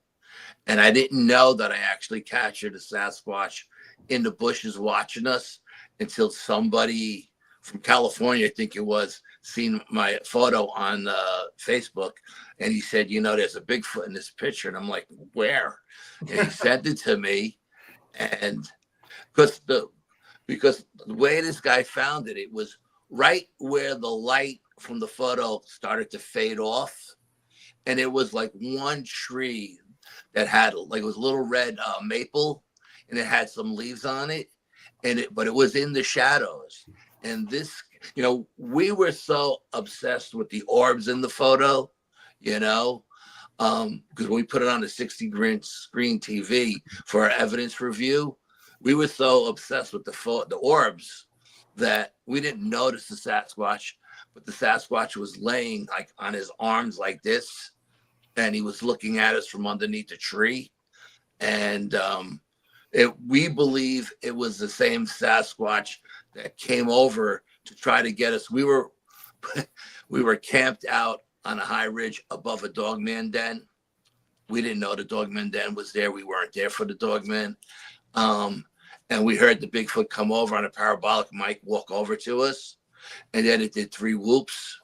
S3: And I didn't know that I actually captured a Sasquatch in the bushes watching us until somebody from California, I think it was, seen my photo on Facebook. And he said, you know, there's a Bigfoot in this picture. And I'm like, where? And he sent it to me. And because the way this guy found it, it was right where the light from the photo started to fade off. And it was like one tree that had, like, it was a little red maple, and it had some leaves on it. But it was in the shadows. And this, you know, we were so obsessed with the orbs in the photo, you know, because when we put it on a 60-inch screen TV for our evidence review, we were so obsessed with the orbs that we didn't notice the Sasquatch, but the Sasquatch was laying like on his arms like this, and he was looking at us from underneath the tree. And we believe it was the same Sasquatch that came over to try to get us. We were camped out on a high ridge above a dogman den. We didn't know the dogman den was there. We weren't there for the dogman. And we heard the Bigfoot come over on a parabolic mic, walk over to us. and then it did 3 whoops.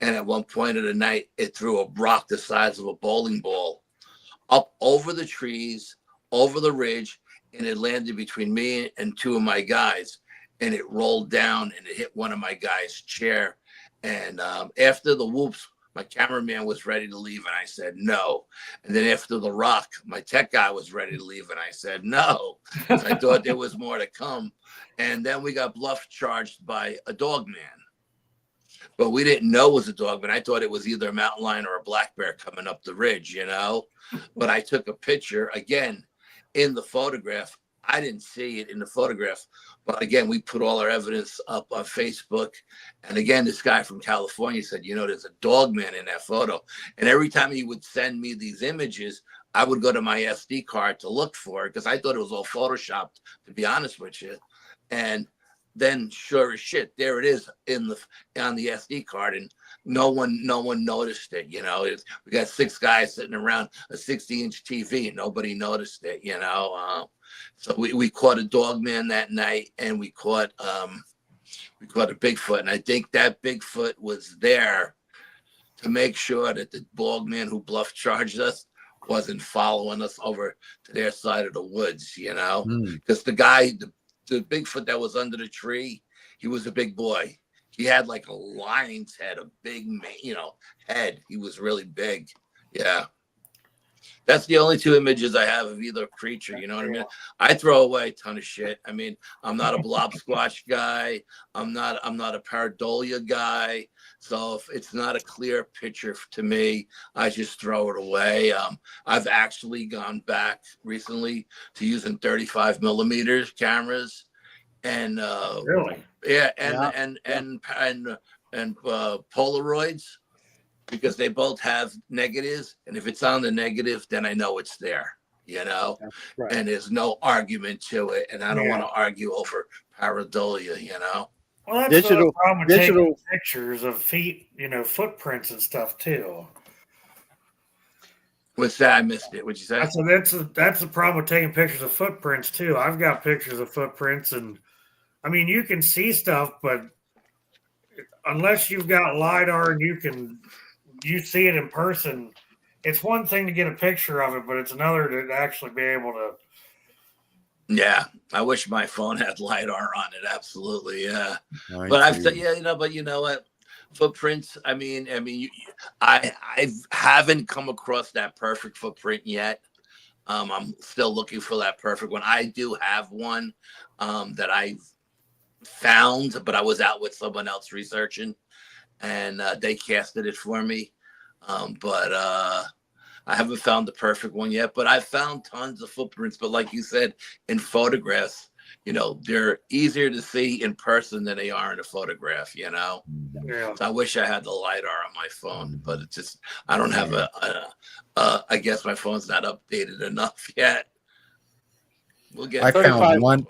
S3: And at one point of the night, it threw a rock the size of a bowling ball up over the trees, over the ridge, and it landed between me and 2 of my guys. And it rolled down and it hit one of my guys' chair. And after the whoops, my cameraman was ready to leave, and I said no. And then after the rock, my tech guy was ready to leave, and I said no. I thought there was more to come. And then we got bluff charged by a dog man. But we didn't know it was a dog man. I thought it was either a mountain lion or a black bear coming up the ridge, you know. But I took a picture, again, in the photograph. I didn't see it in the photograph. But again, we put all our evidence up on Facebook. And again, this guy from California said, you know, there's a dog man in that photo. And every time he would send me these images, I would go to my SD card to look for it because I thought it was all Photoshopped, to be honest with you. And then sure as shit, there it is on the SD card, and no one noticed it. You know, we got 6 guys sitting around a 60-inch TV, and nobody noticed it. You know, so we caught a dog man that night, and we caught a Bigfoot, and I think that Bigfoot was there to make sure that the dog man who bluff charged us wasn't following us over to their side of the woods. You know, because the guy. The Bigfoot that was under the tree, he was a big boy. He had like a lion's head, a big, head. He was really big. Yeah. That's the only 2 images I have of either creature. You know what I mean? I throw away a ton of shit. I mean, I'm not a blob squatch guy. I'm not a pareidolia guy. So if it's not a clear picture to me, I just throw it away. I've actually gone back recently to using 35 millimeters cameras, and
S2: Really?
S3: yeah, and Polaroids, because they both have negatives, and if it's on the negative, then I know it's there. You know,
S1: Right.
S3: and there's no argument to it, and I don't want to argue over pareidolia. You know.
S2: Well, that's
S1: Digital-
S2: the problem with
S1: digital-
S2: taking pictures of feet, footprints and stuff too.
S3: What's that? I missed it. What'd you say?
S2: That's the problem with taking pictures of footprints too. I've got pictures of footprints, and I mean you can see stuff, but unless you've got LiDAR and you see it in person, it's one thing to get a picture of it, but it's another to actually be able to.
S3: Yeah, I wish my phone had LiDAR on it. Absolutely, yeah.
S4: Mine
S3: But I've
S4: too.
S3: said, but you know what? Footprints. I mean, I haven't come across that perfect footprint yet. I'm still looking for that perfect one. I do have one that I found, but I was out with someone else researching, and they casted it for me. But I haven't found the perfect one yet, but I've found tons of footprints. But like you said, in photographs, they're easier to see in person than they are in a photograph,
S2: Yeah.
S3: So I wish I had the LiDAR on my phone, but it's just, I don't have I guess my phone's not updated enough yet. We'll get
S4: I found one.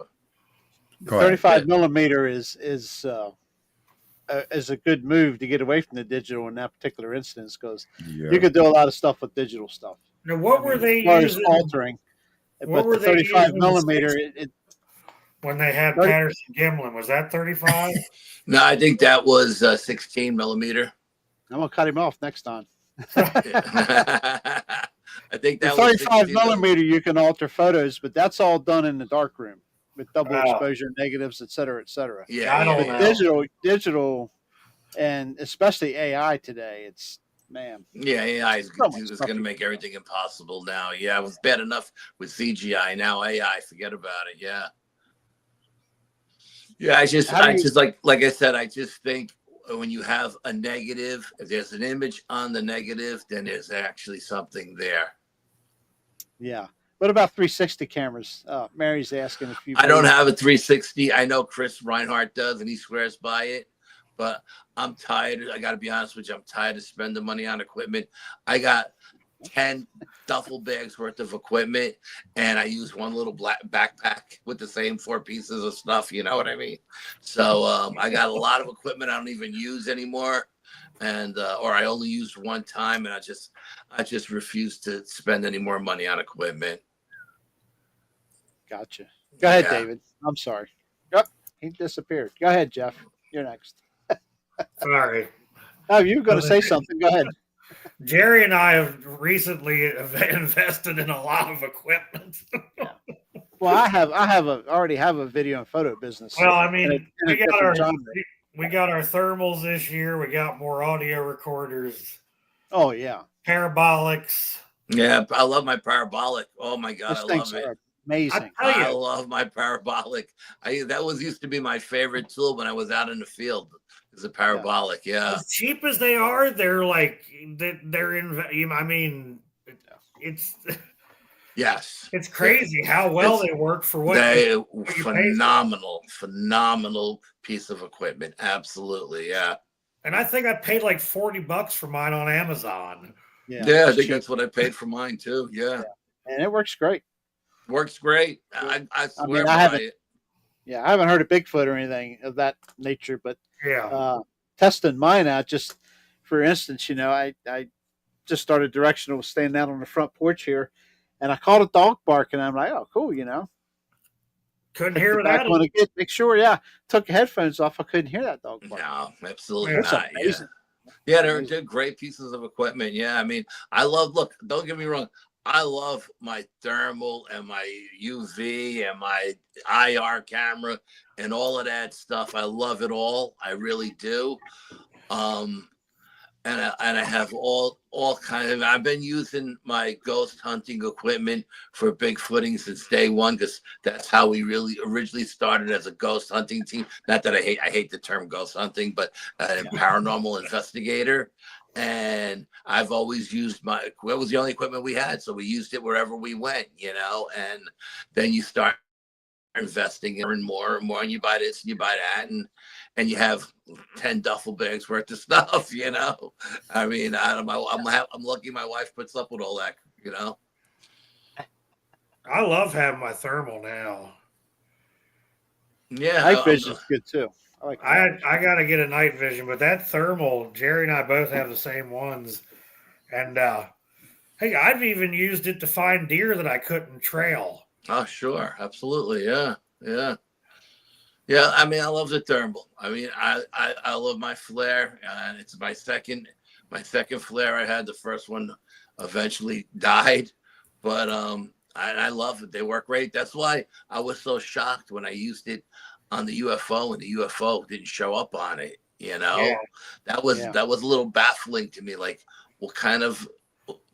S4: Go ahead.
S1: 35 millimeter is a good move to get away from the digital in that particular instance, because you could do a lot of stuff with digital stuff.
S2: Now, what were they
S1: as far as
S2: using?
S1: altering?
S2: What
S1: But
S2: were
S1: the
S2: they
S1: 35
S2: using
S1: millimeter,
S2: when they had
S1: 30
S2: Patterson Gimlin? Was that 35?
S3: No, I think that was 16 millimeter.
S1: I'm gonna cut him off next time.
S3: I think
S1: The
S3: that was
S1: 35
S3: 16
S1: millimeter, you can alter photos, but that's all done in the dark room with double
S2: Wow.
S1: exposure negatives, et cetera, et cetera.
S3: Yeah,
S2: I don't
S3: yeah,
S2: know.
S1: Digital, and especially AI today, it's
S3: Yeah, AI is
S1: So much
S3: going
S1: stuff
S3: to
S1: you
S3: make
S1: can
S3: everything impossible now. Yeah, it was bad enough with CGI. Now AI, forget about it. Yeah. Yeah, I just like I said, I just think when you have a negative, if there's an image on the negative, then there's actually something there.
S1: Yeah. What about 360 cameras? Mary's asking if you.
S3: I don't have a 360. I know Chris Reinhardt does, and he swears by it. But I'm tired. I got to be honest with you. I'm tired of spending money on equipment. I got 10 duffel bags worth of equipment, and I use one little black backpack with the same 4 pieces of stuff. You know what I mean? So I got a lot of equipment I don't even use anymore, and or I only used one time, and I just refuse to spend any more money on equipment.
S1: Gotcha. Go ahead,
S3: Yeah.
S1: David. I'm sorry. Yep, he disappeared. Go ahead, Jeff. You're next.
S2: Sorry.
S1: Oh, you were going to say something. Go ahead.
S2: Jerry and I have recently invested in a lot of equipment.
S1: Well, already have a video and photo business.
S2: Well, I
S1: in a,
S2: mean,
S1: in a different genre.
S2: we got our thermals this year. We got more audio recorders,
S1: Oh yeah,
S2: parabolics.
S3: Yeah, I love my parabolic. Oh my god,
S1: those
S3: I
S1: things
S3: love it.
S1: are amazing.
S3: I love my parabolic. That used to be my favorite tool when I was out in the field. Is a parabolic, yeah.
S2: As cheap as they are, they're like they're in. I mean, it's
S3: yes,
S2: it's crazy how well they work for what
S3: they
S2: what you
S3: phenomenal piece of equipment. Absolutely, yeah.
S2: And I think I paid like $40 for mine on Amazon.
S3: Yeah, I think that's what I paid for mine too. Yeah.
S1: And it works great.
S3: Works great. I swear
S1: I
S3: by it.
S1: Yeah, I haven't heard of Bigfoot or anything of that nature, but
S2: yeah,
S1: testing mine out, just for instance, I just started directional standing out on the front porch here, and I caught a dog barking. I'm like, oh, cool,
S2: couldn't hear without
S1: it. Make sure, yeah. Took the headphones off. I couldn't hear that dog barking.
S3: No, absolutely
S2: That's
S3: not.
S1: amazing.
S3: Yeah, they're great pieces of equipment. Yeah, I mean, look, don't get me wrong. I love my thermal and my UV and my IR camera and all of that stuff. I love it all. I really do. And I have all kind of. I've been using my ghost hunting equipment for bigfooting since day one, because that's how we really originally started as a ghost hunting team. Not that I hate the term ghost hunting, but paranormal investigator. And I've always used it was the only equipment we had, so we used it wherever we went, and then you start investing in more and more, and you buy this and you buy that, and you have 10 duffel bags worth of stuff. I mean, I'm lucky my wife puts up with all that.
S2: I love having my thermal now.
S3: Yeah,
S1: night vision's good too.
S2: I got to get a night vision, but that thermal, Jerry and I both have the same ones. And hey, I've even used it to find deer that I couldn't trail.
S3: Oh, sure. Absolutely. Yeah. Yeah. Yeah. I mean, I love the thermal. I mean, I love my flare. It's my second flare I had. The first one eventually died, but I love it. They work great. That's why I was so shocked when I used it on the UFO and the UFO didn't show up on it. That was a little baffling to me. Like, what kind of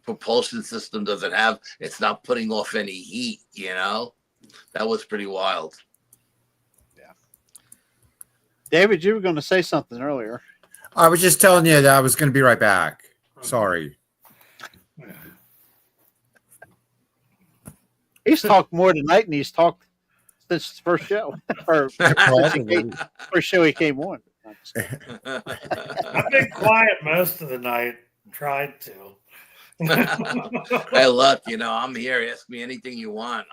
S3: propulsion system does it have? It's not putting off any heat. That was pretty wild.
S1: Yeah. David, you were going to say something earlier.
S4: I was just telling you that I was going to be right back. Sorry.
S1: He's talked more tonight than he's talked since the first show, or first show he came on.
S2: I've been quiet most of the night. Tried to.
S3: Hey, look, I'm here. Ask me anything you want.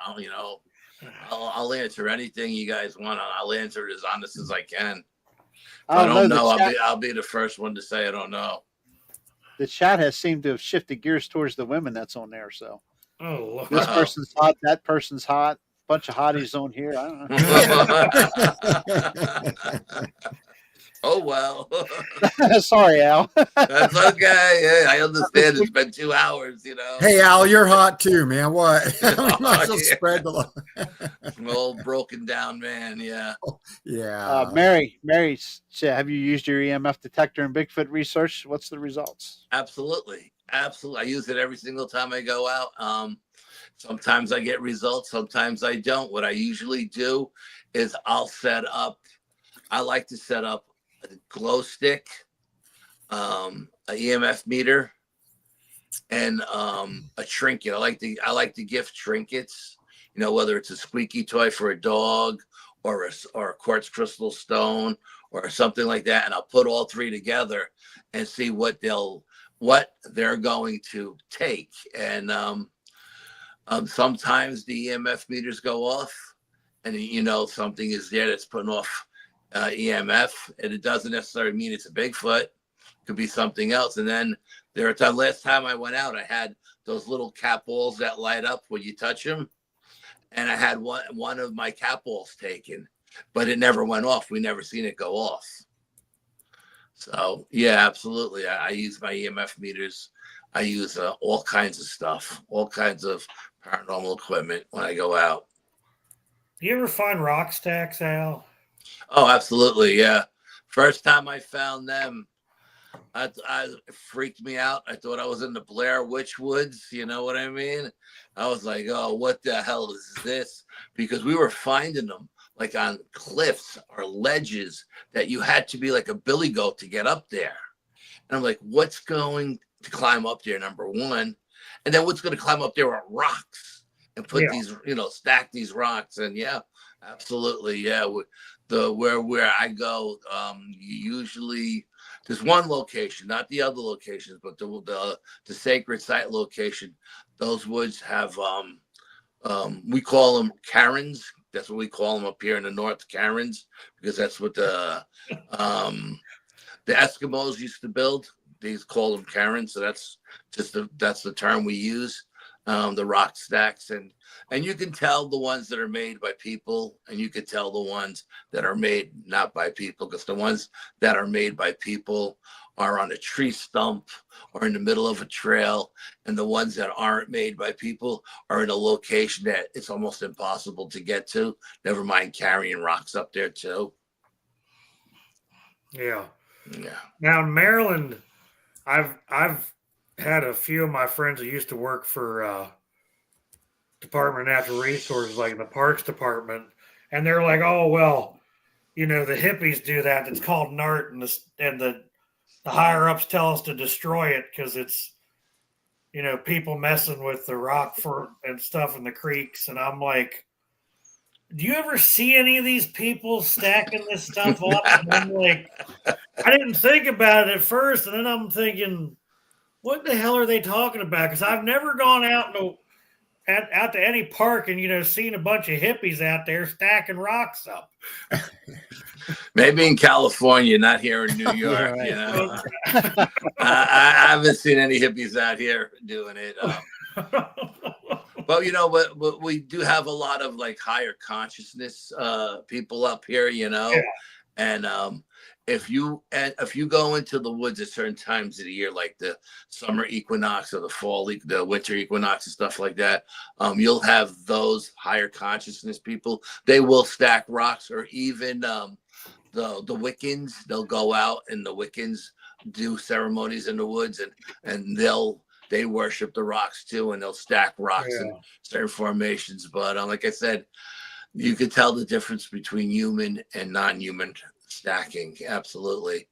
S3: I'll answer anything you guys want. I'll answer it as honest as I can. I don't know. I'll be the first one to say I don't know.
S1: The chat has seemed to have shifted gears towards the women that's on there. So, this
S3: wow.
S1: person's hot. That person's hot. Bunch of hotties on here. I don't know.
S3: Oh, well.
S1: Sorry, Al.
S3: That's okay. Yeah, I understand. It's been 2 hours,
S4: Hey, Al, you're hot too, man. What? Spread the love.
S3: I'm an old broken down man. Yeah.
S4: Yeah.
S1: Mary, have you used your EMF detector in Bigfoot research? What's the results?
S3: Absolutely. I use it every single time I go out. Sometimes I get results. Sometimes I don't. What I usually do is I like to set up a glow stick, an EMF meter, and a trinket. I like to gift trinkets. Whether it's a squeaky toy for a dog, or a quartz crystal stone, or something like that, and I'll put all three together and see what they're going to take. And sometimes the EMF meters go off, and something is there that's putting off EMF, and it doesn't necessarily mean it's a Bigfoot. It could be something else. And then last time I went out, I had those little cat balls that light up when you touch them, and I had one of my cat balls taken, but it never went off. We never seen it go off. So yeah, absolutely. I use my EMF meters. I use all kinds of stuff, all kinds of paranormal equipment when I go out.
S2: Do you ever find rock stacks, Al?
S3: Oh, absolutely. Yeah. First time I found them, I it freaked me out. I thought I was in the Blair Witch Woods. You know what I mean? I was like, oh, what the hell is this? Because we were finding them like on cliffs or ledges that you had to be like a billy goat to get up there. And I'm like, what's going to climb up there? Number one. And then what's going to climb up there are rocks and put
S2: Yeah.
S3: these, stack these rocks. And yeah, absolutely. Yeah. Where I go, usually there's one location, not the other locations, but the sacred site location. Those woods have we call them Karens. That's what we call them up here in the north, Karens, because that's what the Eskimos used to build. They call them Karens, so that's the term we use. The rock stacks, and you can tell the ones that are made by people, and you can tell the ones that are made not by people, because the ones that are made by people are on a tree stump or in the middle of a trail, and the ones that aren't made by people are in a location that it's almost impossible to get to. Never mind carrying rocks up there too.
S2: Yeah.
S3: Yeah.
S2: Now in Maryland, I've had a few of my friends who used to work for Department of Natural Resources, like in the Parks Department, and they're like, "Oh well, the hippies do that. It's called NART, and the higher ups tell us to destroy it because it's people messing with the rock and stuff in the creeks." And I'm like, do you ever see any of these people stacking this stuff up? And I'm like, I didn't think about it at first, and then I'm thinking, what the hell are they talking about? Because I've never gone out to any park and seen a bunch of hippies out there stacking rocks up.
S3: Maybe in California, not here in New York. I haven't seen any hippies out here doing it. But we do have a lot of like higher consciousness people up here,
S2: Yeah.
S3: and if you go into the woods at certain times of the year, like the summer equinox or the winter equinox and stuff like that, you'll have those higher consciousness people. They will stack rocks, or even the Wiccans. They'll go out, and the Wiccans do ceremonies in the woods, and they worship the rocks too, and they'll stack rocks in certain formations. But like I said, you can tell the difference between human and non-human stacking. Absolutely.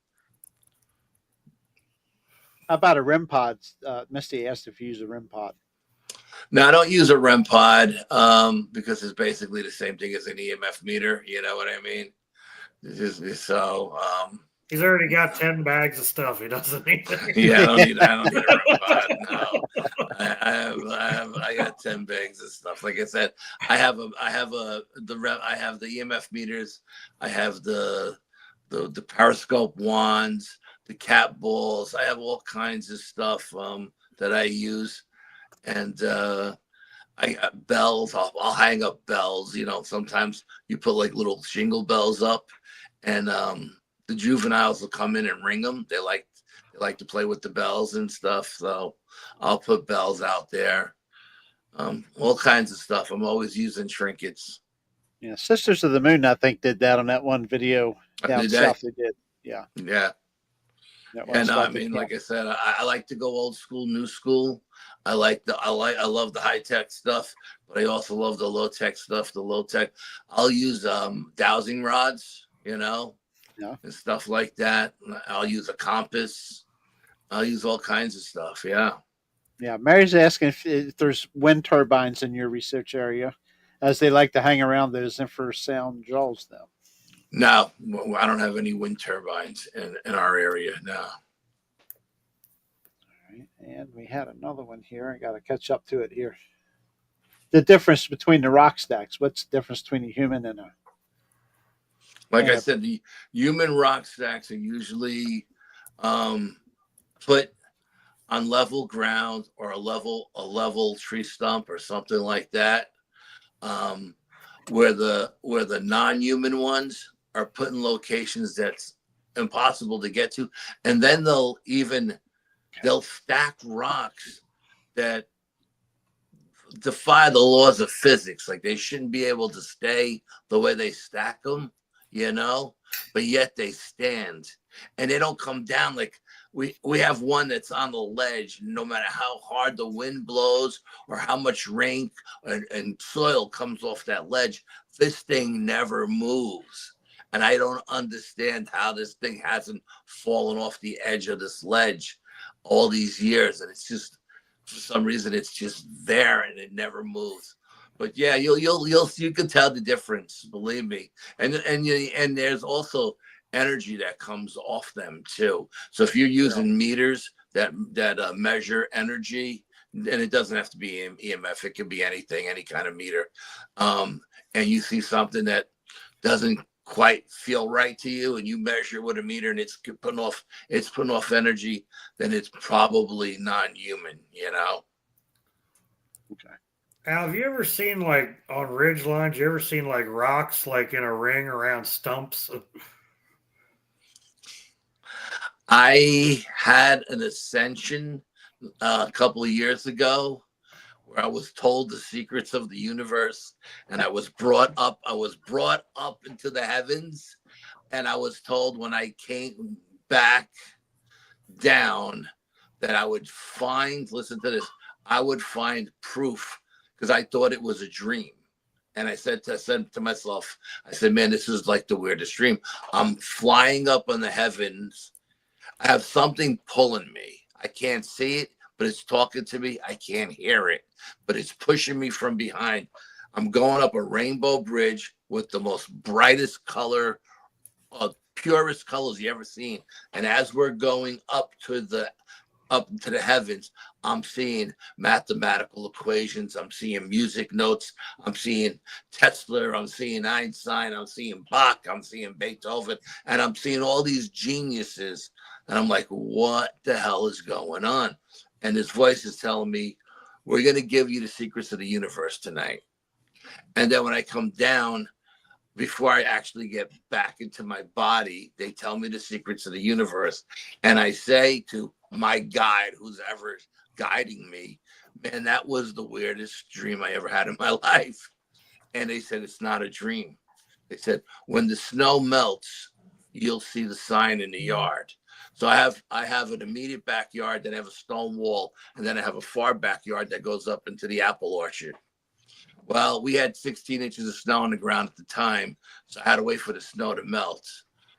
S1: How about a REM pod? Misty asked if you use a REM pod.
S3: No, I don't use a REM pod because it's basically the same thing as an EMF meter. You know what I mean?
S2: He's already got 10 bags of stuff. He doesn't need it.
S3: Yeah, I don't need a REM pod. No, I got 10 bags of stuff. Like I said, I have the EMF meters. I have the periscope wands, the cat balls. I have all kinds of stuff that I use, and I got bells. I'll hang up bells. Sometimes you put like little shingle bells up, and the juveniles will come in and ring them. They like to play with the bells and stuff. So I'll put bells out there. All kinds of stuff. I'm always using trinkets.
S1: Yeah, Sisters of the Moon, I think, did that on that one video down south. They did. Yeah.
S3: Yeah. And I mean, like I said, I like to go old school, new school. I love the high tech stuff, but I also love the low tech stuff. The low tech, I'll use dowsing rods, and stuff like that. I'll use a compass. I'll use all kinds of stuff. Yeah.
S1: Yeah. Mary's asking if there's wind turbines in your research area, as they like to hang around those infrasound jaws, though.
S3: No, I don't have any wind turbines in our area. No.
S1: All right. And we had another one here. I got to catch up to it here. The difference between the rock stacks. What's the difference between a human and a...
S3: Like I said, the human rock stacks are usually put on level ground or a level tree stump or something like that. Where the non-human ones are put in locations that's impossible to get to. And then they'll stack rocks that defy the laws of physics. Like they shouldn't be able to stay the way they stack them, but yet they stand and they don't come down. Like we have one that's on the ledge. No matter how hard the wind blows or how much rain and soil comes off that ledge, this thing never moves. And I don't understand how this thing hasn't fallen off the edge of this ledge all these years. And it's just, for some reason, it's just there and it never moves. But yeah, you can tell the difference, believe me. And there's also energy that comes off them too. So if you're using meters that measure energy, and it doesn't have to be EMF, it can be anything, any kind of meter, and you see something that doesn't quite feel right to you, and you measure with a meter, and it's putting off energy, then it's probably non-human.
S1: Okay.
S2: Al, have you ever seen like on ridge lines? You ever seen like rocks like in a ring around stumps?
S3: I had an ascension a couple of years ago where I was told the secrets of the universe, and I was brought up into the heavens, and I was told when I came back down that I would find, listen to this, I would find proof, because I thought it was a dream. And I said to myself, I said, man, this is like the weirdest dream. I'm flying up in the heavens. I have something pulling me. I can't see it, but it's talking to me. I can't hear it, but it's pushing me from behind. I'm going up a rainbow bridge with the most brightest color, purest colors you ever seen. And as we're going up to the heavens, I'm seeing mathematical equations. I'm seeing music notes. I'm seeing Tesla. I'm seeing Einstein. I'm seeing Bach. I'm seeing Beethoven. And I'm seeing all these geniuses. And I'm like, what the hell is going on? And this voice is telling me, we're going to give you the secrets of the universe tonight. And then when I come down, before I actually get back into my body, they tell me the secrets of the universe. And I say to my guide, who's ever guiding me, man, that was the weirdest dream I ever had in my life. And they said, it's not a dream. They said, when the snow melts, you'll see the sign in the yard. So I have an immediate backyard, then I have a stone wall, and then I have a far backyard that goes up into the apple orchard. Well, we had 16 inches of snow on the ground at the time, so I had to wait for the snow to melt.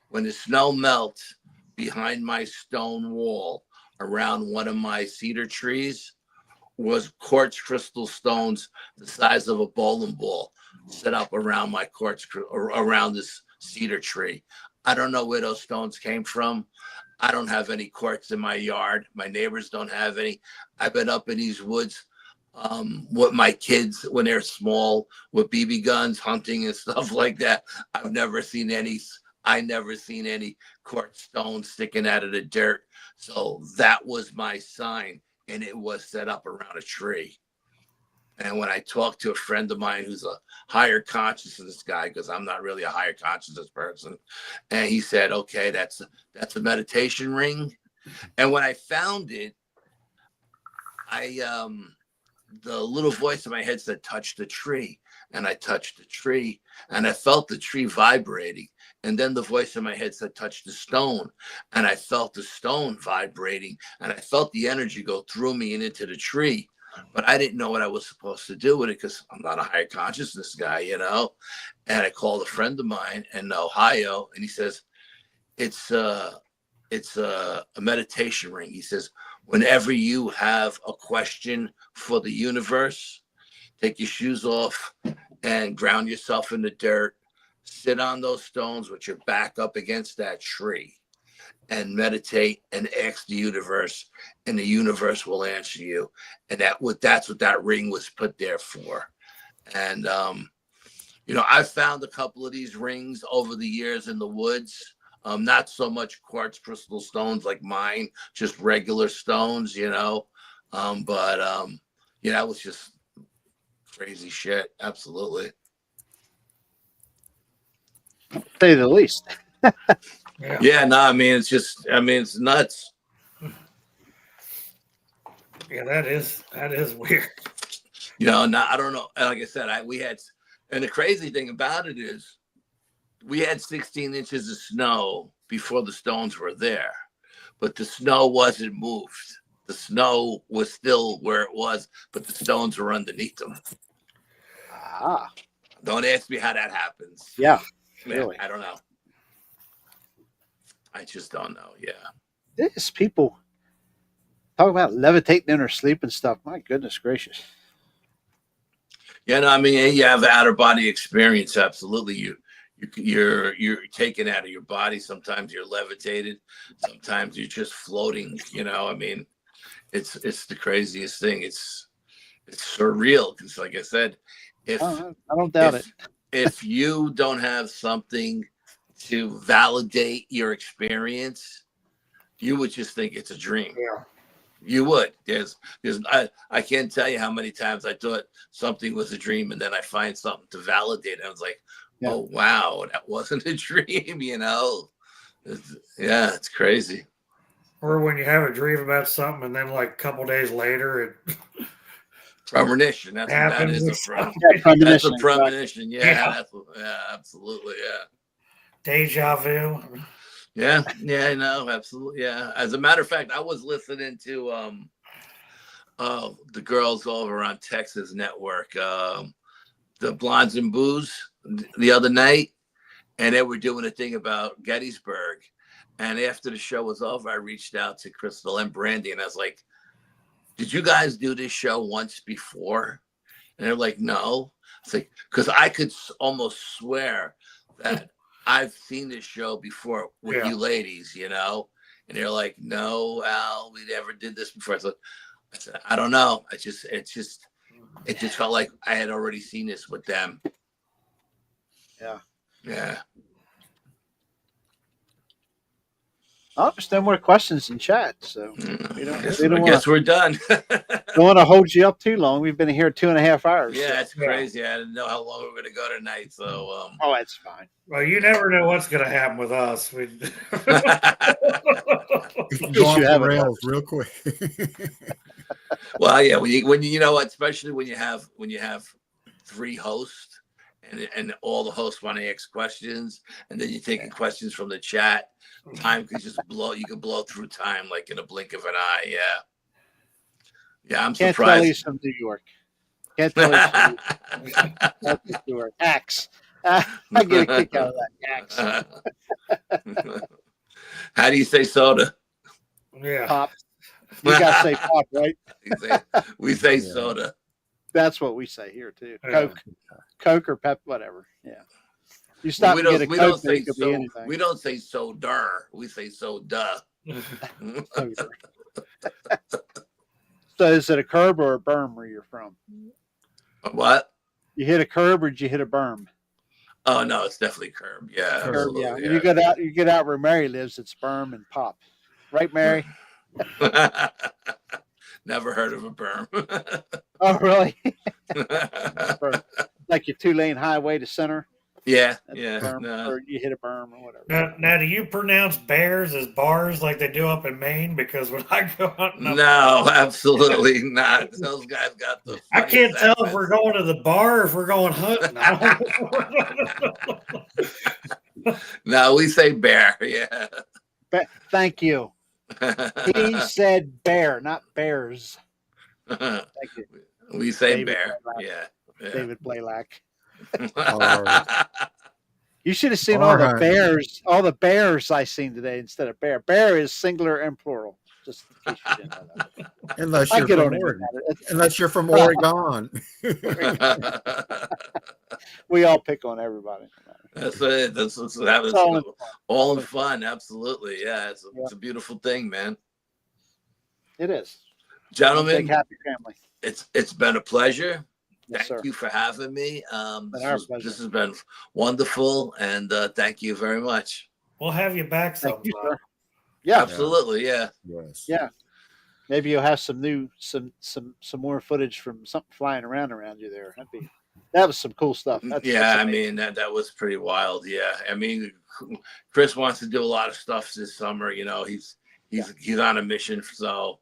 S3: When the snow melts, behind my stone wall, around one of my cedar trees, was quartz crystal stones the size of a bowling ball set up around around this cedar tree. I don't know where those stones came from. I don't have any quartz in my yard. My neighbors don't have any. I've been up in these woods with my kids when they're small with BB guns, hunting and stuff like that. I never seen any quartz stones sticking out of the dirt. So that was my sign, and it was set up around a tree. And when I talked to a friend of mine who's a higher consciousness guy, because I'm not really a higher consciousness person, and he said, okay, that's a meditation ring. And when I found it, the little voice in my head said, touch the tree. And I touched the tree, and I felt the tree vibrating. And then the voice in my head said, touch the stone. And I felt the stone vibrating, and I felt the energy go through me and into the tree. But I didn't know what I was supposed to do with it, because I'm not a higher consciousness guy, And I called a friend of mine in Ohio, and he says, it's a meditation ring. He says, whenever you have a question for the universe, take your shoes off and ground yourself in the dirt, sit on those stones with your back up against that tree, and meditate and ask the universe, and the universe will answer you. And that's what that ring was put there for. And I've found a couple of these rings over the years in the woods. Not so much quartz crystal stones like mine, just regular stones, but that was just crazy shit. Absolutely.
S1: Say the least.
S3: Yeah, no, I mean, it's just, I mean, it's nuts.
S2: Yeah, that is weird.
S3: You know, now, I don't know. Like I said, we had, and the crazy thing about it is we had 16 inches of snow before the stones were there, but the snow wasn't moved. The snow was still where it was, but the stones were underneath them.
S1: Ah,
S3: Don't ask me how that happens.
S1: yeah,
S3: Man,
S1: really.
S3: I don't know. I just don't know. Yeah.
S1: These people talk about levitating in their sleep and stuff. My goodness gracious.
S3: Yeah, no, I mean, you have outer body experience. Absolutely, you're taken out of your body. Sometimes you're levitated. Sometimes you're just floating. You know, I mean, it's the craziest thing. It's surreal because, like I said, if
S1: I don't doubt it.
S3: if you don't have something to validate your experience, you would just think it's a dream.
S2: Yeah.
S3: You would. I can't tell you how many times I thought something was a dream, and then I find something to validate it. I was like,
S1: Yeah.
S3: oh wow, that wasn't a dream, you know? It's crazy.
S2: Or when you have a dream about something, and then like a couple days later, it
S3: Premonition. That's what that
S2: happens.
S3: is.
S1: Yeah,
S3: That's a
S1: premonition,
S3: premonition.
S2: Yeah.
S3: Yeah, absolutely. Yeah.
S2: Deja vu.
S3: Yeah, I know, absolutely. Yeah. As a matter of fact, I was listening to the girls over on Texas Network, the Blondes and Booze, the other night, and they were doing a thing about Gettysburg. And after the show was over, I reached out to Crystal and Brandy, and I was like, "Did you guys do this show once before?" And they're like, "No." It's like, because I could almost swear that I've seen this show before with you ladies, you know? And they're like, "No, Al, we never did this before." I said, I don't know. It just felt like I had already seen this with them.
S1: Yeah.
S3: Yeah.
S1: Oh, there's no more questions in chat, so
S3: I guess we're done.
S1: don't want to hold you up too long. We've been here 2.5 hours.
S3: Yeah,
S1: so.
S3: it's crazy. I didn't know how long we were going to go tonight. So,
S1: Oh, that's fine.
S2: Well, you never know what's going to happen with us.
S4: It can go off the rails real quick.
S3: Well, yeah, when you know what, especially when you have 3 hosts and all the hosts want to ask questions, and then you're taking questions from the chat, time could just blow. You could blow through time like in a blink of an eye. Yeah, I'm
S1: Can't
S3: surprised.
S1: tell you from New York. Can't tell you from New York. Axe. I get a kick out of that. Axe.
S3: How do you say soda?
S2: Yeah.
S1: Pop. You got to say pop, right?
S3: We say soda.
S1: That's what we say here too.
S2: Yeah.
S1: Coke or Pep, whatever. Yeah. You stop and get a Coke, it could be anything.
S3: We don't say soda. We say soda.
S1: So is it a curb or a berm where you're from?
S3: What?
S1: You hit a curb or did you hit a berm?
S3: Oh no, it's definitely curb. Yeah,
S1: Curb,
S3: absolutely.
S1: yeah. When you get out where Mary lives, it's berm and pop. Right, Mary?
S3: Never heard of a berm.
S1: Oh, really? Like your 2-lane highway to center?
S3: Yeah.
S1: Berm,
S3: No.
S1: or you hit a berm or whatever.
S2: Now, do you pronounce bears as bars like they do up in Maine? Because when I go hunting up
S3: No, absolutely not. Those guys got the.
S2: I can't tell if we're going to the bar or if we're going hunting.
S3: No, we say bear. Yeah.
S1: Thank you. He said bear, not bears. Thank you.
S3: We say
S1: David
S3: bear.
S1: Blaylock.
S3: Yeah.
S1: David Blaylock.
S4: Or
S1: You should have seen
S4: Bar hunting.
S1: all the bears I seen today instead of bear. Bear is singular and plural. Just in case you didn't know that.
S4: unless
S1: I
S4: you're
S1: get
S4: from
S1: on it.
S4: Oregon. Unless you're from Oregon.
S1: We all pick on everybody.
S3: That's it. That's what's happening. All in fun. Absolutely. Yeah. It's a beautiful thing, man.
S1: It is.
S3: Gentlemen,
S1: Big happy family.
S3: it's been a pleasure.
S1: Yes,
S3: Thank
S1: sir.
S3: you for having me.
S1: Our pleasure.
S3: This has been wonderful, and thank you very much.
S2: We'll have you back sometime.
S1: Thank you, sir. Yeah,
S3: Absolutely. Yeah.
S4: Yes.
S1: yeah. Maybe you'll have some more footage from something flying around you there. That'd be That was some cool stuff. That's
S3: I
S1: amazing.
S3: mean that was pretty wild. Yeah, I mean, Chris wants to do a lot of stuff this summer. You know, he's on a mission, so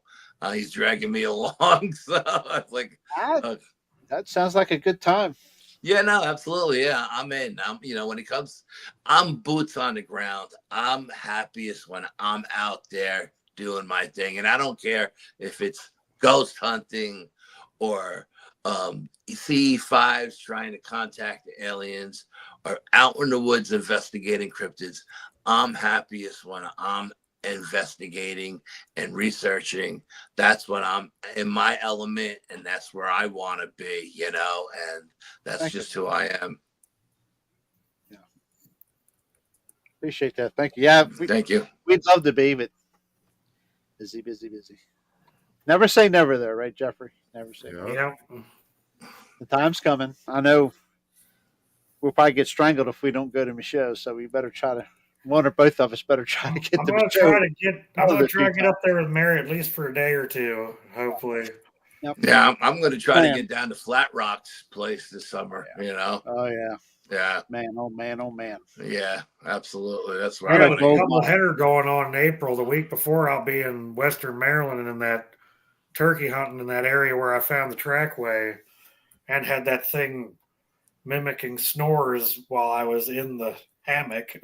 S3: he's dragging me along. So it's like,
S1: That sounds like a good time.
S3: yeah, no, absolutely, yeah, I'm in. When it comes, I'm boots on the ground. I'm happiest when I'm out there doing my thing, and I don't care if it's ghost hunting or CE5s trying to contact the aliens or out in the woods investigating cryptids. I'm happiest when I'm investigating and researching. That's when I'm in my element, and that's where I want to be, and that's just who I am.
S1: Yeah. Appreciate that. Thank you. Yeah.
S3: Thank you.
S1: We'd love to be, but busy. Never say never there, right, Jeffrey? Never say never.
S2: Yeah.
S1: The time's coming. I know we'll probably get strangled if we don't go to Michaud, so we better try to. One or both of us better try to get
S2: I'm
S1: to
S2: gonna
S1: Michaud.
S2: try to get up there with Mary at least for a day or two, hopefully.
S1: Yep.
S3: Yeah, I'm going to try to get down to Flat Rock's place this summer.
S1: Oh yeah.
S3: Yeah.
S1: Man, oh man, oh man.
S3: Yeah, absolutely. That's where
S2: I
S3: I
S2: got a double header going on in April. The week before, I'll be in Western Maryland and in that turkey hunting in that area where I found the trackway and had that thing mimicking snores while I was in the hammock.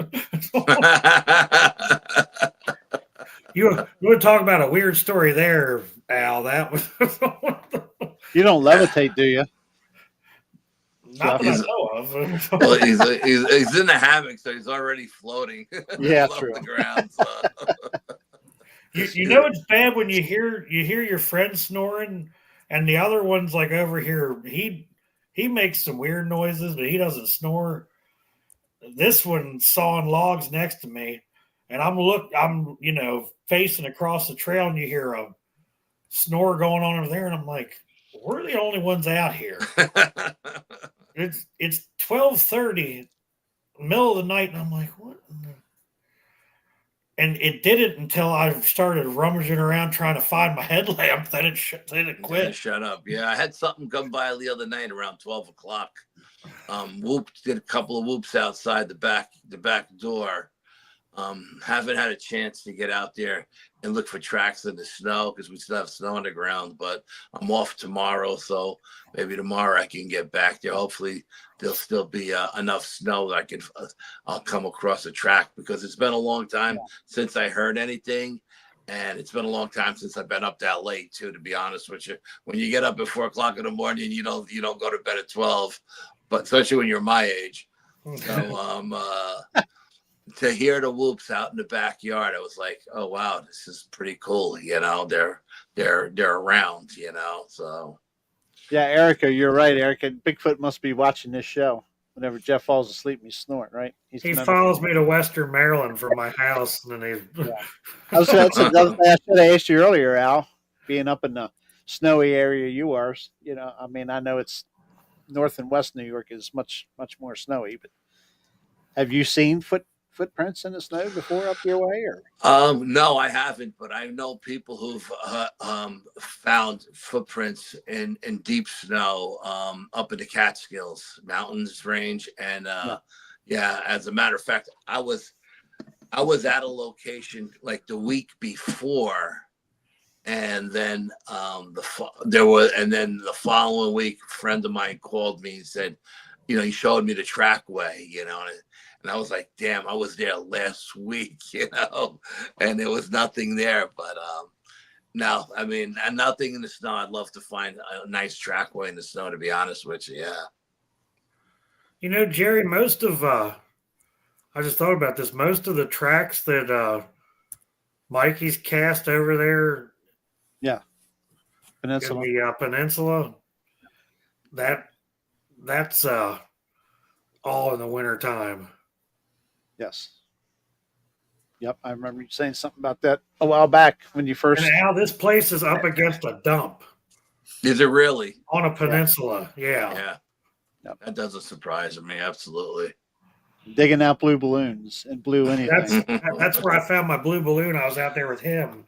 S2: You would talk about a weird story there, Al. That was
S1: You don't levitate, do you?
S2: Not that I know of.
S3: Well, he's in the hammock, so he's already floating.
S1: Yeah,
S3: off
S1: true.
S3: The ground. So.
S2: You know it's bad when you hear your friend snoring, and the other one's like over here. He makes some weird noises, but he doesn't snore. This one sawing logs next to me, and I'm facing across the trail, and you hear a snore going on over there, and I'm like, we're the only ones out here. It's 12:30, middle of the night, and I'm like, what? And it didn't until I started rummaging around trying to find my headlamp that it quit.
S3: Shut up. Yeah, I had something come by the other night around 12 o'clock. Did a couple of whoops outside the back door. Haven't had a chance to get out there and look for tracks in the snow because we still have snow on the ground, but I'm off tomorrow, so maybe tomorrow I can get back there. Hopefully there'll still be enough snow that I'll come across a track, because it's been a long time since I heard anything, and it's been a long time since I've been up that late too, to be honest with you. When you get up at 4 o'clock in the morning, you don't go to bed at 12, but especially when you're my age. So to hear the whoops out in the backyard, I was like, oh wow, this is pretty cool. They're around, so.
S1: Yeah, Erica, you're right, Erica. Bigfoot must be watching this show whenever Jeff falls asleep and he's snoring, right?
S2: He follows me to Western Maryland from my house, and then
S1: that's another thing I should have asked you earlier, Al. Being up in the snowy area you are, I mean, I know it's North and West New York is much more snowy, but have you seen footprints in the snow before up your way, or?
S3: No, I haven't, but I know people who've found footprints in deep snow up in the Catskills Mountains range, and as a matter of fact, I was at a location like the week before, and then the following week, a friend of mine called me and said, he showed me the trackway, and I was like, damn, I was there last week, and there was nothing there. But no, I mean, nothing in the snow. I'd love to find a nice trackway in the snow, to be honest with you. Yeah.
S2: Jerry, most of I just thought about this. Most of the tracks that Mikey's cast over there,
S1: Peninsula,
S2: in the peninsula, that's all in the winter time.
S1: Yes. Yep, I remember you saying something about that a while back when you first.
S2: And now this place is up against a dump.
S3: Is it really?
S2: On a peninsula, yeah.
S3: Yeah. Yep. That doesn't surprise me, absolutely.
S1: Digging out blue balloons and blue anything.
S2: That's where I found my blue balloon. I was out there with him.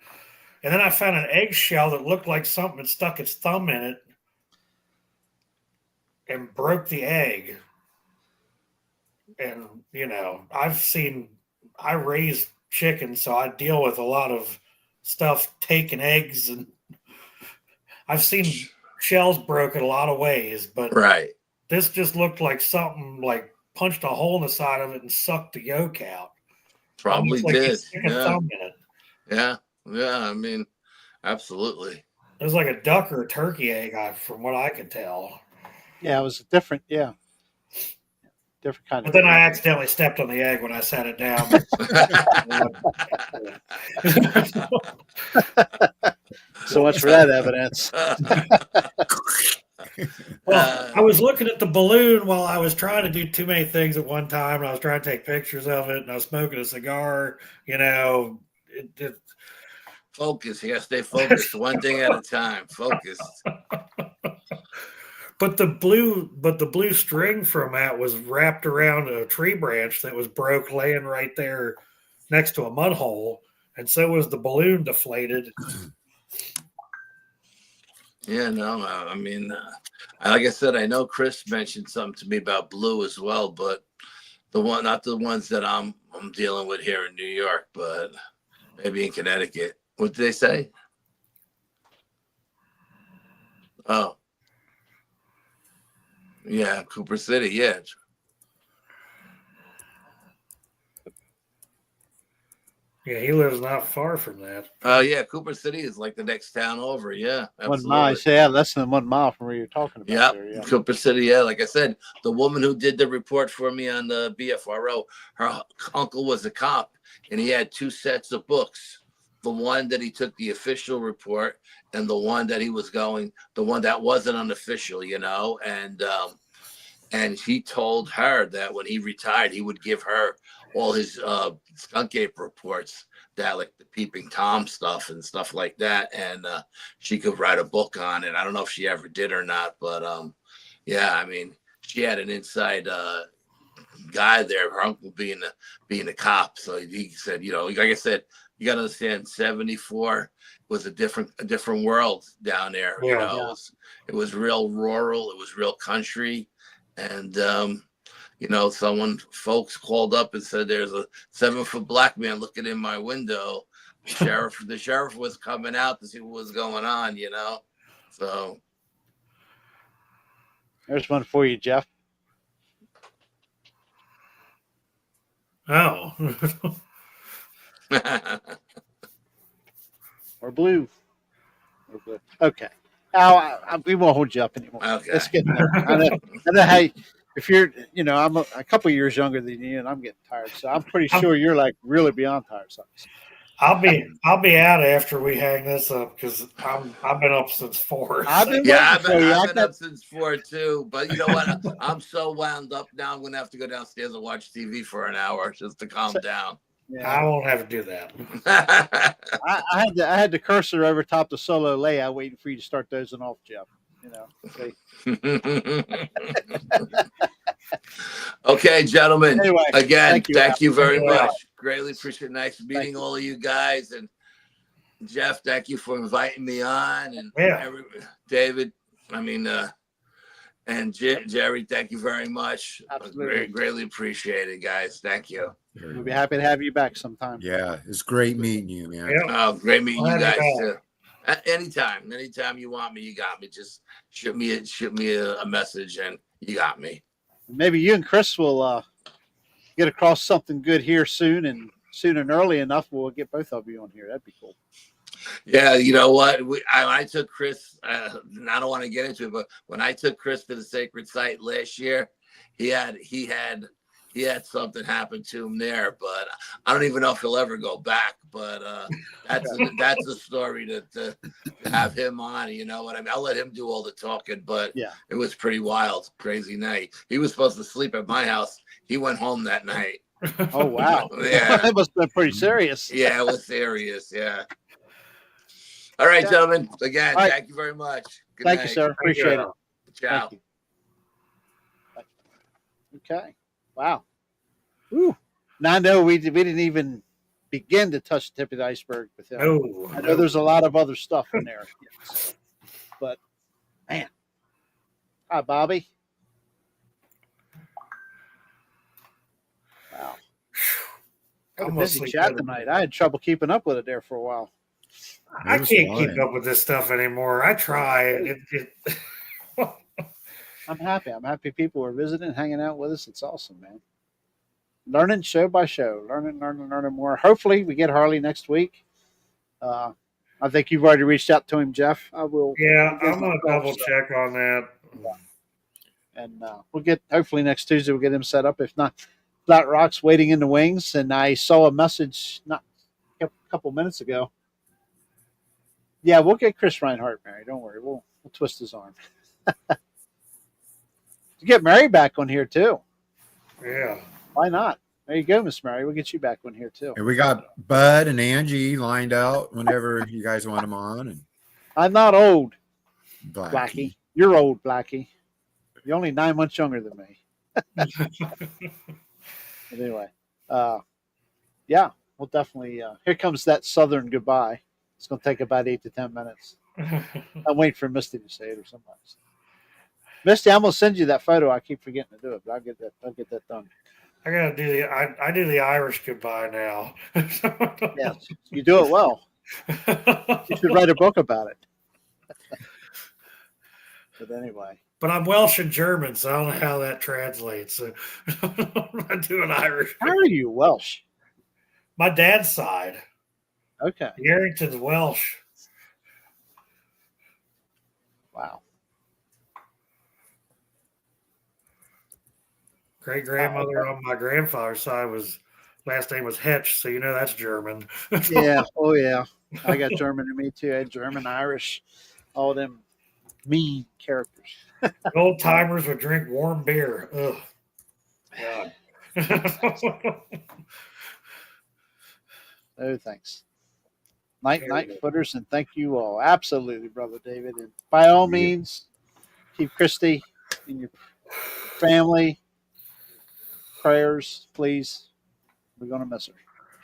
S2: And then I found an eggshell that looked like something had stuck its thumb in it. and broke the egg. And, I raise chickens, so I deal with a lot of stuff taking eggs, and I've seen shells broken a lot of ways, but
S3: Right.
S2: this just looked like something like punched a hole in the side of it and sucked the yolk out.
S3: Probably
S2: Almost like you
S3: did.
S2: stick a thumb in it.
S3: Yeah. I mean, absolutely.
S2: It was like a duck or a turkey egg, from what I could tell.
S1: Yeah, it was different. Yeah, different kind
S2: But
S1: of.
S2: then I accidentally stepped on the egg when I sat it down.
S1: So much for that evidence.
S2: Well, I was looking at the balloon while I was trying to do too many things at one time, and I was trying to take pictures of it, and I was smoking a cigar.
S3: Focus. You gotta stay focused. One thing at a time. Focused.
S2: But the blue string from that was wrapped around a tree branch that was broke, laying right there next to a mud hole, and so was the balloon deflated.
S3: Yeah, no, I mean, like I said, I know Chris mentioned something to me about blue as well, but not the ones that I'm dealing with here in New York, but maybe in Connecticut. What did they say? Oh, yeah, Cooper City, yeah.
S2: Yeah, he lives not far from that.
S3: Oh, yeah, Cooper City is like the next town over. Yeah, absolutely.
S1: 1 mile. Yeah, less than 1 mile from where you're talking about.
S3: Yep.
S1: There, yeah,
S3: Cooper City. Yeah, like I said, the woman who did the report for me on the BFRO, her uncle was a cop, and he had 2 sets of books. The one that he took the official report, and the one that the one that wasn't unofficial, and he told her that when he retired, he would give her all his skunk ape reports, that like the peeping Tom stuff and stuff like that, and she could write a book on it. I don't know if she ever did or not, but yeah, I mean, she had an inside guy there, her uncle being a cop. So he said, like I said, you got to understand, 74 was a different world down there.
S2: Yeah.
S3: It was real rural, it was real country, and folks called up and said there's a 7-foot black man looking in my window. The sheriff was coming out to see what was going on, So
S1: there's one for you, Jeff.
S2: Oh.
S1: Or blue. Okay. Al, we won't hold you up anymore.
S3: Okay.
S1: Let's get there. I know how if you're, I'm a couple of years younger than you, and I'm getting tired. So I'm pretty sure you're like really beyond tired.
S2: I'll be out after we hang this up because I've been up since 4.
S3: I've been up since 4 too. But you know what? I'm so wound up now. I'm gonna have to go downstairs and watch TV for an hour just to calm down.
S2: Yeah. I won't have to do that.
S1: I had the cursor over top the solo layout waiting for you to start dozing off, Jeff.
S3: Okay, gentlemen.
S1: Anyway,
S3: again, thank you very much.
S2: Al.
S3: Greatly appreciate it. Nice meeting all of you guys. And Jeff, thank you for inviting me on. And David, and Jerry, thank you very much.
S1: Absolutely.
S3: Greatly appreciate it, guys. Thank you.
S1: We'll be happy to have you back sometime.
S4: Yeah, it's great meeting you, man.
S2: Yeah.
S3: Oh, great meeting you guys too. Anytime you want me, you got me. Just shoot me a message, and you got me.
S1: Maybe you and Chris will get across something good here soon and early enough. We'll get both of you on here. That'd be cool.
S3: Yeah, you know what? I took Chris. I don't want to get into it, but when I took Chris to the sacred site last year, he had something happen to him there. But I don't even know if he'll ever go back. But that's a story to have him on. You know what I mean? I'll let him do all the talking. But
S1: yeah,
S3: it was pretty wild, crazy night. He was supposed to sleep at my house. He went home that night.
S1: Oh wow!
S3: Yeah,
S1: that must have been pretty serious.
S3: Yeah, it was serious. Yeah. All right, gentlemen. Again, thank you very much. Good night.
S1: You, sir. Appreciate it.
S3: Ciao.
S1: Okay. Wow. Ooh. Now I know we didn't even begin to touch the tip of the iceberg with him.
S2: Oh,
S1: I know there's a lot of other stuff in there. Yes. But man. Hi, Bobby. Had a
S2: I'm gonna
S1: busy
S2: sleep
S1: chat
S2: in.
S1: tonight. I had trouble keeping up with it there for a while.
S2: I
S4: It was
S2: can't keep
S4: fun.
S2: up with this stuff anymore. I try.
S1: I'm happy. I'm happy people are visiting, hanging out with us. It's awesome, man. Learning show by show, learning more. Hopefully, we get Harley next week. I think you've already reached out to him, Jeff. I will.
S2: Yeah,
S1: We'll get
S2: I'm gonna
S1: myself
S2: double
S1: set,
S2: check on that.
S1: and we'll get. Hopefully, next Tuesday we'll get him set up. If not, Flat Rock's waiting in the wings. And I saw a message not a couple minutes ago. Yeah, we'll get Chris Reinhardt married. Don't worry. We'll twist his arm. To get Mary back on here too.
S2: Yeah.
S1: Why not? There you go, Miss Mary. We'll get you back on here too.
S4: And we got Bud and Angie lined out whenever you guys want them on. And
S1: I'm not old,
S4: Blackie.
S1: Blackie. You're old, Blackie. You're only 9 months younger than me. But anyway, yeah, we'll definitely. Here comes that Southern goodbye. It's going to take about 8 to 10 minutes. I'm waiting for Misty to say it or somebody. Misty, I'm going to send you that photo. I keep forgetting to do it, but I'll get that done.
S2: I gotta do the I do the Irish goodbye now.
S1: Yes, you do it well. You should write a book about it. But anyway,
S2: But I'm Welsh and German, so I don't know how that translates. So I do an Irish.
S1: how are you Welsh?
S2: My dad's side,
S1: Okay,
S2: Yarrington's Welsh.
S1: wow.
S2: Great grandmother on my grandfather's side was last name was Hetch, so you know that's German.
S1: Yeah, oh yeah. I got German in me too. I had German, Irish, all them mean characters.
S2: Old timers would drink warm beer. Ugh. God.
S1: Oh, thanks. Night footers, and thank you all. Absolutely, brother David. And by all means, keep Christy in your family prayers, please. We're gonna miss her.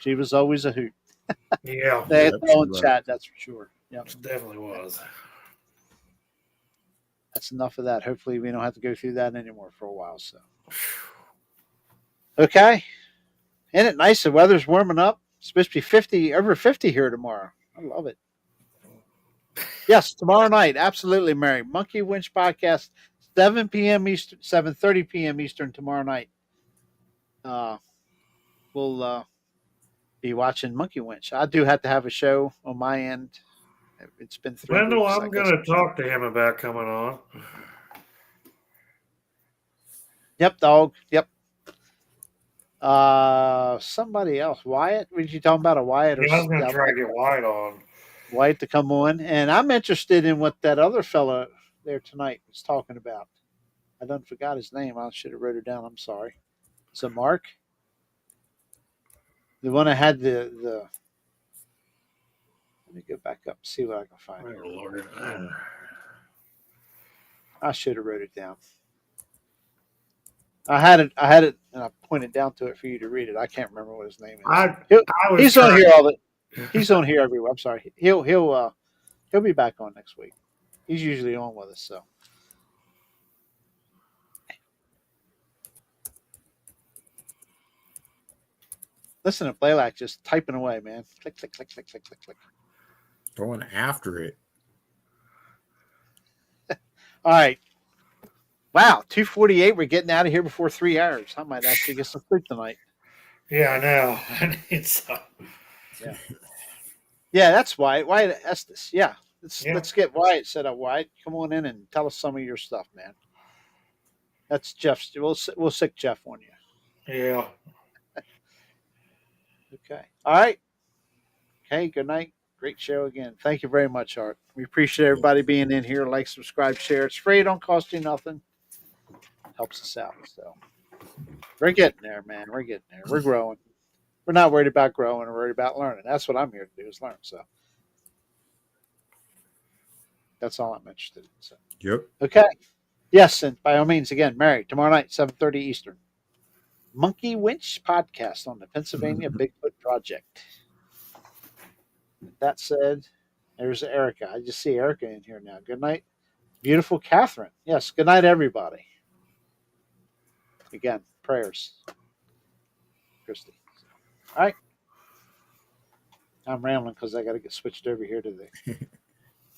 S1: She was always a hoot.
S2: Yeah,
S1: They had
S4: Yep,
S1: their own
S4: she was.
S1: chat, that's for sure. Yeah,
S2: it definitely was.
S1: that's enough of that. Hopefully, we don't have to go through that anymore for a while. So, okay. Isn't it nice? The weather's warming up. It's supposed to be 50, over 50 here tomorrow. I love it. Yes, tomorrow night. Absolutely, Mary. Monkey Winch Podcast, 7 p.m. Eastern, 7:30 p.m. Eastern tomorrow night. We'll be watching Monkey Winch. I do have to have a show on my end. It's been 3
S2: Wendell,
S1: weeks.
S2: I'm going to talk to him about coming on.
S1: Yep, dog. Yep. Somebody else. Wyatt? Was you talking about a Wyatt?
S2: Yeah, I was going to try to get White on.
S1: Wyatt to come on. And I'm interested in what that other fella there tonight was talking about. I done forgot his name. I should have wrote it down. I'm sorry. Is it Mark? The one that had the let me go back up and see what I can find.
S2: Oh,
S1: Here.
S2: Lord.
S1: I should have wrote it down. I had it, and I pointed down to it for you to read it. I can't remember what his name is.
S2: I was
S1: He's on
S2: trying-
S1: here all the. He's on here everywhere. I'm sorry. He'll be back on next week. He's usually on with us. So. Listen to Blaylock just typing away, man. Click, click, click, click, click, click, click.
S4: Going after it.
S1: All right. Wow, 2:48. We're getting out of here before 3 hours. I might actually get some sleep tonight.
S2: Yeah, I know. I need some.
S1: Yeah, that's Wyatt. Wyatt Estes. Yeah.
S2: Yeah.
S1: Let's get Wyatt set up. Wyatt, come on in and tell us some of your stuff, man. That's Jeff's. We'll sick Jeff on you.
S2: Yeah.
S1: Okay. All right. Okay. Good night. Great show again. Thank you very much, Art. We appreciate everybody being in here. Like, subscribe, share. It's free. It don't cost you nothing. Helps us out. So we're getting there, man. We're getting there. We're growing. We're not worried about growing. We're worried about learning. That's what I'm here to do is learn. So that's all I'm interested in. So
S4: Yep.
S1: okay. Yes, and by all means, again, Mary, tomorrow night, 7:30 Eastern. Monkey Winch podcast on the Pennsylvania Bigfoot Project. With that said, there's Erica. I just see Erica in here now. Good night. Beautiful Catherine. Yes, good night, everybody. Again, prayers. Christy. All right. I'm rambling because I got to get switched over here to the.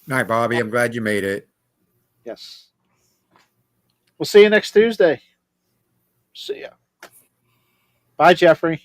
S4: Night, Bobby. I'm glad you made it.
S1: Yes. We'll see you next Tuesday. See ya. Bye, Jeffrey.